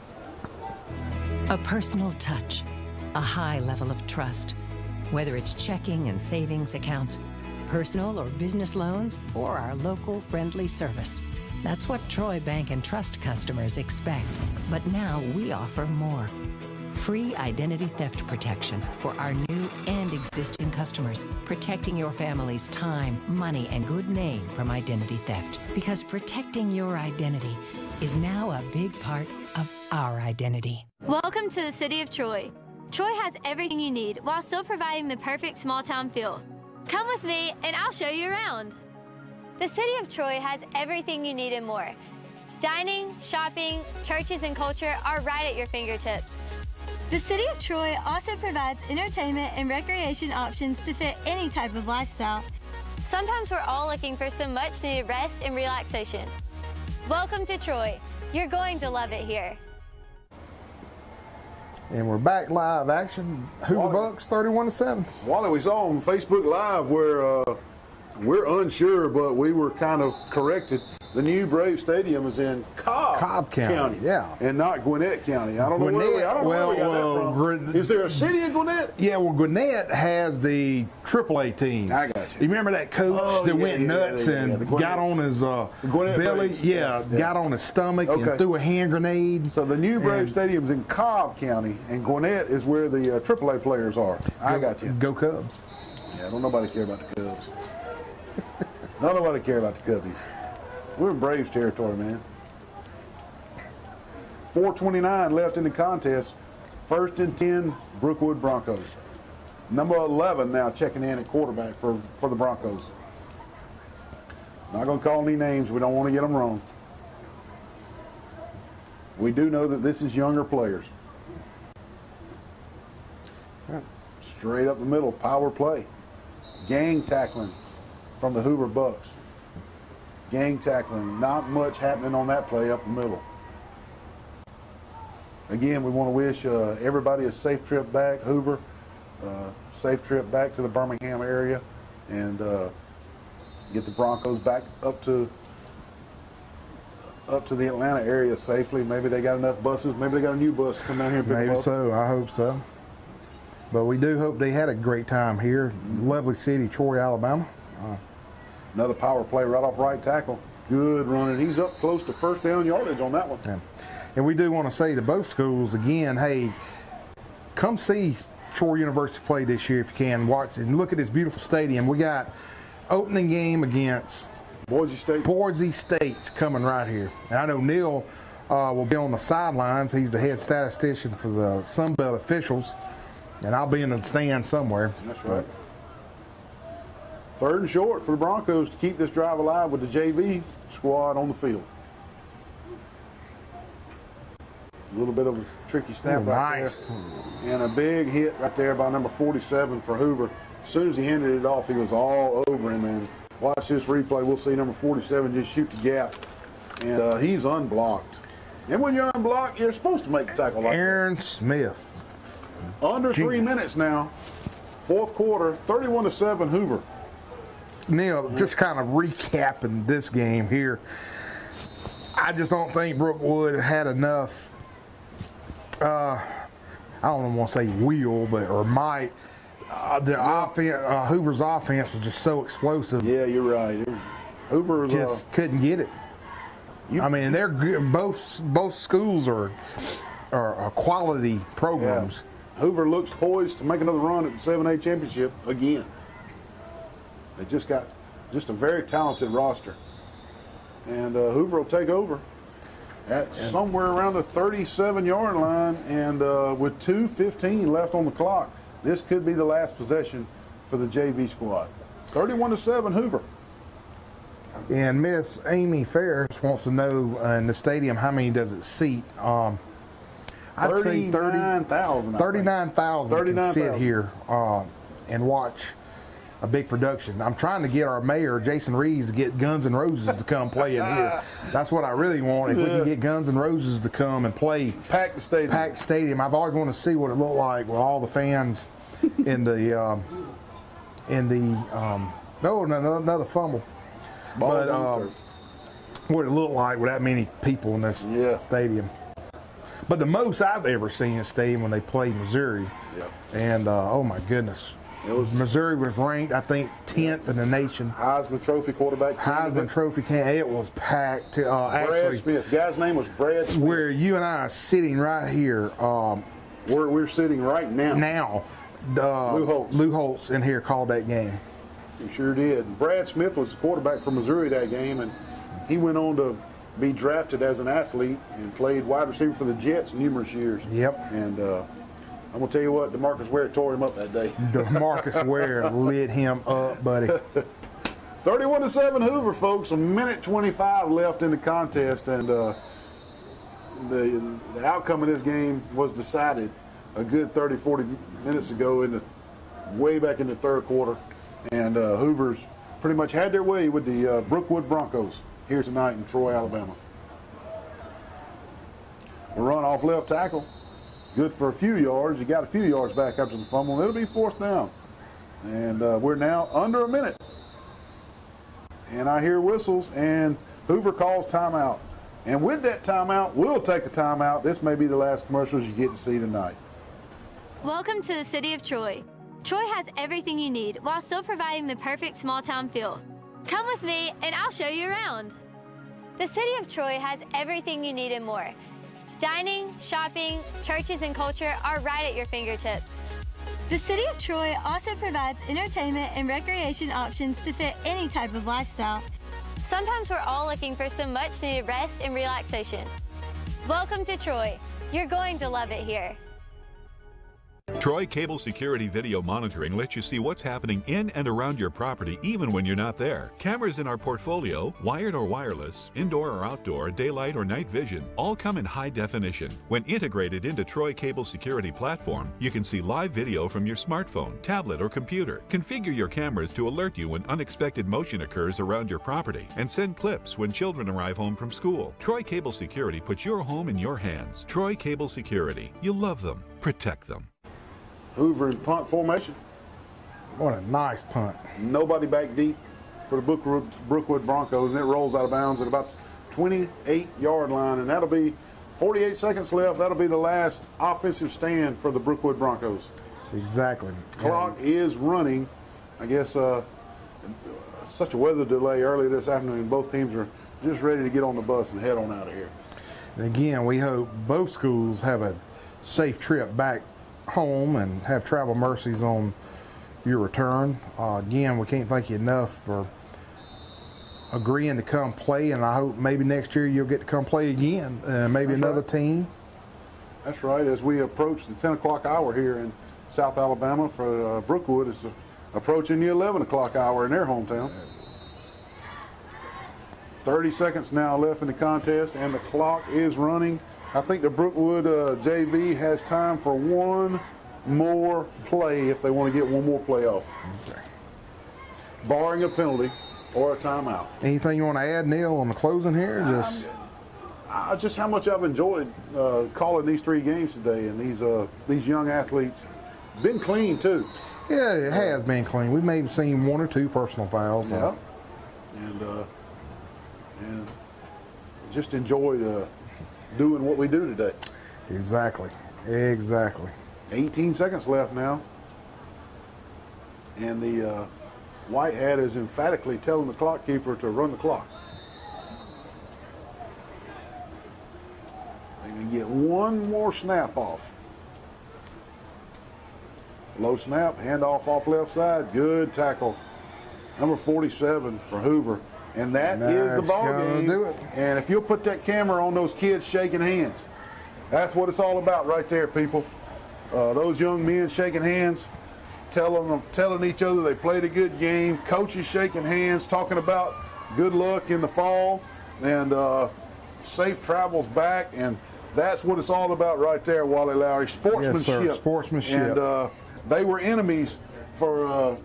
A personal touch, a high level of trust. Whether it's checking and savings accounts, personal or business loans, or our local friendly service. That's what Troy Bank and Trust customers expect. But now we offer more. Free identity theft protection for our new and existing customers, protecting your family's time, money, and good name from identity theft. Because protecting your identity is now a big part of our identity. Welcome to the City of Troy. Troy has everything you need while still providing the perfect small town feel. Come with me and I'll show you around. The City of Troy has everything you need and more. Dining, shopping, churches, and culture are right at your fingertips. The City of Troy also provides entertainment and recreation options to fit any type of lifestyle. Sometimes we're all looking for some much-needed rest and relaxation. Welcome to Troy. You're going to love it here. And we're back live action. Hoover Bucks 31-7. Wally, we saw on Facebook Live where we're unsure, but we were kind of corrected. The new Brave Stadium is in Cobb County. Yeah. And not Gwinnett County. I don't know where we got that from. Is there a city in Gwinnett? Yeah, well, Gwinnett has the AAA team. I got you. You remember that coach that went nuts and got on his belly? Braves. Yeah, got on his stomach and threw a hand grenade. So the new Brave Stadium's in Cobb County, and Gwinnett is where the AAA players are. I got you. Go Cubs. Yeah, don't nobody care about the Cubs. Don't nobody care about the Cubbies. We're in Braves territory, man. 4:29 left in the contest. 1st and 10, Brookwood Broncos. Number 11 now checking in at quarterback for the Broncos. Not going to call any names. We don't want to get them wrong. We do know that this is younger players. Straight up the middle, power play. Gang tackling from the Hoover Bucks. Gang tackling, not much happening on that play up the middle. Again, we want to wish everybody a safe trip back, Hoover, safe trip back to the Birmingham area, and get the Broncos back up to the Atlanta area safely. Maybe they got enough buses. Maybe they got a new bus to come down here and pick them up. Maybe so. I hope so. But we do hope they had a great time here. Lovely city, Troy, Alabama. Another power play right off right tackle. Good running. He's up close to first down yardage on that one. Yeah. And we do want to say to both schools again, hey, come see Troy University play this year if you can. Watch and look at this beautiful stadium. We got opening game against Boise State. Boise State's coming right here. And I know Neil will be on the sidelines. He's the head statistician for the Sun Belt officials. And I'll be in the stand somewhere. That's right. 3rd and short for the Broncos to keep this drive alive with the JV squad on the field. A little bit of a tricky snap right there. And a big hit right there by number 47 for Hoover. As soon as he handed it off, he was all over him. And watch this replay. We'll see number 47 just shoot the gap. And he's unblocked. And when you're unblocked, you're supposed to make the tackle like Aaron Smith. Under 3 minutes now. 4th quarter, 31-7 Hoover. Neil, just kind of recapping this game here. I just don't think Brookwood had enough, I don't want to say will, or might. Hoover's offense was just so explosive. Yeah, you're right. Hoover just couldn't get it. I mean, they're good. Both schools are quality programs. Yeah. Hoover looks poised to make another run at the 7A championship again. They just got a very talented roster. And Hoover will take over. at somewhere around the 37-yard line, and with 2:15 left on the clock, this could be the last possession for the JV squad. 31-7 Hoover. And Miss Amy Ferris wants to know in the stadium, how many does it seat? I'd say 39,000. 39,000 can sit here and watch a big production. I'm trying to get our mayor, Jason Reeves, to get Guns N' Roses to come play in here. That's what I really want. If we can get Guns N' Roses to come and play. Pack the stadium. Pack stadium. I've always wanted to see what it looked like with all the fans in the, oh, another fumble. But what it looked like with that many people in this stadium. But the most I've ever seen in a stadium when they played Missouri. And oh my goodness. Missouri was ranked, I think, 10th in the nation. Heisman Trophy quarterback. Heisman Trophy it was packed. Brad Smith. The guy's name was Brad Smith. Where you and I are sitting right here. Where we're sitting right now. Lou Holtz in here called that game. He sure did. Brad Smith was the quarterback for Missouri that game, and he went on to be drafted as an athlete and played wide receiver for the Jets numerous years. Yep. And I'm going to tell you what, DeMarcus Ware tore him up that day. DeMarcus Ware lit him up, buddy. 31-7 Hoover, folks. A minute 25 left in the contest, and the outcome of this game was decided a good 30, 40 minutes ago way back in the third quarter. And Hoovers pretty much had their way with the Brookwood Broncos here tonight in Troy, Alabama. A run off left tackle. Good for a few yards. You got a few yards back after the fumble. It'll be fourth down. And we're now under a minute. And I hear whistles, and Hoover calls timeout. And with that timeout, we'll take a timeout. This may be the last commercials you get to see tonight. Welcome to the City of Troy. Troy has everything you need while still providing the perfect small town feel. Come with me and I'll show you around. The City of Troy has everything you need and more. Dining, shopping, churches, and culture are right at your fingertips. The City of Troy also provides entertainment and recreation options to fit any type of lifestyle. Sometimes we're all looking for some much needed rest and relaxation. Welcome to Troy. You're going to love it here. Troy Cable Security Video Monitoring lets you see what's happening in and around your property even when you're not there. Cameras in our portfolio, wired or wireless, indoor or outdoor, daylight or night vision, all come in high definition. When integrated into Troy Cable Security Platform, you can see live video from your smartphone, tablet, or computer. Configure your cameras to alert you when unexpected motion occurs around your property, and send clips when children arrive home from school. Troy Cable Security puts your home in your hands. Troy Cable Security. You love them. Protect them. Hoover in punt formation. What a nice punt. Nobody back deep for the Brookwood Broncos, and it rolls out of bounds at about the 28-yard line, and that'll be 48 seconds left. That'll be the last offensive stand for the Brookwood Broncos. Exactly. Clock is running. I guess such a weather delay early this afternoon. Both teams are just ready to get on the bus and head on out of here. And again, we hope both schools have a safe trip back home and have travel mercies on your return. Again, we can't thank you enough for agreeing to come play, and I hope maybe next year you'll get to come play again, maybe another team. That's right. As we approach the 10 o'clock hour here in South Alabama for Brookwood, it's approaching the 11 o'clock hour in their hometown. 30 seconds now left in the contest, and the clock is running. I think the Brookwood JV has time for one more play if they want to get one more play off. Okay. Barring a penalty or a timeout. Anything you want to add, Neil, on the closing here? Just how much I've enjoyed calling these three games today, and these young athletes. Been clean, too. Yeah, it has been clean. We may have seen one or two personal fouls. Yeah. And just enjoyed doing what we do today. Exactly. 18 seconds left now. And the white hat is emphatically telling the clock keeper to run the clock. They can get one more snap off. Low snap, handoff off left side. Good tackle. Number 47 for Hoover. And that is the That's ball gonna game. do it. And if you'll put that camera on those kids shaking hands, that's what it's all about right there, people. Those young men shaking hands, telling each other they played a good game. Coaches shaking hands, talking about good luck in the fall and safe travels back. And that's what it's all about right there, Wally Lowry. Sportsmanship. Yes, sir. Sportsmanship. And they were enemies for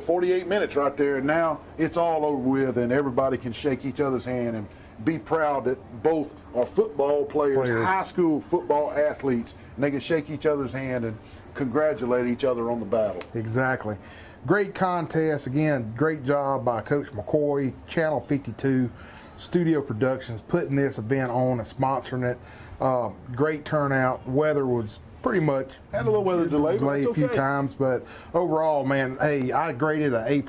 48 minutes right there. And now it's all over with, and everybody can shake each other's hand and be proud that both are football players, high school football athletes, and they can shake each other's hand and congratulate each other on the battle. Exactly. Great contest. Again, great job by Coach McCoy, Channel 52, Studio Productions, putting this event on and sponsoring it. Great turnout. Weather was pretty much had a little weather delay a few times, but overall, man, hey, I graded an A+.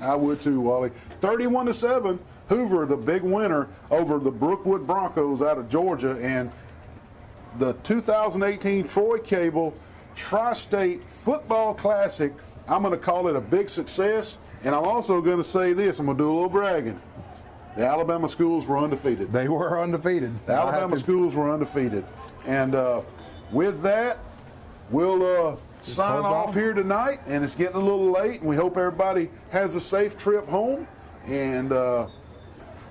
I would too, Wally. 31-7, Hoover, the big winner over the Brookwood Broncos out of Georgia, and the 2018 Troy Cable Tri-State Football Classic. I'm going to call it a big success, and I'm also going to say this. I'm going to do a little bragging. The Alabama schools were undefeated. They were undefeated. The Alabama schools were undefeated. And with that, we'll sign off here tonight, and it's getting a little late, and we hope everybody has a safe trip home. And,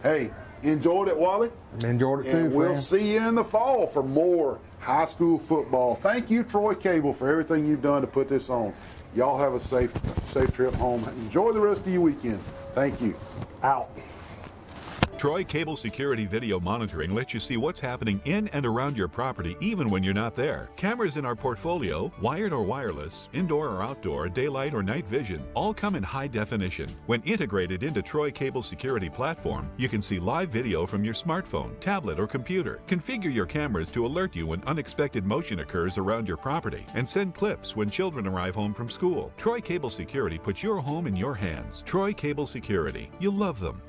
hey, enjoyed it, Wally? Enjoyed it too, and we'll fam. see you in the fall for more high school football. Thank you, Troy Cable, for everything you've done to put this on. Y'all have a safe trip home. Enjoy the rest of your weekend. Thank you. Out. Troy Cable Security Video Monitoring lets you see what's happening in and around your property even when you're not there. Cameras in our portfolio, wired or wireless, indoor or outdoor, daylight or night vision, all come in high definition. When integrated into Troy Cable Security Platform, you can see live video from your smartphone, tablet, or computer. Configure your cameras to alert you when unexpected motion occurs around your property, and send clips when children arrive home from school. Troy Cable Security puts your home in your hands. Troy Cable Security. You'll love them.